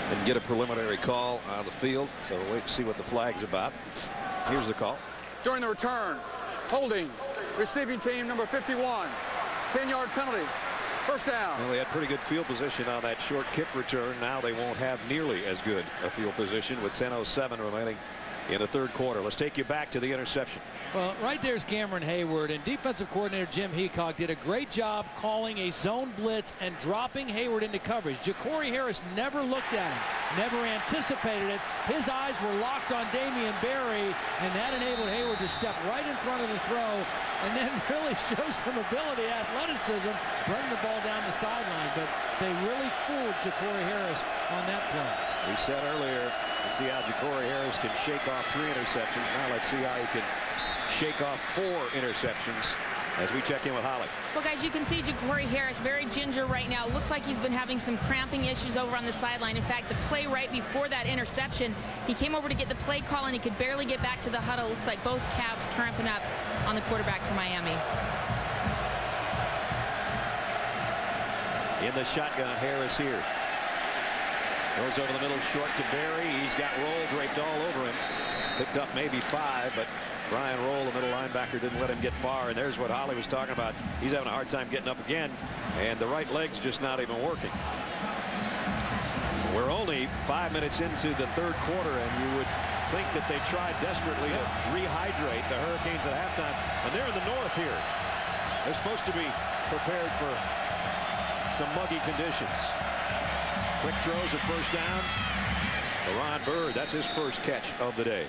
And get a preliminary call on the field, so we'll wait to see what the flag's about. Here's the call. During the return, holding, receiving team number 51, 10-yard penalty. First down. Well, they had pretty good field position on that short kick return. Now they won't have nearly as good a field position with 10:07 remaining in the third quarter. Let's take you back to the interception. Well, right there's Cameron Hayward, and defensive coordinator Jim Heacock did a great job calling a zone blitz and dropping Hayward into coverage. Ja'Cory Harris never looked at him, never anticipated it. His eyes were locked on Damian Barry, and that enabled Hayward to step right in front of the throw and then really show some ability, athleticism, bring the ball down the sideline. But they really fooled Ja'Cory Harris on that play. We said earlier to see how Ja'Cory Harris can shake off 3 interceptions. Now let's see how he can shake off 4 interceptions as we check in with Holly. Well, guys, you can see Ja'Cory Harris very ginger right now. Looks like he's been having some cramping issues over on the sideline. In fact, the play right before that interception, he came over to get the play call and he could barely get back to the huddle. Looks like both calves cramping up on the quarterback for Miami. In the shotgun, Harris here. Goes over the middle, short to Barry. He's got rolled, draped all over him. Picked up maybe 5, but Brian Roll, the middle linebacker, didn't let him get far. And there's what Holly was talking about. He's having a hard time getting up again, and the right leg's just not even working. We're only 5 minutes into the third quarter, and you would think that they tried desperately to rehydrate the Hurricanes at halftime. And they're in the north here. They're supposed to be prepared for some muggy conditions. Quick throws at first down. Ron Bird, that's his first catch of the day.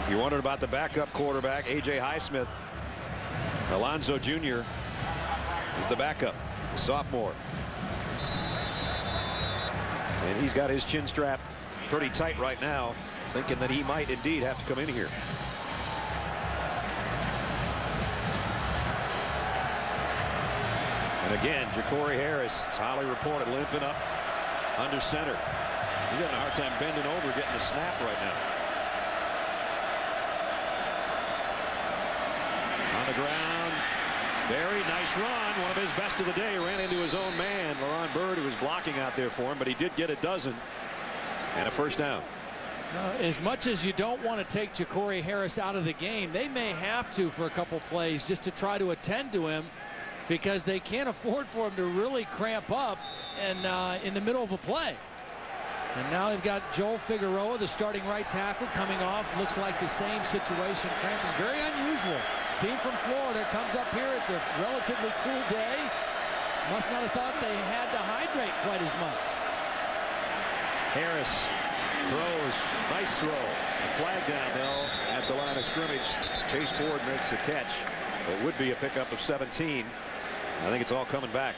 If you wondered about the backup quarterback, A.J. Highsmith, Alonzo Jr. is the backup, the sophomore. And he's got his chin strap pretty tight right now, thinking that he might indeed have to come in here. And again, Ja'Cory Harris is highly reported limping up under center. He's having a hard time bending over, getting the snap right now. On the ground, Berry, nice run, one of his best of the day. Ran into his own man, LaRon Byrd, who was blocking out there for him, but he did get a dozen and a first down. As much as you don't want to take Ja'Cory Harris out of the game, they may have to for a couple plays just to try to attend to him, because they can't afford for him to really cramp up and in the middle of a play. And now they've got Joel Figueroa, the starting right tackle, coming off. Looks like the same situation, cramping. Very unusual. Team from Florida comes up here. It's a relatively cool day. Must not have thought they had to hydrate quite as much. Harris throws, nice throw. A flag down though at the line of scrimmage. Chase Ford makes the catch. It would be a pickup of 17. I think it's all coming back.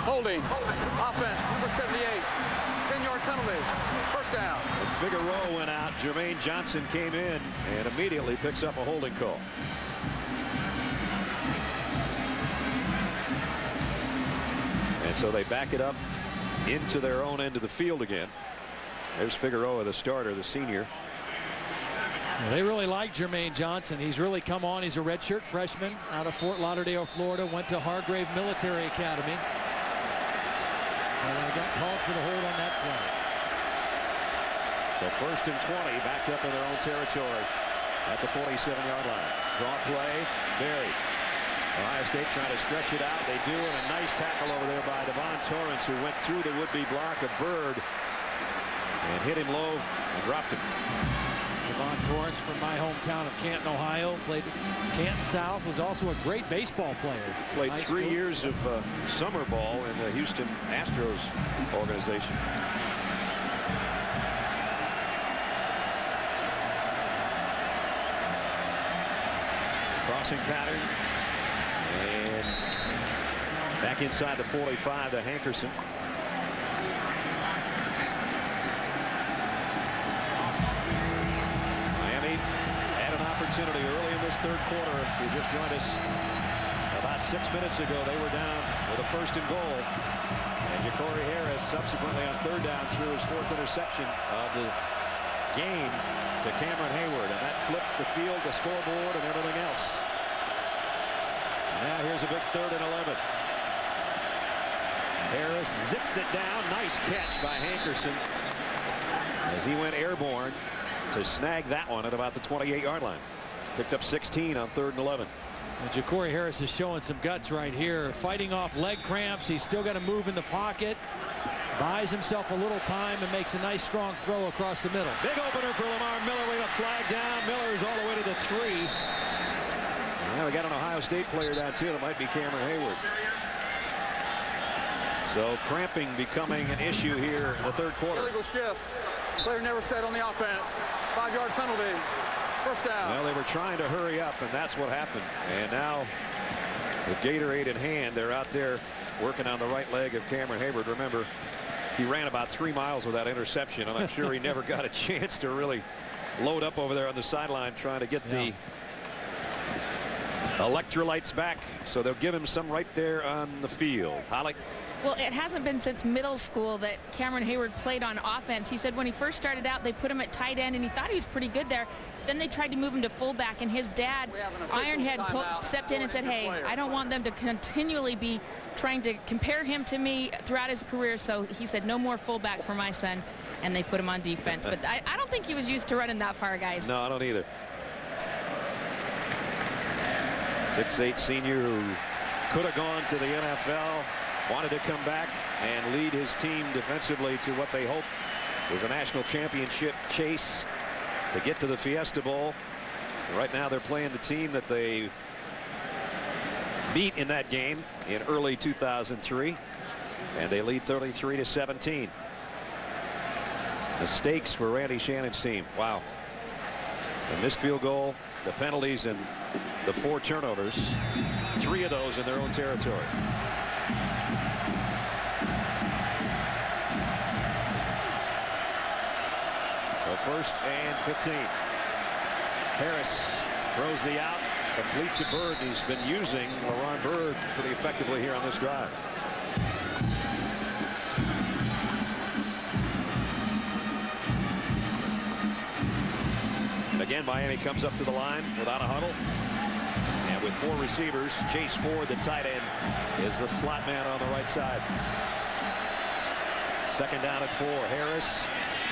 Holding. Offense, number 78. 10-yard penalty. First down. And Figueroa went out. Jermaine Johnson came in and immediately picks up a holding call. And so they back it up into their own end of the field again. There's Figueroa, the starter, the senior. They really like Jermaine Johnson. He's really come on. He's a redshirt freshman out of Fort Lauderdale, Florida. Went to Hargrave Military Academy. And I got called for the hold on that play. So first and 20, backed up in their own territory at the 47-yard line. Draw play, Berry. Ohio State trying to stretch it out. They do, and a nice tackle over there by Devon Torrance, who went through the would-be block of Byrd and hit him low and dropped him. Devon Torrance from my hometown of Canton, Ohio. Played at Canton South. Was also a great baseball player. Played 3 years of summer ball in the Houston Astros organization. Crossing pattern. And back inside the 45 to Hankerson. Opportunity early in this third quarter. If you just joined us about 6 minutes ago, they were down with a first and goal. And Ja'Cory Harris subsequently on third down threw his fourth interception of the game to Cameron Hayward. And that flipped the field, the scoreboard, and everything else. Now here's a big 3rd and 11. Harris zips it down. Nice catch by Hankerson as he went airborne to snag that one at about the 28-yard line. Picked up 16 on 3rd and 11. And Ja'Cory Harris is showing some guts right here, fighting off leg cramps. He's still got to move in the pocket, buys himself a little time, and makes a nice strong throw across the middle. Big opener for Lamar Miller. We have a flag down. Miller's all the way to the 3. Now we got an Ohio State player down too. It might be Cameron Hayward. So cramping becoming an issue here in the third quarter. Illegal shift. Player never set on the offense. 5-yard penalty. First down. Well, they were trying to hurry up, and that's what happened. And now, with Gatorade in hand, they're out there working on the right leg of Cameron Hayward. Remember, he ran about 3 miles with that interception, and I'm sure he never got a chance to really load up over there on the sideline trying to get the electrolytes back. So they'll give him some right there on the field. Holly. Well, it hasn't been since middle school that Cameron Hayward played on offense. He said when he first started out, they put him at tight end, and he thought he was pretty good there. Then they tried to move him to fullback, and his dad, Ironhead, stepped in and said, hey, I don't want them to continually be trying to compare him to me throughout his career. So he said, no more fullback for my son, and they put him on defense. But I don't think he was used to running that far, guys. No, I don't either. 6'8" senior who could have gone to the NFL. Wanted to come back and lead his team defensively to what they hope is a national championship chase to get to the Fiesta Bowl. Right now they're playing the team that they beat in that game in early 2003, and they lead 33-17. Mistakes for Randy Shannon's team. Wow. The missed field goal, the penalties, and the 4 turnovers. 3 of those in their own territory. So 1st and 15. Harris throws the out, complete to Bird. He's been using LaRon Bird pretty effectively here on this drive. And again, Miami comes up to the line without a huddle. And with 4 receivers, Chase Ford, the tight end, is the slot man on the right side. 2nd down at 4. Harris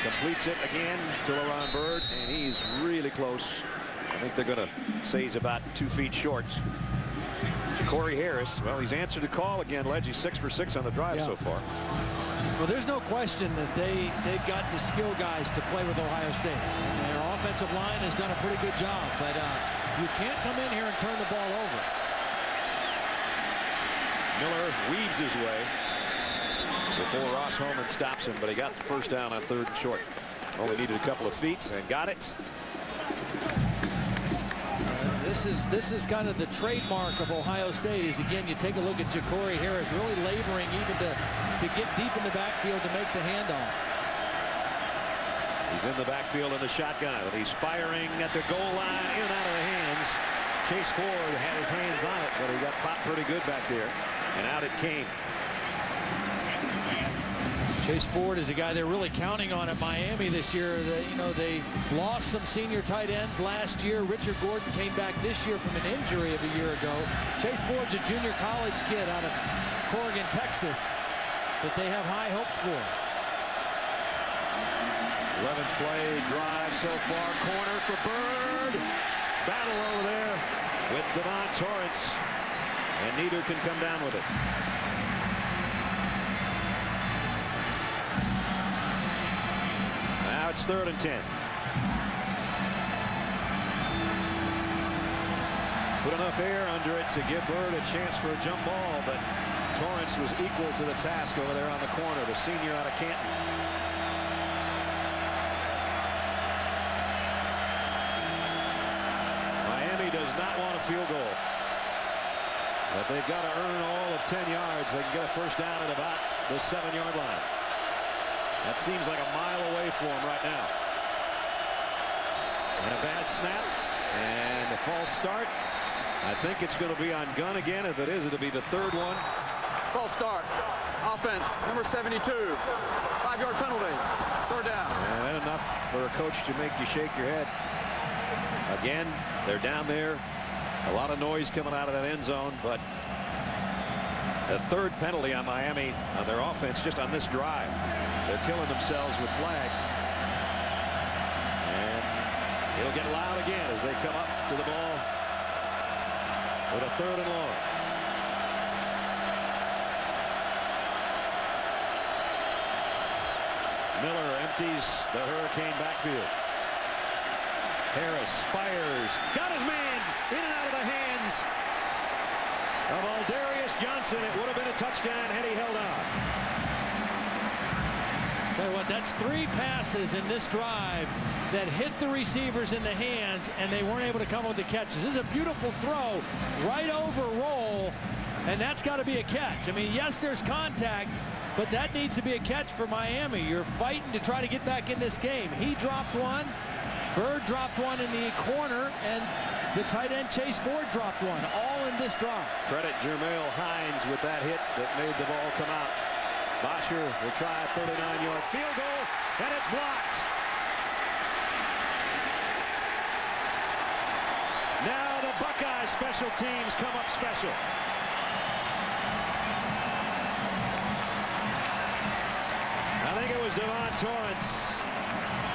completes it again to LaRon Bird, and he's really close. I think they're going to say he's about 2 feet short. Corey Harris, well, he's answered the call again. Leggy 6 for 6 on the drive so far. Well, there's no question that they've got the skill guys to play with Ohio State. And their offensive line has done a pretty good job, but you can't come in here and turn the ball over. Miller weaves his way before Ross Holman stops him, but he got the 1st down on 3rd and short. Only needed a couple of feet and got it. This is kind of the trademark of Ohio State. Is again, you take a look at Ja'Cory Harris really laboring even to get deep in the backfield to make the handoff. He's in the backfield in the shotgun. He's firing at the goal line, in and out of the hands. Chase Ford had his hands on it, but he got popped pretty good back there, and out it came. Chase Ford is a guy they're really counting on at Miami this year. They lost some senior tight ends last year. Richard Gordon came back this year from an injury of a year ago. Chase Ford's a junior college kid out of Corrigan, Texas, that they have high hopes for. 11th play drive so far. Corner for Bird. Battle over there with Devon Torrance, and neither can come down with it. Now it's 3rd and 10. Put enough air under it to give Bird a chance for a jump ball, but Torrance was equal to the task over there on the corner, the senior out of Canton. Miami does not want a field goal, but they've got to earn all of 10 yards. They can get a 1st down at about the 7-yard line. That seems like a mile away for him right now. And a bad snap and a false start. I think it's going to be on Gunn again. If it is, it'll be the 3rd one. False start. Offense, number 72. 5-yard penalty. 3rd down. And enough for a coach to make you shake your head. Again, they're down there. A lot of noise coming out of that end zone, but the 3rd penalty on Miami on their offense just on this drive. They're killing themselves with flags. And it'll get loud again as they come up to the ball with a 3rd and long. Miller empties the Hurricane backfield. Harris fires, got his man in and out of the hands of Aldarius Johnson. It would have been a touchdown had he held on. Tell you what, that's 3 passes in this drive that hit the receivers in the hands, and they weren't able to come with the catches. This is a beautiful throw, right over roll, and that's got to be a catch. I mean, yes, there's contact, but that needs to be a catch for Miami. You're fighting to try to get back in this game. He dropped one. Bird dropped one in the corner, and the tight end Chase Ford dropped one, all in this drive. Credit Jermail Hines with that hit that made the ball come out. Bosher will try a 39-yard field goal, and it's blocked. Now the Buckeye special teams come up special. I think it was Devon Torrance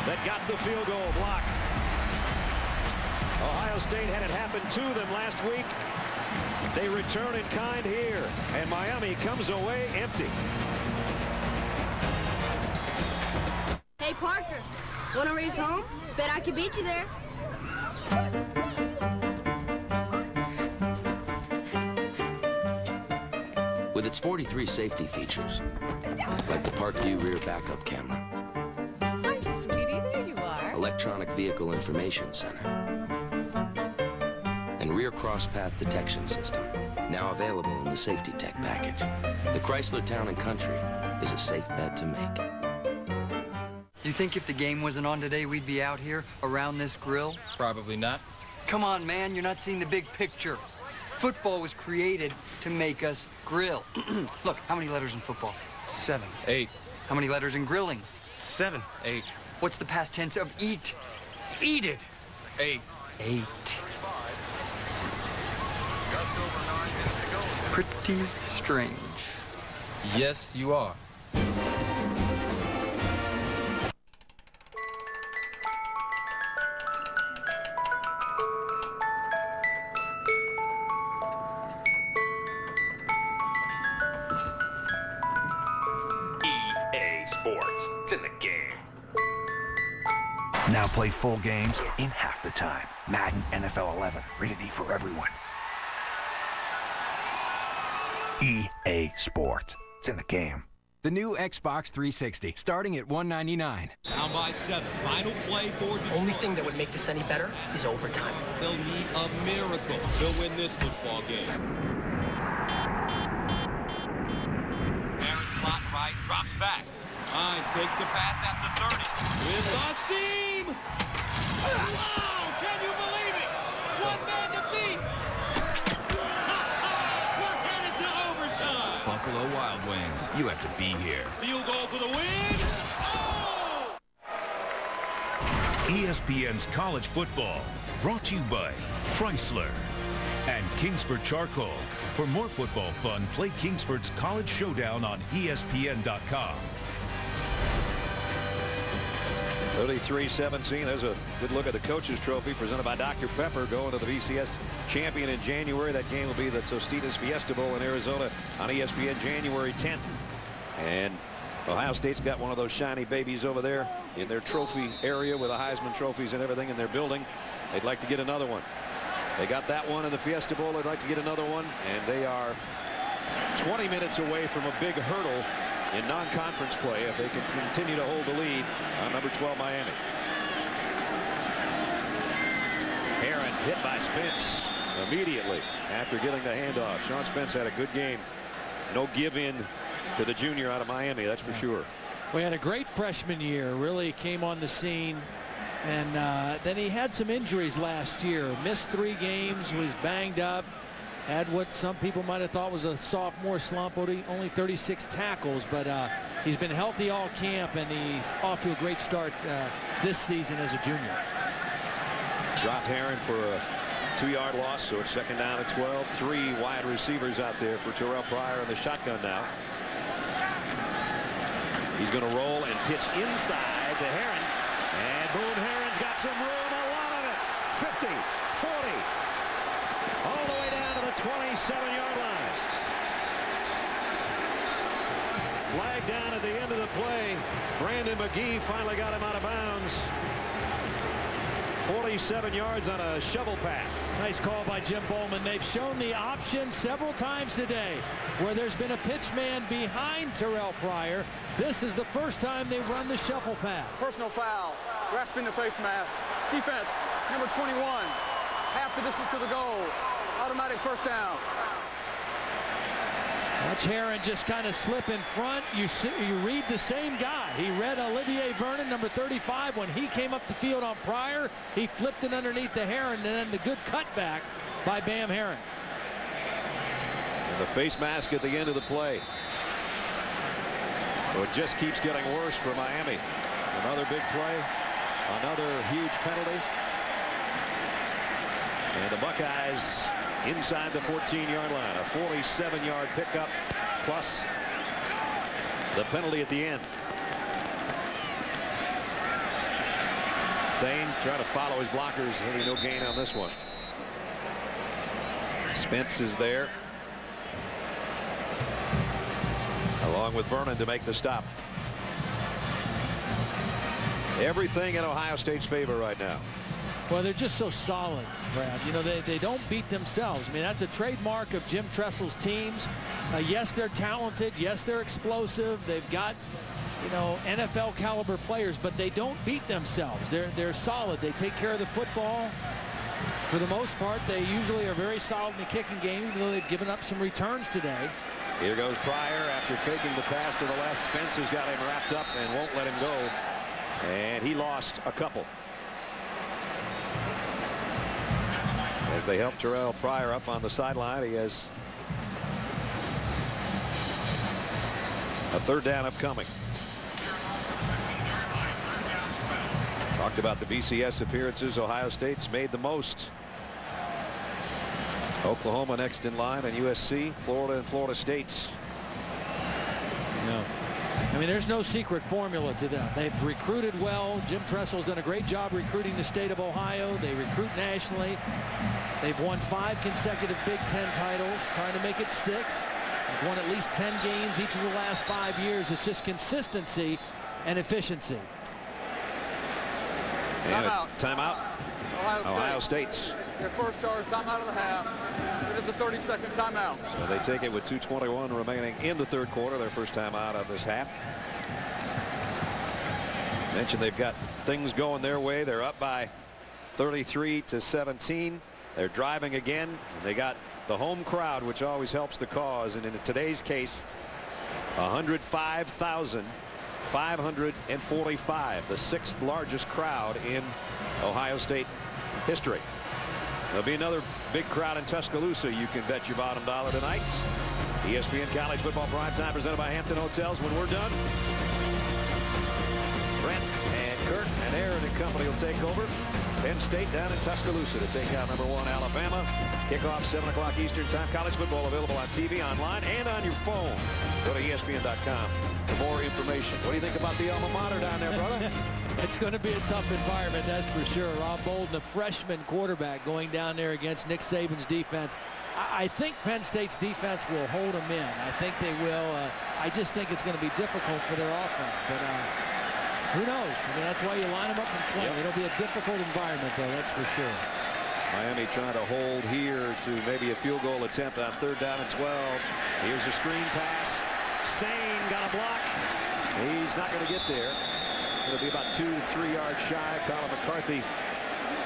that got the field goal block. Ohio State had it happen to them last week. They return in kind here, and Miami comes away empty. Hey, Parker, want to race home? Bet I can beat you there. With its 43 safety features, like the Park View rear backup camera, Electronic Vehicle Information Center. And Rear Cross Path Detection System, now available in the Safety Tech package. The Chrysler Town & Country is a safe bet to make. You think if the game wasn't on today, we'd be out here around this grill? Probably not. Come on, man, you're not seeing the big picture. Football was created to make us grill. Look, how many letters in football? 7, 8. How many letters in grilling? 7, 8. What's the past tense of eat? Eated. 8. 8. Pretty strange. Yes, you are. EA Sports. It's in the game. Now play full games in half the time. Madden NFL 11. Rated E for everyone. EA Sports. It's in the game. The new Xbox 360, starting at $199. Down by 7. Final play for Detroit. Only thing that would make this any better is overtime. They'll need a miracle to win this football game. Ferris slot right, drops back. Hines takes the pass at the 30. With the seam! Wow! Can you believe it? One man to beat! We're headed to overtime! Buffalo Wild Wings. You have to be here. Field goal for the win! Oh! ESPN's College Football, brought to you by Chrysler and Kingsford Charcoal. For more football fun, play Kingsford's College Showdown on ESPN.com. 33-17. There's a good look at the Coach's Trophy presented by Dr. Pepper, going to the BCS champion in January. That game will be the Tostitos Fiesta Bowl in Arizona on ESPN January 10th. And Ohio State's got one of those shiny babies over there in their trophy area with the Heisman trophies and everything in their building. They'd like to get another one. They got that one in the Fiesta Bowl. They'd like to get another one. And they are 20 minutes away from a big hurdle in non-conference play if they can continue to hold the lead on number 12 Miami. Herron hit by Spence immediately after getting the handoff. Sean Spence had a good game. No give in to the junior out of Miami, that's for sure. We had a great freshman year, really came on the scene, and then he had some injuries last year. Missed 3 games, was banged up. Had what some people might have thought was a sophomore slump, only 36 tackles, but he's been healthy all camp, and he's off to a great start this season as a junior. Dropped Herron for a 2-yard loss, so it's second down at 12. 3 wide receivers out there for Terrell Pryor in the shotgun now. He's going to roll and pitch inside to Herron, and Boone Herron's got some room, a lot of it. 50, 40, all the way down to the 27-yard line. Flag down at the end of the play. Brandon McGee finally got him out of bounds. 47 yards on a shovel pass. Nice call by Jim Bowman. They've shown the option several times today where there's been a pitch man behind Terrell Pryor. This is the first time they've run the shuffle pass. Personal foul, grasping the face mask. Defense, number 21, half the distance to the goal. Automatic first down. Watch Herron just kind of slip in front. You read the same guy. He read Olivier Vernon, number 35. When he came up the field on Pryor, he flipped it underneath the Herron, and then the good cutback by Bam Herron. And the face mask at the end of the play. So it just keeps getting worse for Miami. Another big play, another huge penalty. And the Buckeyes inside the 14-yard line. A 47-yard pickup plus the penalty at the end. Sane trying to follow his blockers. Maybe no gain on this one. Spence is there, along with Vernon to make the stop. Everything in Ohio State's favor right now. Well, they're just so solid, Brad. You know, they don't beat themselves. I mean, that's a trademark of Jim Tressel's teams. Yes, they're talented. Yes, they're explosive. They've got, you know, NFL caliber players, but they don't beat themselves. They're solid. They take care of the football. For the most part, they usually are very solid in the kicking game, even though they've given up some returns today. Here goes Pryor after faking the pass to the left. Spencer's got him wrapped up and won't let him go. And he lost a couple. As they help Terrell Pryor up on the sideline, he has a third down upcoming. Talked about the BCS appearances. Ohio State's made the most. Oklahoma next in line, and USC, Florida, and Florida State's. No. I mean, there's no secret formula to them. They've recruited well. Jim Tressel's done a great job recruiting the state of Ohio. They recruit nationally. They've won 5 consecutive Big Ten titles, trying to make it 6. They've won at least 10 games each of the last 5 years. It's just consistency and efficiency. Timeout. Timeout. Ohio State's. Their first charge, timeout of the half. It is a 30-second timeout. So they take it with 2:21 remaining in the third quarter. Their first time out of this half. Mentioned they've got things going their way. They're up by 33-17. They're driving again. And they got the home crowd, which always helps the cause. And in today's case, 105,545, the 6th largest crowd in Ohio State history. There'll be another big crowd in Tuscaloosa. You can bet your bottom dollar tonight. ESPN College Football Primetime presented by Hampton Hotels. When we're done, Brent and Kurt and Aaron and company will take over. Penn State down in Tuscaloosa to take out #1 Alabama. Kickoff 7 o'clock Eastern Time. College football available on TV, online, and on your phone. Go to ESPN.com for more information. What do you think about the alma mater down there, brother? It's going to be a tough environment, that's for sure. Rob Bolden, the freshman quarterback, going down there against Nick Saban's defense. I think Penn State's defense will hold them in. I think they will. I just think it's going to be difficult for their offense. But who knows? I mean, that's why you line them up and play. Yep. It'll be a difficult environment, though, that's for sure. Miami trying to hold here to maybe a field goal attempt on 3rd down and 12. Here's a screen pass. Sane got a block. He's not going to get there. It'll be about 2 to 3 yards shy. Colin McCarthy,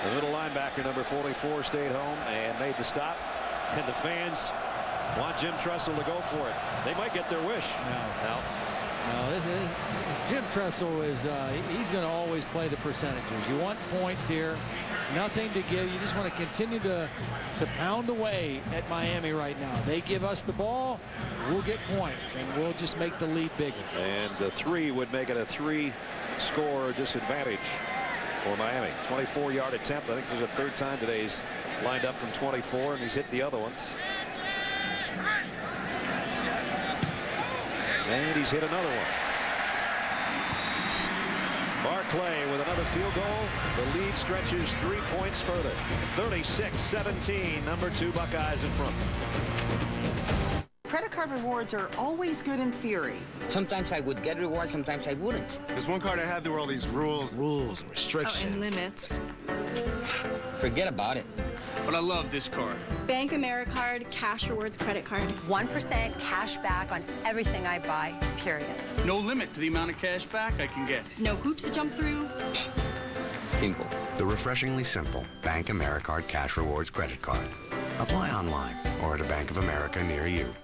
the middle linebacker, number 44, stayed home and made the stop. And the fans want Jim Tressel to go for it. They might get their wish. No, Jim Tressel is he's going to always play the percentages. You want points here, nothing to give. You just want to continue to pound away at Miami right now. They give us the ball, we'll get points, and we'll just make the lead bigger. And the 3 would make it a 3-score disadvantage for Miami. 24-yard attempt. I think there's a 3rd time today he's lined up from 24, and he's hit the other ones. And he's hit another one. Barclay with another field goal. The lead stretches 3 points further. 36-17. Number 2 Buckeyes in front. Credit card rewards are always good in theory. Sometimes I would get rewards, sometimes I wouldn't. There's one card I had, there were all these rules and restrictions. Oh, and limits. Forget about it. But I love this card. Bank AmeriCard, cash rewards credit card. 1% cash back on everything I buy, period. No limit to the amount of cash back I can get. No hoops to jump through. Simple. The refreshingly simple Bank AmeriCard Cash Rewards credit card. Apply online or at a Bank of America near you.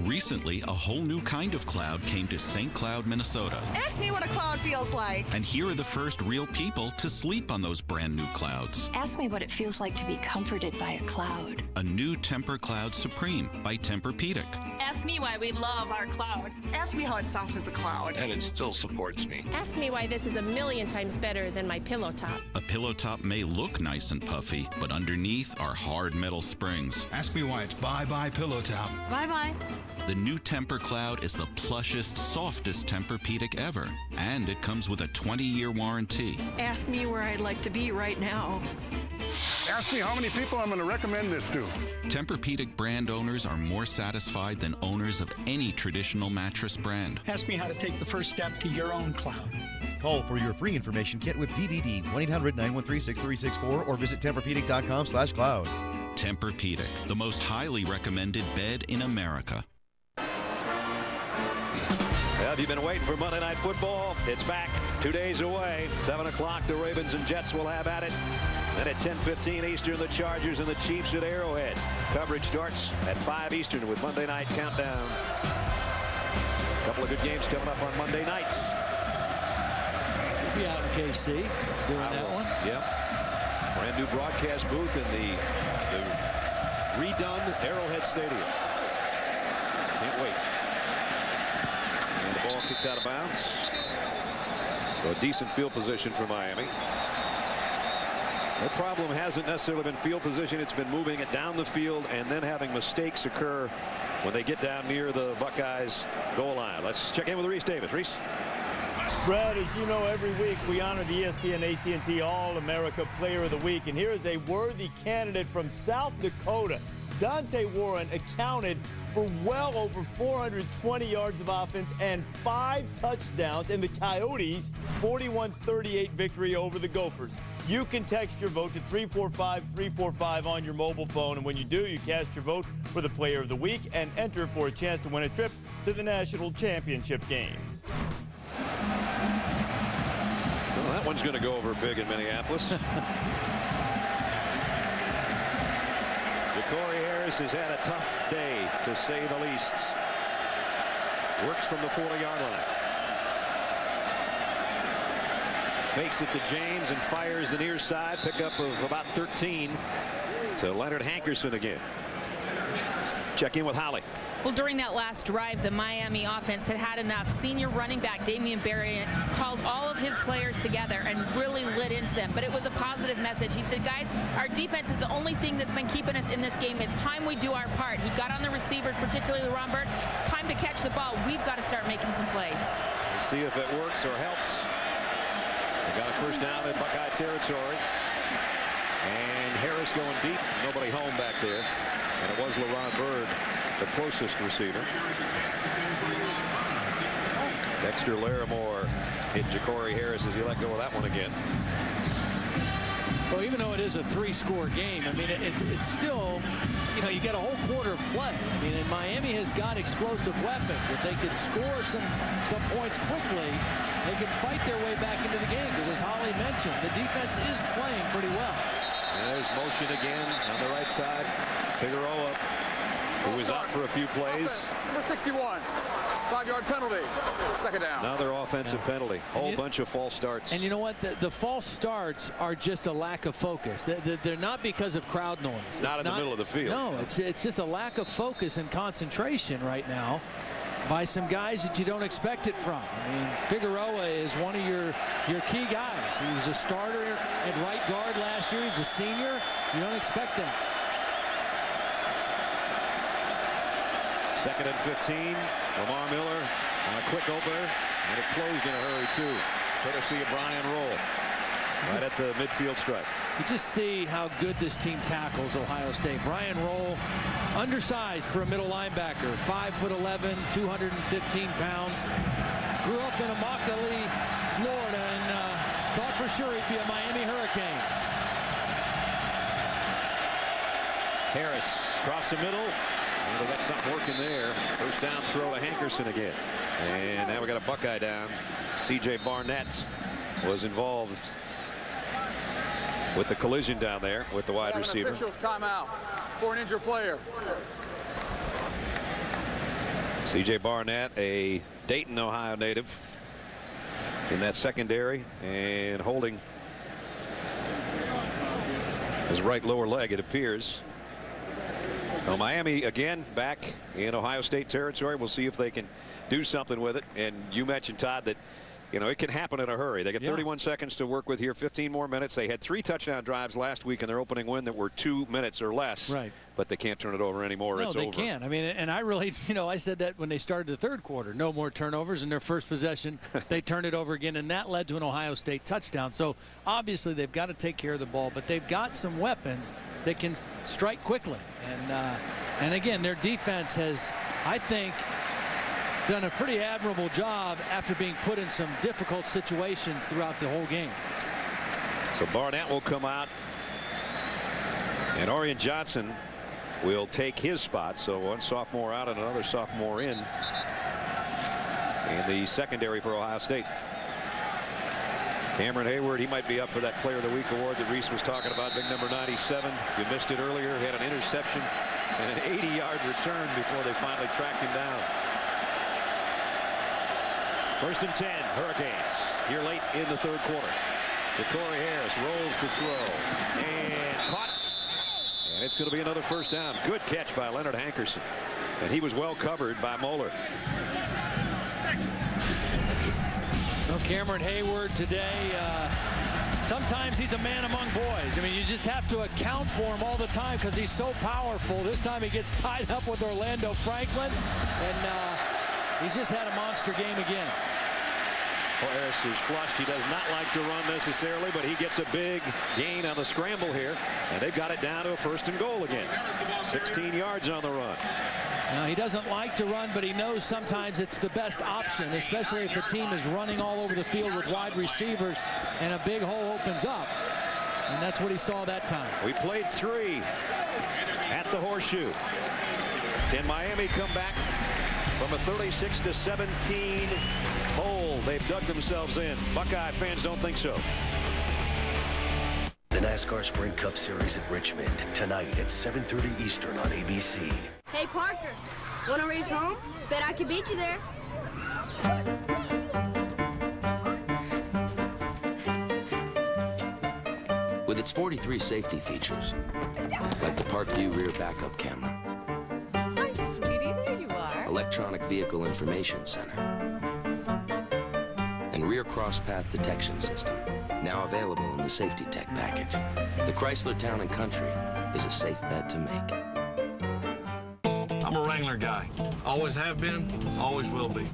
Recently, a whole new kind of cloud came to St. Cloud, Minnesota. Ask me what a cloud feels like. And here are the first real people to sleep on those brand new clouds. Ask me what it feels like to be comforted by a cloud. A new Temper Cloud Supreme by Tempur-Pedic. Ask me why we love our cloud. Ask me how it's soft as a cloud. And it still supports me. Ask me why this is a million times better than my pillow top. A pillow top may look nice and puffy, but underneath are hard metal springs. Ask me why it's bye-bye pillow top. Bye-bye. The new Tempur Cloud is the plushest, softest Tempur-Pedic ever. And it comes with a 20-year warranty. Ask me where I'd like to be right now. Ask me how many people I'm going to recommend this to. Tempur-Pedic brand owners are more satisfied than owners of any traditional mattress brand. Ask me how to take the first step to your own cloud. Call for your free information kit with DDD 1-800-913-6364 or visit TempurPedic.com/cloud. Tempur-Pedic, the most highly recommended bed in America. Have you been waiting for Monday Night Football? It's back 2 days away. 7 o'clock, the Ravens and Jets will have at it. Then at 10:15 Eastern, the Chargers and the Chiefs at Arrowhead. Coverage starts at 5 Eastern with Monday Night Countdown. A couple of good games coming up on Monday night. We'll be out in KC doing that one. Yep. Brand new broadcast booth in the redone Arrowhead Stadium. Can't wait. And the ball kicked out of bounds. So a decent field position for Miami. The problem hasn't necessarily been field position. It's been moving it down the field and then having mistakes occur when they get down near the Buckeyes goal line. Let's check in with Reese Davis. Reese. Brad, as you know, every week we honor the ESPN AT&T All-America Player of the Week. And here's a worthy candidate from South Dakota. Dante Warren accounted for well over 420 yards of offense and 5 touchdowns in the Coyotes' 41-38 victory over the Gophers. You can text your vote to 345-345 on your mobile phone. And when you do, you cast your vote for the Player of the Week and enter for a chance to win a trip to the National Championship game. Well, that one's going to go over big in Minneapolis. Corey Harris has had a tough day, to say the least. Works from the 40-yard line. Fakes it to James and fires the near side. Pickup of about 13 to Leonard Hankerson again. Check in with Holly. Well, during that last drive, the Miami offense had had enough. Senior running back Damian Barry called all of his players together and really lit into them. But it was a positive message. He said, guys, our defense is the only thing that's been keeping us in this game. It's time we do our part. He got on the receivers, particularly Ron Bird. It's time to catch the ball. We've got to start making some plays. We'll see if it works or helps. They got a first down in Buckeye territory. And Harris going deep. Nobody home back there. And it was LaRon Bird, the closest receiver. Dexter Larimore hit Ja'Cory Harris as he let go of that one again. Well, even though it is a 3-score game, I mean, it's still, you know, you get a whole quarter of play. I mean, and Miami has got explosive weapons. If they could score some points quickly, they could fight their way back into the game. Because as Holly mentioned, the defense is playing pretty well. And there's motion again on the right side. Figueroa, who was out for a few plays. Number 61. 5-yard penalty. Second down. Another offensive penalty. Whole bunch of false starts. And you know what? The false starts are just a lack of focus. They're not because of crowd noise. Not in the middle of the field. No, it's just a lack of focus and concentration right now by some guys that you don't expect it from. I mean, Figueroa is one of your key guys. He was a starter at right guard last year. He's a senior. You don't expect that. Second and 15. Lamar Miller on a quick opener, and it closed in a hurry too. Courtesy of Brian Roll. Right at the midfield stripe. You just see how good this team tackles Ohio State. Brian Roll, undersized for a middle linebacker, 5'11", 215 pounds. Grew up in Immokalee, Florida, and thought for sure he'd be a Miami Hurricane. Harris across the middle. And they got something working there. First down throw to Hankerson again. And now we got a Buckeye down. C.J. Barnett was involved with the collision down there with the wide receiver. Officials timeout for an injured player. C.J. Barnett, a Dayton, Ohio native, in that secondary, and holding his right lower leg, it appears. Well, Miami again back in Ohio State territory. We'll see if they can do something with it. And you mentioned, Todd, that You know, it can happen in a hurry. They get 31 seconds to work with here, 15 more minutes. They had 3 touchdown drives last week in their opening win that were 2 minutes or less. Right. But they can't turn it over anymore. No, it's they over. can't. I mean, and I really, you know, I said that when they started the third quarter. No more turnovers in their first possession. They turned it over again, and that led to an Ohio State touchdown. So, obviously, they've got to take care of the ball. But they've got some weapons that can strike quickly. And again, their defense has, I think, done a pretty admirable job after being put in some difficult situations throughout the whole game. So Barnett will come out, and Orion Johnson will take his spot. So one sophomore out and another sophomore in the secondary for Ohio State. Cameron Hayward, he might be up for that Player of the Week award that Reese was talking about. Big number 97. If you missed it earlier, he had an interception and an 80-yard return before they finally tracked him down. 1st and 10, Hurricanes here late in the third quarter. Corey Harris rolls to throw and caught. And it's going to be another first down. Good catch by Leonard Hankerson. And he was well covered by Moeller. Well, Cameron Hayward today, sometimes he's a man among boys. I mean, you just have to account for him all the time because he's so powerful. This time he gets tied up with Orlando Franklin, and he's just had a monster game again. Harris is flushed. He does not like to run necessarily, but he gets a big gain on the scramble here, and they've got it down to a 1st and goal again. 16 yards on the run. Now, he doesn't like to run, but he knows sometimes it's the best option, especially if the team is running all over the field with wide receivers and a big hole opens up. And that's what he saw that time. We played 3 at the Horseshoe. Can Miami come back from a 36-17 hole they've dug themselves in? Buckeye fans don't think so. The NASCAR Sprint Cup Series at Richmond tonight at 7:30 Eastern on ABC. Hey, Parker, want to race home? Bet I can beat you there. With its 43 safety features, like the Park View rear backup camera, Hi, sweetie, there you are. electronic vehicle information center, and rear cross path detection system, now available in the Safety Tech package. The Chrysler Town & Country is a safe bet to make. I'm a Wrangler guy. Always have been, always will be.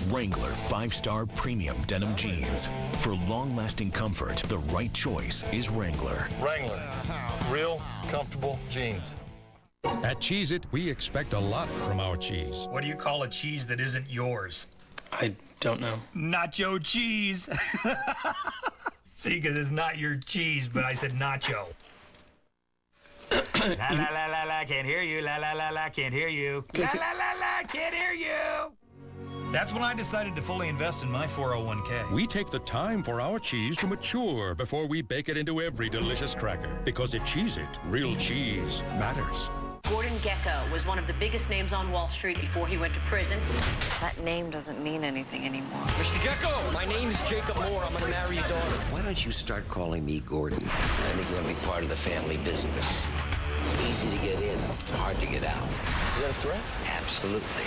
Wrangler 5-star premium denim jeans. For long-lasting comfort, the right choice is Wrangler. Wrangler, real comfortable jeans. At Cheez-It, we expect a lot from our cheese. What do you call a cheese that isn't yours? I don't know. Nacho cheese. See, because it's not your cheese, but I said nacho. La la la la la, can't hear you. La la la la, can't hear you. La la la la, can't hear you. That's when I decided to fully invest in my 401k. We take the time for our cheese to mature before we bake it into every delicious cracker. Because at Cheez-It, real cheese matters. Gordon Gekko was one of the biggest names on Wall Street before he went to prison. That name doesn't mean anything anymore. Mr. Gekko, my name's Jacob Moore. I'm gonna marry your daughter. Why don't you start calling me Gordon? I think you're gonna be part of the family business. It's easy to get in, hard to get out. Is that a threat? Absolutely.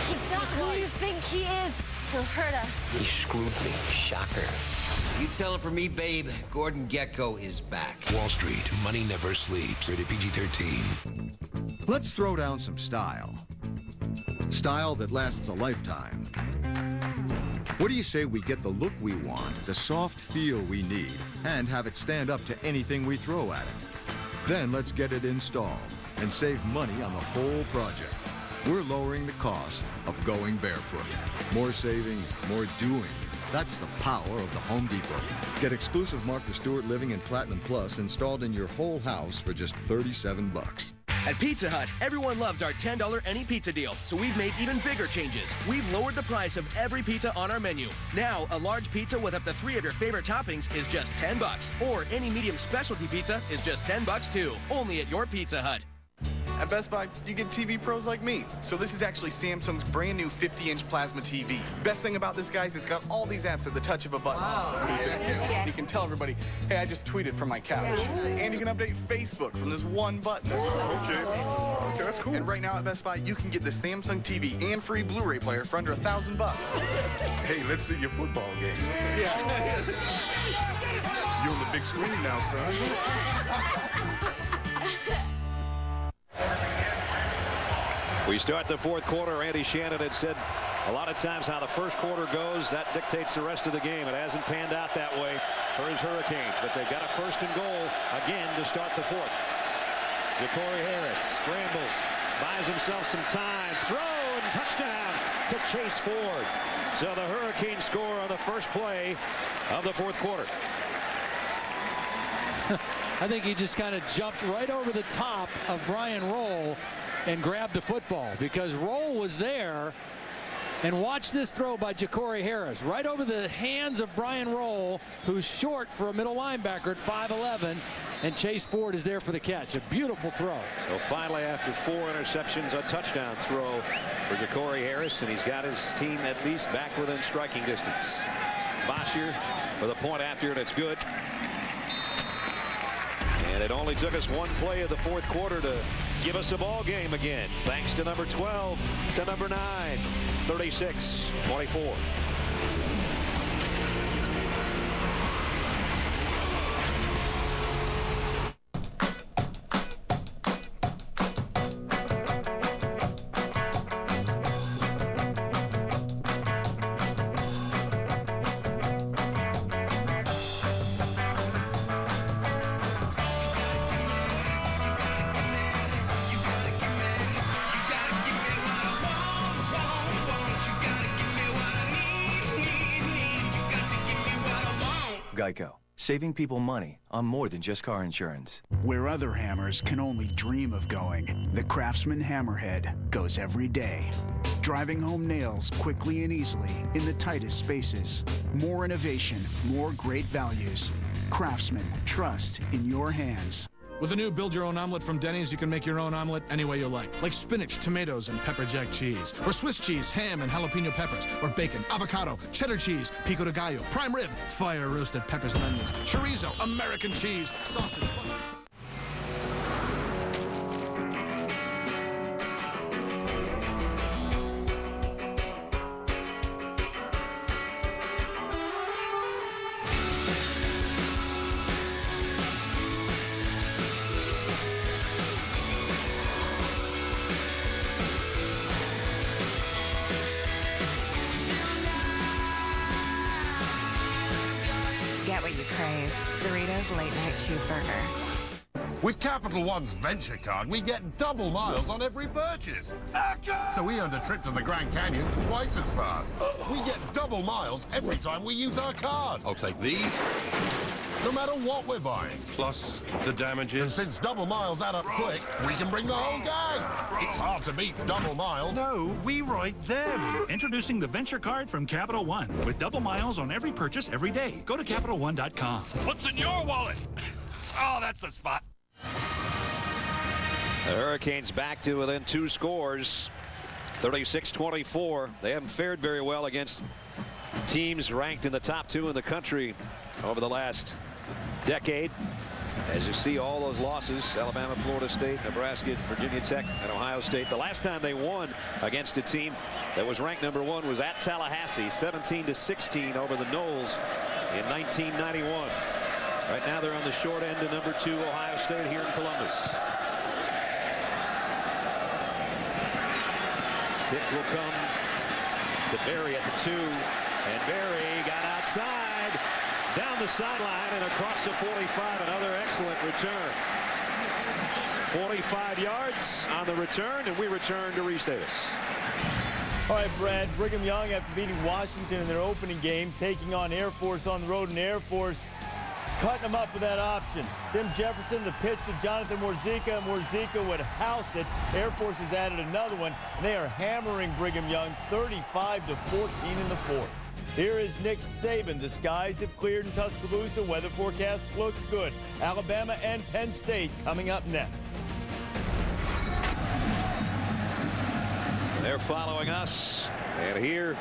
He's not who you think he is. He'll hurt us. He screwed me. Shocker. You tell him for me, babe, Gordon Gekko is back. Wall Street, money never sleeps. Rated PG-13. Let's throw down some style. Style that lasts a lifetime. What do you say we get the look we want, the soft feel we need, and have it stand up to anything we throw at it? Then let's get it installed and save money on the whole project. We're lowering the cost of going barefoot. More saving, more doing. That's the power of the Home Depot. Get exclusive Martha Stewart Living and Platinum Plus installed in your whole house for just $37. At Pizza Hut, everyone loved our $10 any pizza deal, so we've made even bigger changes. We've lowered the price of every pizza on our menu. Now, a large pizza with up to 3 of your favorite toppings is just $10, or any medium specialty pizza is just $10 too. Only at your Pizza Hut. At Best Buy, you get TV pros like me. So this is actually Samsung's brand new 50-inch plasma TV. Best thing about this, guys, it's got all these apps at the touch of a button. Wow. You can tell everybody, hey, I just tweeted from my couch. And you can update Facebook from this one button. Okay, that's cool. And right now at Best Buy, you can get the Samsung TV and free Blu-ray player for under $1,000. Hey, let's see your football games. Yeah. You're on the big screen now, son. We start the fourth quarter. Andy Shannon had said a lot of times how the first quarter goes, that dictates the rest of the game. It hasn't panned out that way for his Hurricanes, but they've got a 1st and goal again to start the fourth. Ja'Cory Harris scrambles, buys himself some time, throw and touchdown to Chase Ford. So the Hurricanes score on the first play of the fourth quarter. I think he just kind of jumped right over the top of Brian Roll and grabbed the football, because Roll was there. And watch this throw by Ja'Cory Harris right over the hands of Brian Roll, who's short for a middle linebacker at 5'11", and Chase Ford is there for the catch. A beautiful throw. So finally, after 4 interceptions, a touchdown throw for Ja'Cory Harris, and he's got his team at least back within striking distance. Boshier with a point after it. It's good. And it only took us one play of the fourth quarter to give us a ball game again, thanks to number 12 to number 9. 36-24. Geico. Saving people money on more than just car insurance. Where other hammers can only dream of going, the Craftsman Hammerhead goes every day. Driving home nails quickly and easily in the tightest spaces. More innovation, more great values. Craftsman, trust in your hands. With a new Build Your Own Omelet from Denny's, you can make your own omelet any way you like spinach, tomatoes, and pepper jack cheese, or Swiss cheese, ham, and jalapeno peppers, or bacon, avocado, cheddar cheese, pico de gallo, prime rib, fire roasted peppers and onions, chorizo, American cheese, sausage. Get what you crave. Doritos Late Night Cheeseburger. With Capital One's Venture Card, we get double miles on every purchase. So we earned a trip to the Grand Canyon twice as fast. We get double miles every time we use our card. I'll take these. No matter what we're buying. Plus the damages. And since double miles add up quick, we can bring the whole gang. It's hard to beat double miles. No, we write them. Introducing the Venture Card from Capital One with double miles on every purchase every day. Go to CapitalOne.com. What's in your wallet? Oh, that's the spot. The Hurricanes back to within 2 scores. 36-24. They haven't fared very well against teams ranked in the top 2 in the country over the last decade. As you see, all those losses: Alabama, Florida State, Nebraska, Virginia Tech, and Ohio State. The last time they won against a team that was ranked number 1 was at Tallahassee, 17-16 over the Noles in 1991. Right now they're on the short end of number 2 Ohio State here in Columbus. Kick will come to Berry at the 2, and Berry got outside, down the sideline, and across the 45. Another excellent return. 45 yards on the return, and we return to Reese Davis. All right, Brad, Brigham Young, after beating Washington in their opening game, taking on Air Force on the road, and Air Force cutting them up with that option. Tim Jefferson, the pitch to Jonathan Morzika. Morzika would house it. Air Force has added another one, and they are hammering Brigham Young 35-14 in the fourth. Here is Nick Saban. The skies have cleared in Tuscaloosa. Weather forecast looks good. Alabama and Penn State coming up next. They're following us. And here,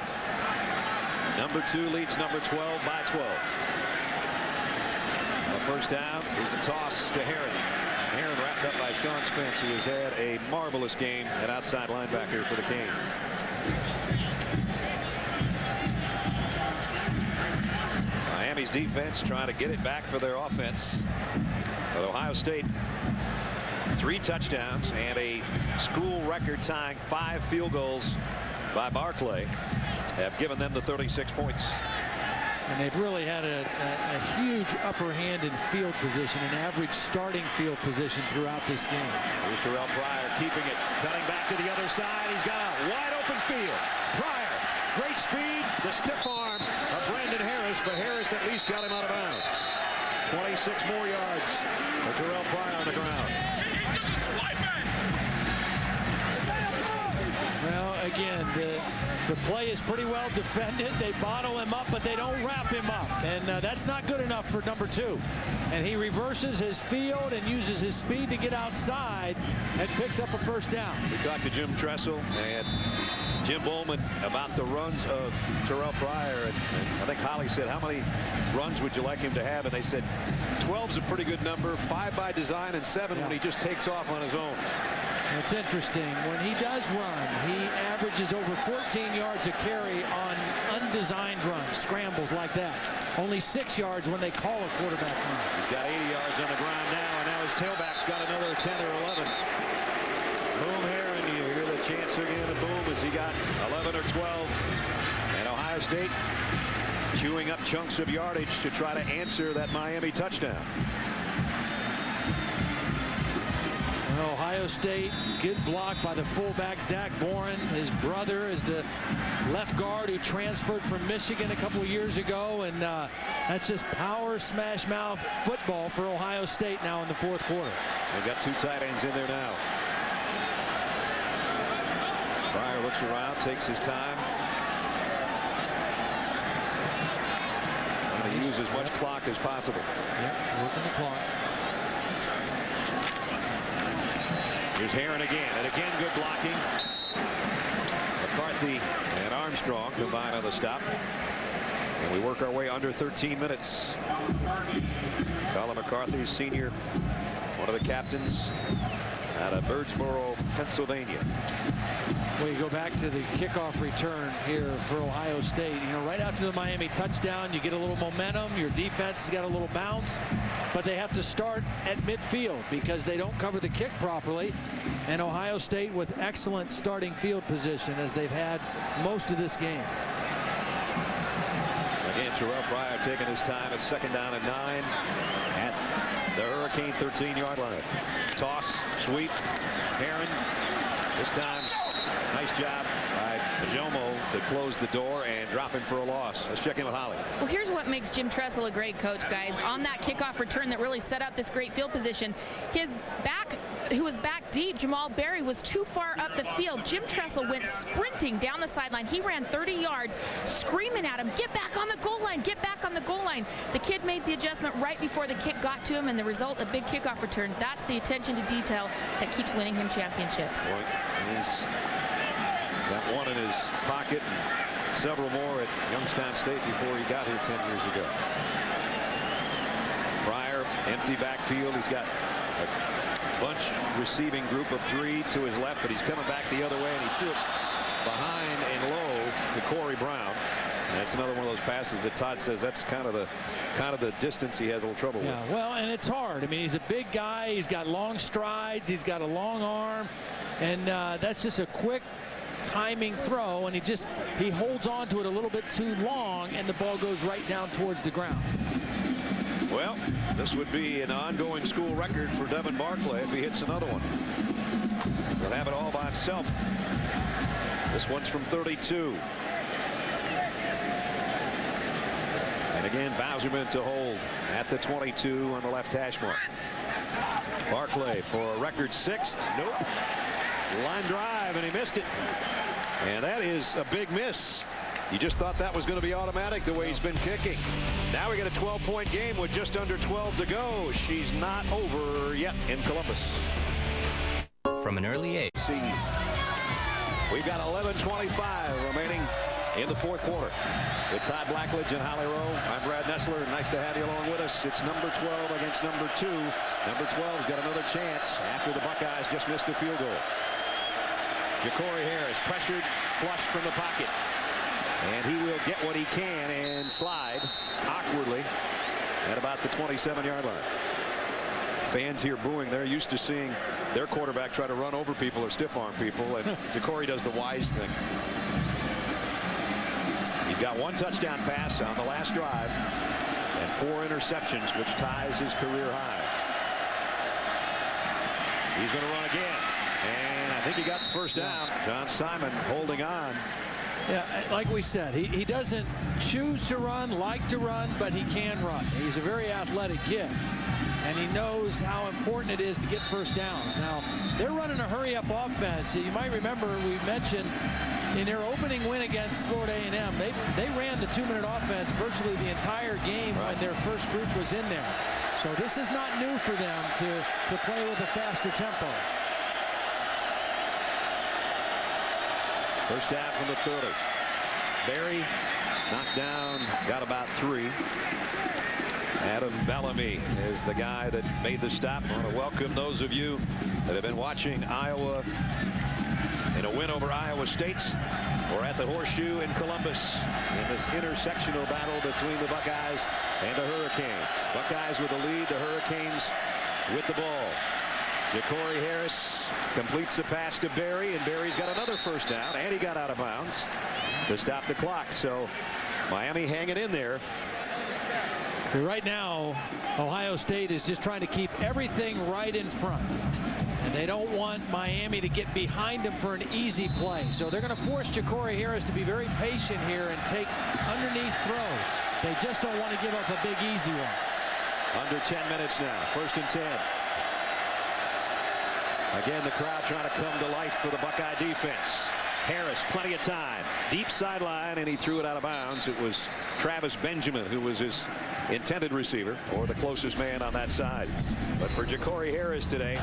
number 2 leads number 12 by 12. The first down is a toss to Heron. Heron wrapped up by Sean Spence, who has had a marvelous game at outside linebacker for the Canes. Miami's defense trying to get it back for their offense. But Ohio State, 3 touchdowns and a school record tying 5 field goals by Barclay have given them the 36 points. And they've really had a huge upper hand in field position, an average starting field position throughout this game. Here's Terrell Pryor keeping it, cutting back to the other side. He's got a wide open field. Pryor, great speed, the stiff arm of Brandon Harris, but Harris at least got him out of bounds. 26 more yards for Terrell Pryor on the ground. Well, again, the play is pretty well defended. They bottle him up, but they don't wrap him up. And that's not good enough for number 2. And he reverses his field and uses his speed to get outside and picks up a first down. We talked to Jim Tressel and Jim Bowman about the runs of Terrell Pryor. And I think Holly said, how many runs would you like him to have? And they said 12's a pretty good number, 5 by design and 7 when he just takes off on his own. It's interesting. When he does run, he averages over 14 yards a carry on undesigned runs, scrambles like that. Only 6 yards when they call a quarterback run. He's got 80 yards on the ground now, and now his tailback's got another 10 or 11. Boom Heron, you hear the chants again of Boom as he got 11 or 12. And Ohio State chewing up chunks of yardage to try to answer that Miami touchdown. Ohio State, good block by the fullback, Zach Boren. His brother is the left guard who transferred from Michigan a couple of years ago. And that's just power smash mouth football for Ohio State now in the 4th quarter. They've got 2 tight ends in there now. Pryor looks around, takes his time. Trying to use as much clock as possible. Yep, working the clock. Here's Heron again, and again good blocking. McCarthy and Armstrong combine on the stop. And we work our way under 13 minutes. Colin McCarthy, senior, one of the captains out of Birdsboro, Pennsylvania. Well, you go back to the kickoff return here for Ohio State. You know, right after the Miami touchdown, you get a little momentum. Your defense has got a little bounce. But they have to start at midfield because they don't cover the kick properly. And Ohio State with excellent starting field position as they've had most of this game. Again, Terrell Pryor taking his time at 2nd down and 9 at the Hurricane 13-yard line. Toss, sweep, Heron. This time, nice job by Jomo to close the door and drop him for a loss. Let's check in with Holly. Well, here's what makes Jim Tressel a great coach, guys. On that kickoff return that really set up this great field position, his back, who was back deep, Jamal Berry, was too far up the field. Jim Tressel went sprinting down the sideline. He ran 30 yards, screaming at him, get back on the goal line, get back on the goal line. The kid made the adjustment right before the kick got to him, and the result, a big kickoff return. That's the attention to detail that keeps winning him championships. He's got one in his pocket and several more at Youngstown State before he got here 10 years ago. Pryor, empty backfield. He's got a bunch receiving group of 3 to his left, but he's coming back the other way, and he threw it behind and low to Corey Brown. And that's another one of those passes that Todd says that's kind of the distance he has a little trouble with. Yeah, well, and it's hard. I mean, he's a big guy. He's got long strides. He's got a long arm. And that's just a quick timing throw, and he holds on to it a little bit too long, and the ball goes right down towards the ground. Well, this would be an ongoing school record for Devin Barclay if he hits another one. He'll have it all by himself. This one's from 32. And again, Bowserman to hold at the 22 on the left hash mark. Barclay for a record 6th. Nope. Line drive, and he missed it. And that is a big miss. You just thought that was going to be automatic the way he's been kicking. Now we got a 12-point game with just under 12 to go. She's not over yet in Columbus. From an early age. We've got 11:25 remaining in the fourth quarter. With Todd Blackledge and Holly Rowe, I'm Brad Nessler. Nice to have you along with us. It's number 12 against number 2. Number 12's got another chance after the Buckeyes just missed a field goal. Ja'Cory Harris pressured, flushed from the pocket. And he will get what he can and slide awkwardly at about the 27-yard line. Fans here booing. They're used to seeing their quarterback try to run over people or stiff arm people, and Ja'Cory does the wise thing. He's got 1 touchdown pass on the last drive and 4 interceptions, which ties his career high. He's going to run again, and I think he got the first down. John Simon holding on. Yeah, like we said, he doesn't choose to run, like to run, but he can run. He's a very athletic kid, and he knows how important it is to get first downs. Now, they're running a hurry-up offense. You might remember we mentioned in their opening win against Florida A&M, they ran the 2-minute offense virtually the entire game when their first group was in there. So this is not new for them to play with a faster tempo. First down from the 30. Barry knocked down, got about 3. Adam Bellamy is the guy that made the stop. I want to welcome those of you that have been watching Iowa in a win over Iowa State. We're at the Horseshoe in Columbus in this intersectional battle between the Buckeyes and the Hurricanes. Buckeyes with the lead, the Hurricanes with the ball. Ja'Cory Harris completes the pass to Barry, and Barry's got another first down, and he got out of bounds to stop the clock. So Miami hanging in there. Right now, Ohio State is just trying to keep everything right in front. And they don't want Miami to get behind them for an easy play. So they're going to force Ja'Cory Harris to be very patient here and take underneath throws. They just don't want to give up a big easy one. Under 10 minutes now. 1st and 10. Again, the crowd trying to come to life for the Buckeye defense. Harris, plenty of time. Deep sideline, and he threw it out of bounds. It was Travis Benjamin who was his intended receiver, or the closest man on that side. But for Ja'Cory Harris today,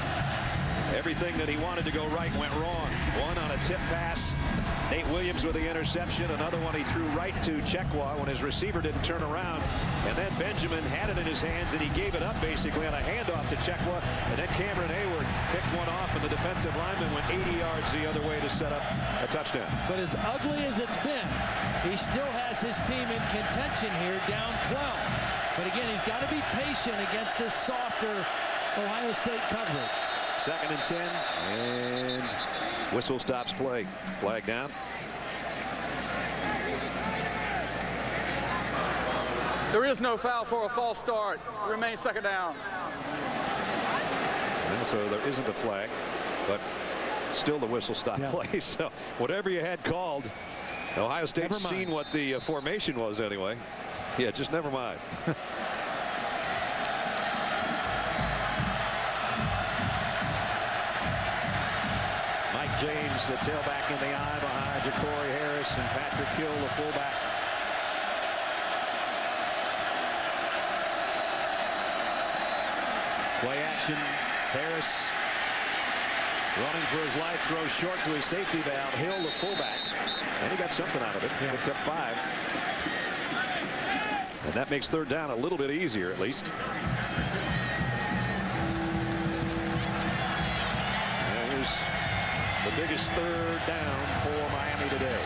everything that he wanted to go right went wrong. One on a tip pass. Nate Williams with the interception. Another one he threw right to Chekwa when his receiver didn't turn around. And then Benjamin had it in his hands, and he gave it up basically on a handoff to Chekwa. And then Cameron Hayward picked one off, and the defensive lineman went 80 yards the other way to set up a touchdown. But as ugly as it's been, he still has his team in contention here, down 12. But again, he's got to be patient against this softer Ohio State coverage. 2nd and 10, and whistle stops play. Flag down. There is no foul for a false start. Remains 2nd down. And so there isn't a flag, but still the whistle stop play. So whatever you had called, Ohio State's seen what the formation was anyway. Yeah, just never mind. Mike James, the tailback in the eye behind Ja'Cory Harris, and Patrick Hill, the fullback. Play action. Harris running for his life, throws short to his safety valve. Hill, the fullback, and he got something out of it. Picked up 5. And that makes 3rd down a little bit easier, at least. There's the biggest 3rd down for Miami today.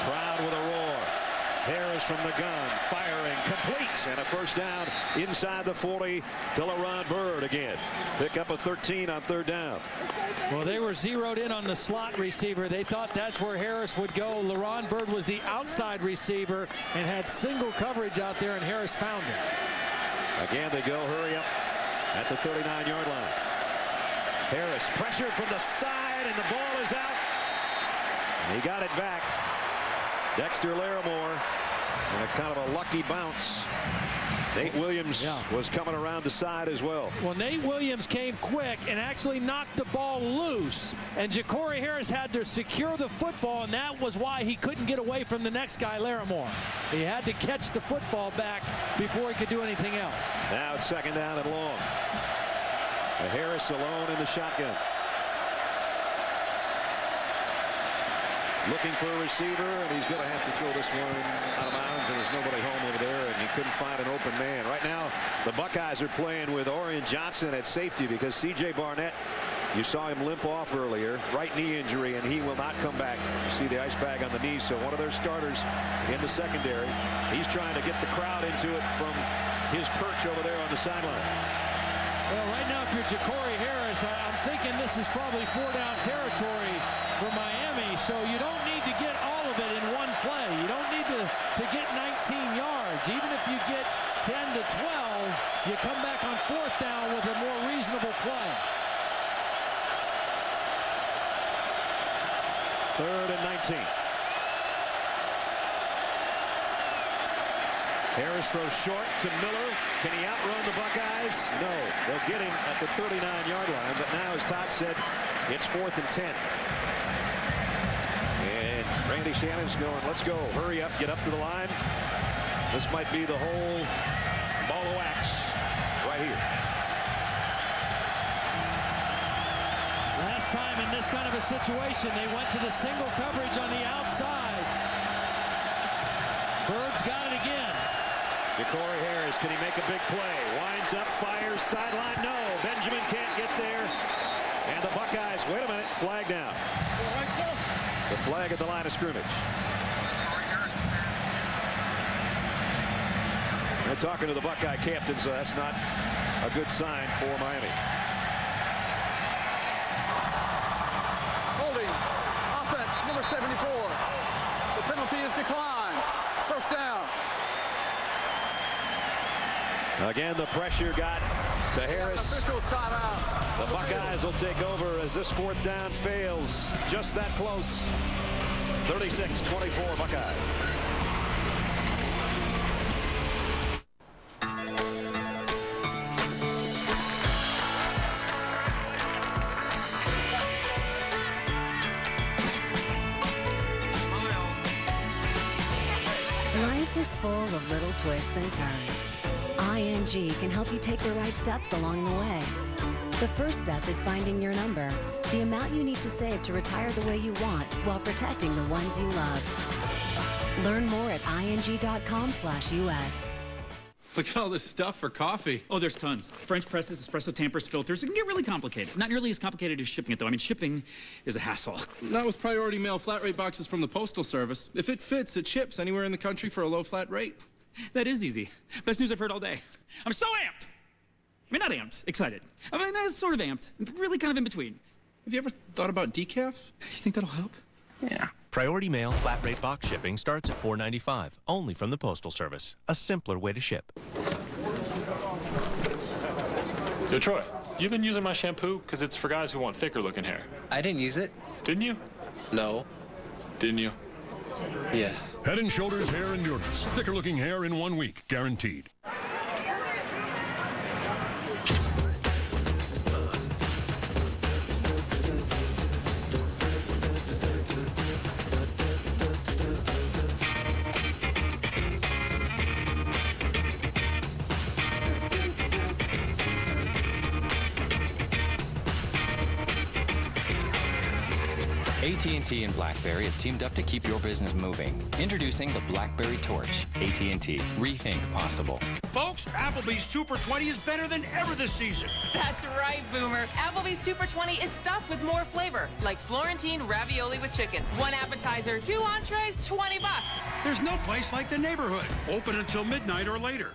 Crowd with a roar. Harris from the gun, firing, completes, and a first down inside the 40 to LaRon Byrd again. Pick up a 13 on 3rd down. Well, they were zeroed in on the slot receiver. They thought that's where Harris would go. LaRon Byrd was the outside receiver and had single coverage out there, and Harris found it. Again, they go hurry up at the 39-yard line. Harris pressured from the side, and the ball is out. He got it back. Dexter Larimore, and a kind of a lucky bounce Nate Williams was coming around the side as well. Well, Nate Williams came quick and actually knocked the ball loose. And Ja'Cory Harris had to secure the football, and that was why he couldn't get away from the next guy, Larimore. He had to catch the football back before he could do anything else. Now it's 2nd down and long. Harris alone in the shotgun. Looking for a receiver, and he's going to have to throw this one out of bounds, and there's nobody home over there, and he couldn't find an open man. Right now, the Buckeyes are playing with Orion Johnson at safety because C.J. Barnett, you saw him limp off earlier, right knee injury, and he will not come back. You see the ice bag on the knee, so one of their starters in the secondary. He's trying to get the crowd into it from his perch over there on the sideline. Well, right now, if you're Ja'Cory Harris, I'm thinking this is probably 4-down territory for Miami, so you don't need to get all of it in one play. You don't need to get 19 yards. Even if you get 10 to 12, you come back on 4th down with a more reasonable play. 3rd and 19. Harris throws short to Miller. Can he outrun the Buckeyes? No. They'll get him at the 39-yard line, but now, as Todd said, it's 4th and 10. And Randy Shannon's going, let's go. Hurry up, get up to the line. This might be the whole ball of wax right here. Last time in this kind of a situation, they went to the single coverage on the outside. Bird's got it again. Ja'Cory Harris, can he make a big play? Winds up, fires, sideline, no. Benjamin can't get there. And the Buckeyes, wait a minute, flag down. The flag at the line of scrimmage. They're talking to the Buckeye captain, so that's not a good sign for Miami. Holding. Offense, number 74. The penalty is declined. 1st down. Again, the pressure got to Harris. The Buckeyes will take over as this 4th down fails. Just that close. 36-24 Buckeyes. Life is full of little twists and turns. ING can help you take the right steps along the way. The first step is finding your number, the amount you need to save to retire the way you want while protecting the ones you love. Learn more at ing.com/US. Look at all this stuff for coffee. Oh, there's tons. French presses, espresso tampers, filters. It can get really complicated. Not nearly as complicated as shipping it, though. I mean, shipping is a hassle. Not with priority mail flat rate boxes from the Postal Service. If it fits, it ships anywhere in the country for a low flat rate. That is easy. Best news I've heard all day. I'm so amped. I mean, not amped, excited. I mean, that's sort of amped. Really kind of in between. Have you ever thought about decaf? You think that'll help? Yeah. Priority mail flat rate box shipping starts at $4.95, only from the Postal Service. A simpler way to ship. Yo, Troy, you been using my shampoo? Because it's for guys who want thicker looking hair. I didn't use it. Didn't you? No. Didn't you? Yes. Head & Shoulders Hair Endurance. Thicker looking hair in 1 week, guaranteed. AT&T and BlackBerry have teamed up to keep your business moving. Introducing the BlackBerry Torch. AT&T. Rethink possible. Folks, Applebee's 2 for $20 is better than ever this season. That's right, Boomer. Applebee's 2 for $20 is stuffed with more flavor, like Florentine ravioli with chicken. 1 appetizer, 2 entrees, $20. There's no place like the neighborhood. Open until midnight or later.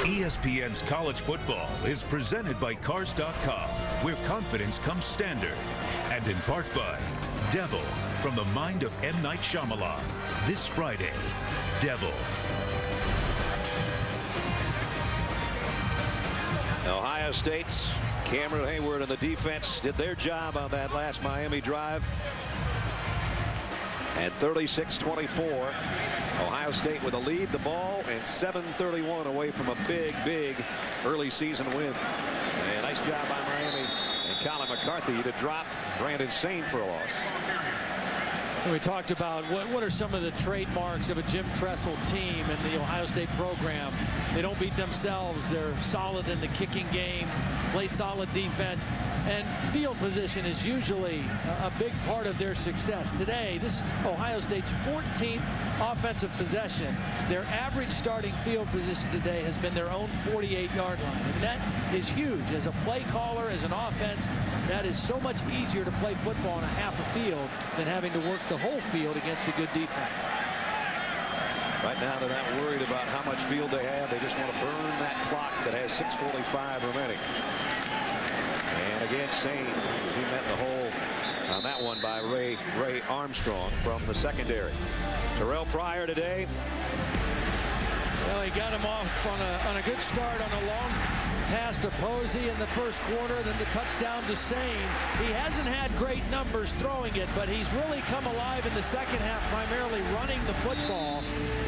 ESPN's college football is presented by Cars.com, where confidence comes standard, and in part by Devil, from the mind of M. Night Shyamalan. This Friday, Devil. Ohio State's Cameron Hayward and the defense did their job on that last Miami drive. And 36-24, Ohio State with a lead, the ball, and 7:31 away from a big early season win. And nice job by Miami and Colin McCarthy to drop Brandon Sane for a loss. We talked about what are some of the trademarks of a Jim Tressel team in the Ohio State program. They don't beat themselves. They're solid in the kicking game, play solid defense, and field position is usually a big part of their success. Today, this is Ohio State's 14th offensive possession. Their average starting field position today has been their own 48-yard line. I mean, that is huge. As a play caller, as an offense, that is so much easier to play football in a half a field than having to work the whole field against a good defense. Right now, they're not worried about how much field they have. They just want to burn that clock that has 6:45 remaining. And again, Sane, he met the hole on that one by Ray Armstrong from the secondary. Terrell Pryor today. Well, he got him off on a good start on a long pass to Posey in the first quarter, then the touchdown to Sane. He hasn't had great numbers throwing it, but he's really come alive in the second half, primarily running the football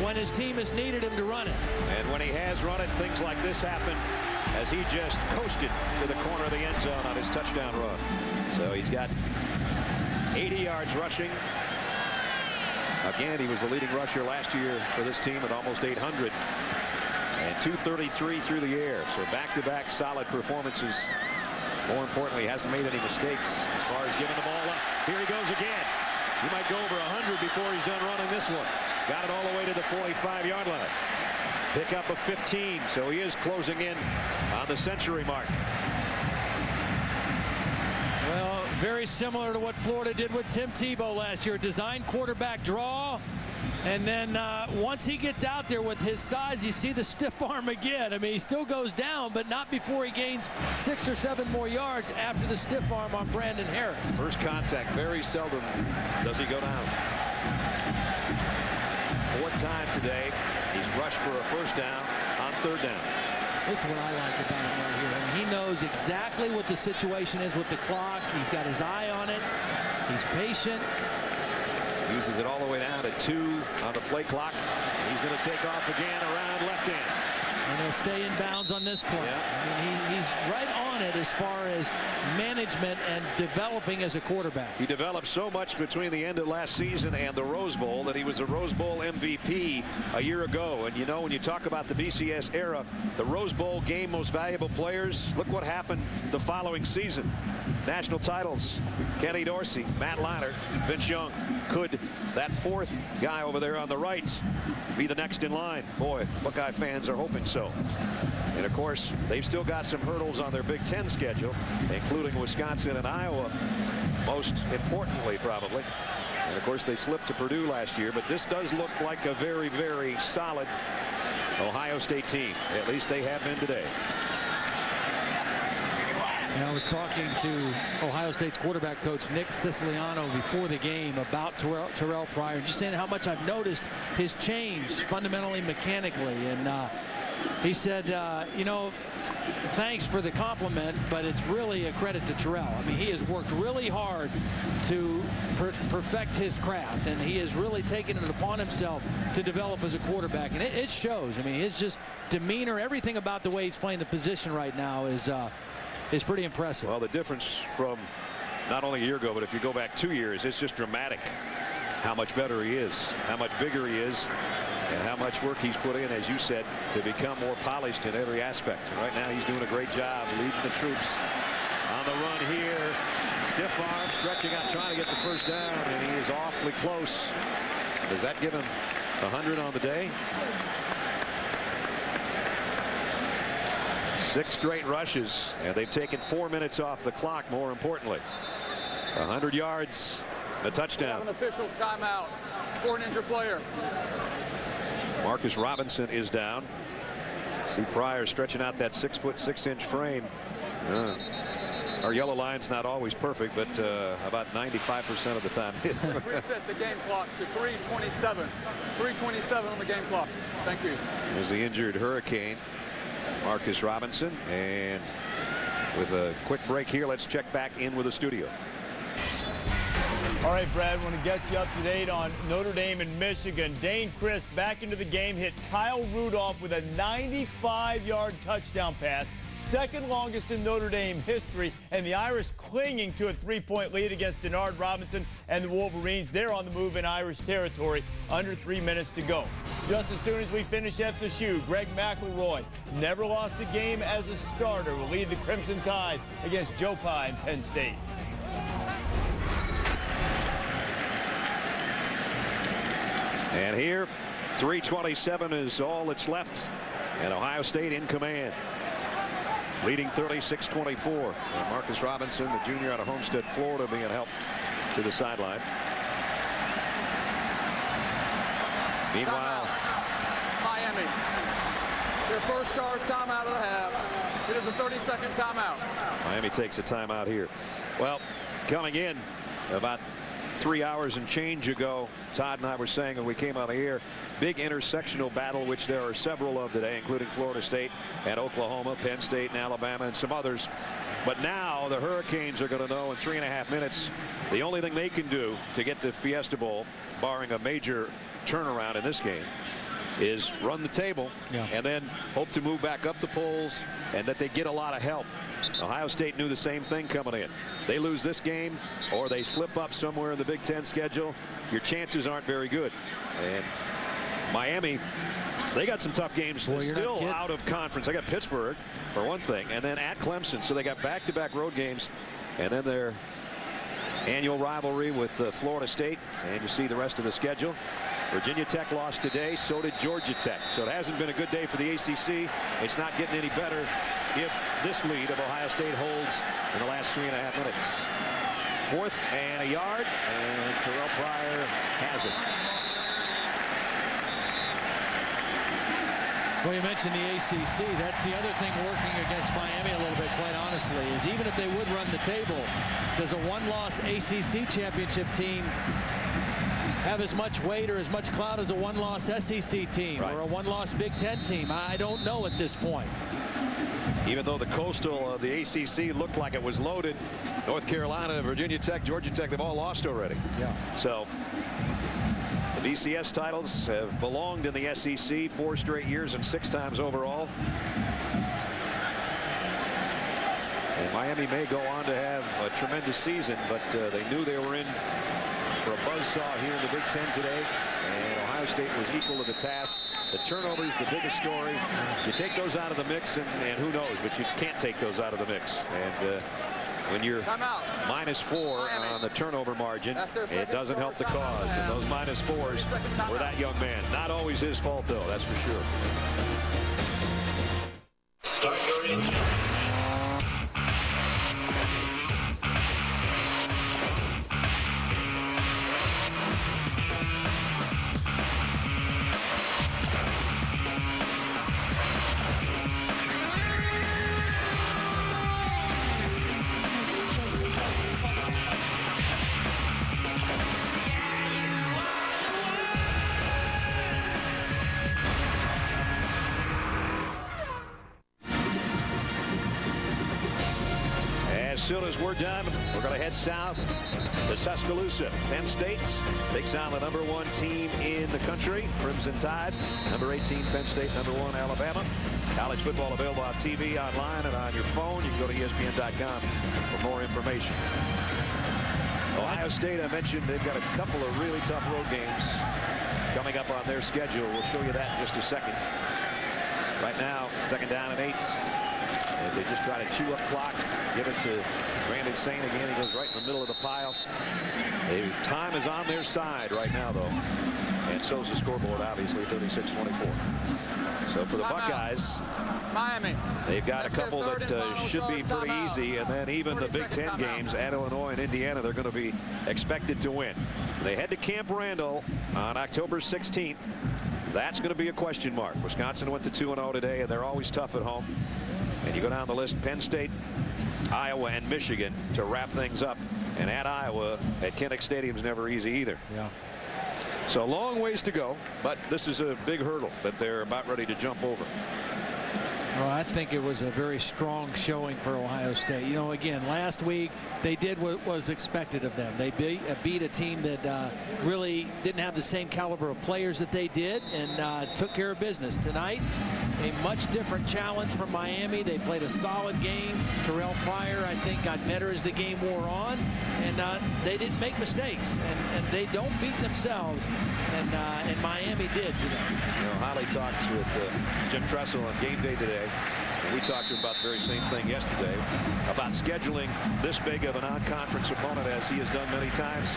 when his team has needed him to run it. And when he has run it, things like this happen as he just coasted to the corner of the end zone on his touchdown run. So he's got 80 yards rushing. Again, he was the leading rusher last year for this team at almost 800. And 233 through the air. So back-to-back solid performances. More importantly, hasn't made any mistakes as far as giving the ball up. Here he goes again. He might go over 100 before he's done running this one. Got it all the way to the 45-yard line. Pick up a 15, so he is closing in on the century mark. Well, very similar to what Florida did with Tim Tebow last year. Design quarterback draw. And then once he gets out there with his size, you see the stiff arm again. I mean, he still goes down, but not before he gains 6 or 7 more yards after the stiff arm on Brandon Harris. First contact, very seldom does he go down. 4th time today, he's rushed for a first down on 3rd down. This is what I like about him right here. I mean, he knows exactly what the situation is with the clock. He's got his eye on it. He's patient. Uses it all the way down to 2 on the play clock. He's going to take off again around left hand. And he'll stay in bounds on this play. Yeah. I mean, he's right on it as far as management and developing as a quarterback. He developed so much between the end of last season and the Rose Bowl that he was a Rose Bowl MVP a year ago. And you know, when you talk about the BCS era, the Rose Bowl game most valuable players, look what happened the following season. National titles, Kenny Dorsey, Matt Leinart, Vince Young. Could that 4th guy over there on the right be the next in line? Boy, Buckeye fans are hoping so. And of course, they've still got some hurdles on their Big Ten schedule, including Wisconsin and Iowa, most importantly probably. And of course, they slipped to Purdue last year, but this does look like a very solid Ohio State team. At least they have been today. And I was talking to Ohio State's quarterback coach Nick Siciliano before the game about Terrell Pryor, just saying how much I've noticed his change fundamentally, mechanically. And he said, you know, thanks for the compliment, but it's really a credit to Terrell. I mean, he has worked really hard to perfect his craft, and he has really taken it upon himself to develop as a quarterback. And it shows. I mean, his just demeanor, everything about the way he's playing the position right now is pretty impressive. Well, the difference from not only a year ago, but if you go back 2 years, it's just dramatic how much better he is, how much bigger he is, and how much work he's put in, as you said, to become more polished in every aspect. And right now, he's doing a great job leading the troops on the run here. Stiff arm, stretching out, trying to get the first down, and he is awfully close. Does that give him 100 on the day? 6 straight rushes, and they've taken 4 minutes off the clock, more importantly. 100 yards, a touchdown. An official's timeout for an injured player. Marcus Robinson is down. See Pryor stretching out that 6'6" frame. Our yellow line's not always perfect, but about 95% of the time it is. Reset the game clock to 3:27. 3:27 on the game clock. Thank you. There's the injured Hurricane, Marcus Robinson. And with a quick break here, let's check back in with the studio. All right, Brad, I want to get you up to date on Notre Dame and Michigan. Dane Christ back into the game, hit Kyle Rudolph with a 95-yard touchdown pass. Second longest in Notre Dame history, and the Irish clinging to a 3-point lead against Denard Robinson and the Wolverines. They're on the move in Irish territory, under 3 minutes to go. Just as soon as we finish FSU, Greg McElroy, never lost a game as a starter, will lead the Crimson Tide against Joe Pye and Penn State. And here, 3:27 is all that's left, and Ohio State in command, leading 36-24. Marcus Robinson, the junior out of Homestead, Florida, being helped to the sideline. Meanwhile, Miami, their first charge timeout of the half. It is a 30-second timeout. Miami takes a timeout here. Well, coming in about 3 hours and change ago, Todd and I were saying when we came on the air, big intersectional battle, which there are several of today, including Florida State and Oklahoma, Penn State and Alabama and some others. But now the Hurricanes are going to know in 3.5 minutes the only thing they can do to get to Fiesta Bowl, barring a major turnaround in this game, is run the table and then hope to move back up the polls and that they get a lot of help. Ohio State knew the same thing coming in. They lose this game or they slip up somewhere in the Big Ten schedule, your chances aren't very good. And Miami, they got some tough games. Still out of conference. They got Pittsburgh for one thing, and then at Clemson. So they got back-to-back road games, and then their annual rivalry with Florida State. And you see the rest of the schedule. Virginia Tech lost today, so did Georgia Tech. So it hasn't been a good day for the ACC. It's not getting any better if this lead of Ohio State holds in the last 3.5 minutes. 4th and a yard, and Terrell Pryor has it. Well, you mentioned the ACC. That's the other thing working against Miami a little bit, quite honestly, is even if they would run the table, does a one-loss ACC championship team have as much weight or as much clout as a one-loss SEC team or a one-loss Big Ten team? I don't know at this point. Even though the coastal of the ACC looked like it was loaded, North Carolina, Virginia Tech, Georgia Tech, they've all lost already. Yeah. So the BCS titles have belonged in the SEC 4 straight years and 6 times overall. And Miami may go on to have a tremendous season, but they knew they were in for a buzzsaw here in the Big Ten today, and Ohio State was equal to the task. The turnovers, the biggest story. You take those out of the mix, and who knows, but you can't take those out of the mix. And when you're -4 on the turnover margin, it doesn't help the cause. And those -4s were that young man. Not always his fault, though, that's for sure. Start your engine. As soon as we're done, we're going to head south to Tuscaloosa. Penn State takes on the #1 team in the country, Crimson Tide. Number 18, Penn State. #1, Alabama. College football available on TV, online, and on your phone. You can go to ESPN.com for more information. Ohio State, I mentioned, they've got a couple of really tough road games coming up on their schedule. We'll show you that in just a second. Right now, 2nd down and 8. As they just try to chew up clock, give it to Brandon Saint again. He goes right in the middle of the pile. The time is on their side right now, though. And so is the scoreboard, obviously, 36-24. So for the Buckeyes, Miami, they've got a couple that should be pretty easy. And then even the Big Ten games at Illinois and Indiana, they're going to be expected to win. They head to Camp Randall on October 16th. That's going to be a question mark. Wisconsin went to 2-0 today, and they're always tough at home. And you go down the list, Penn State, Iowa, and Michigan to wrap things up. And at Iowa, at Kinnick Stadium's never easy either. Yeah. So a long ways to go, but this is a big hurdle that they're about ready to jump over. Well, I think it was a very strong showing for Ohio State. You know, again, last week they did what was expected of them. They beat a team that really didn't have the same caliber of players that they did, and took care of business. Tonight, a much different challenge from Miami. They played a solid game. Terrell Pryor, I think, got better as the game wore on, and they didn't make mistakes, and they don't beat themselves, and Miami did today. You know, Holly talked with Jim Tressel on game day today. And we talked to him about the very same thing yesterday, about scheduling this big of a non-conference opponent, as he has done many times.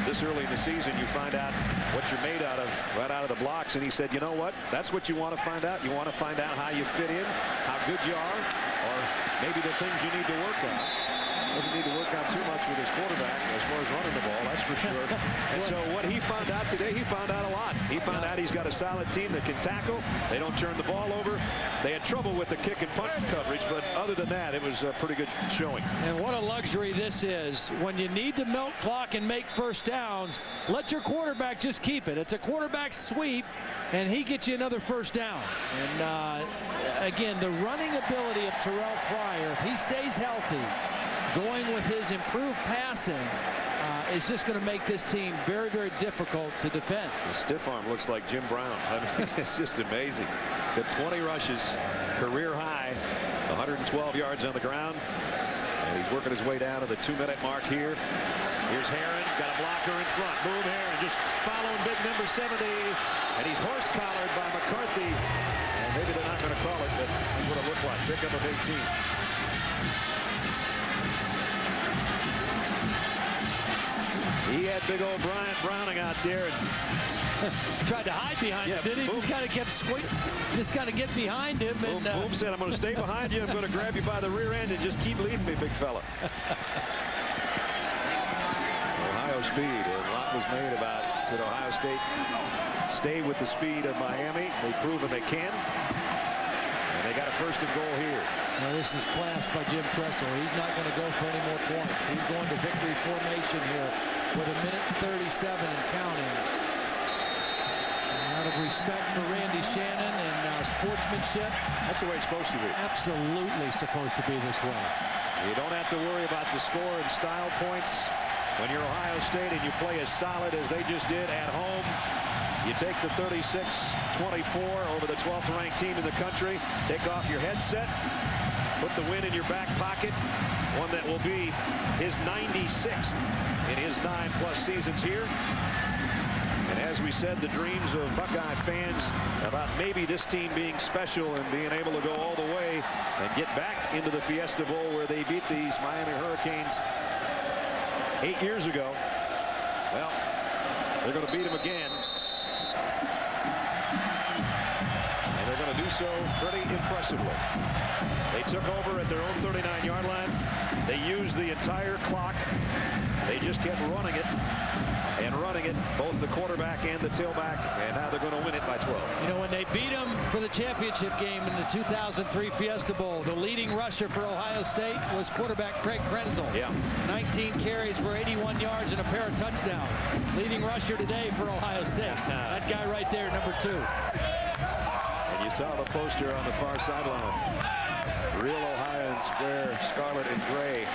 This early in the season, you find out what you're made out of right out of the blocks. And he said, you know what? That's what you want to find out. You want to find out how you fit in, how good you are, or maybe the things you need to work on. Doesn't need to work on too much with his quarterback as far as running the ball, that's for sure. And so what he found out today, he found out a lot. He found out he's got a solid team that can tackle. They don't turn the ball over. They had trouble with the kick and punt coverage, but other than that, it was a pretty good showing. And what a luxury this is. When you need to milk clock and make first downs, let your quarterback just keep it. It's a quarterback sweep, and he gets you another first down. And again, the running ability of Terrell Pryor, if he stays healthy, going with his improved passing, is just going to make this team very, very difficult to defend. The stiff arm looks like Jim Brown. I mean, it's just amazing. Got 20 rushes, career high, 112 yards on the ground. And he's working his way down to the 2-minute mark here. Here's Herron, got a blocker in front. Boom, Herron just following big number 70. And he's horse-collared by McCarthy. And maybe they're not going to call it, but that's what it looked like. Pickup of 18. He had big old Brian Browning out there. And tried to hide behind him, did he? Just kind of kept just got to get behind him. Boom, and Boom said, I'm going to stay behind you. I'm going to grab you by the rear end and just keep leading me, big fella. Ohio speed. A lot was made about could Ohio State stay with the speed of Miami. They've proven they can. And they got a first and goal here. Now this is class by Jim Tressel. He's not going to go for any more points. He's going to victory formation here with 1:37 and counting. And out of respect for Randy Shannon and sportsmanship. That's the way it's supposed to be. Absolutely supposed to be this way. You don't have to worry about the score and style points when you're Ohio State and you play as solid as they just did at home. You take the 36-24 over the 12th ranked team in the country. Take off your headset. Put the win in your back pocket. One that will be his 96th in his 9+ seasons here. And as we said, the dreams of Buckeye fans about maybe this team being special and being able to go all the way and get back into the Fiesta Bowl where they beat these Miami Hurricanes 8 years ago. Well, they're going to beat them again. And they're going to do so pretty impressively. They took over at their own 39-yard line. They used the entire clock. They just kept running it and running it, both the quarterback and the tailback, and now they're going to win it by 12. You know, when they beat them for the championship game in the 2003 Fiesta Bowl, the leading rusher for Ohio State was quarterback Craig Krenzel. Yeah. 19 carries for 81 yards and a pair of touchdowns. Leading rusher today for Ohio State. That guy right there, number 2. And you saw the poster on the far sideline. Real Ohioans wear scarlet and gray.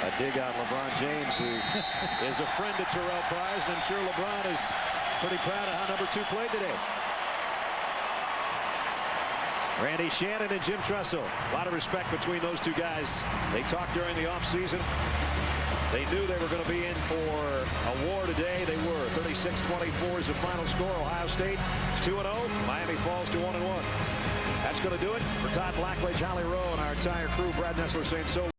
A dig on LeBron James, who is a friend of Terrell Pryor's, and I'm sure LeBron is pretty proud of how number 2 played today. Randy Shannon and Jim Tressel. A lot of respect between those two guys. They talked during the offseason. They knew they were going to be in for a war today. They were. 36-24 is the final score. Ohio State is 2-0. Miami falls to 1-1. That's going to do it. For Todd Blackledge, Holly Rowe, and our entire crew, Brad Nessler saying so long.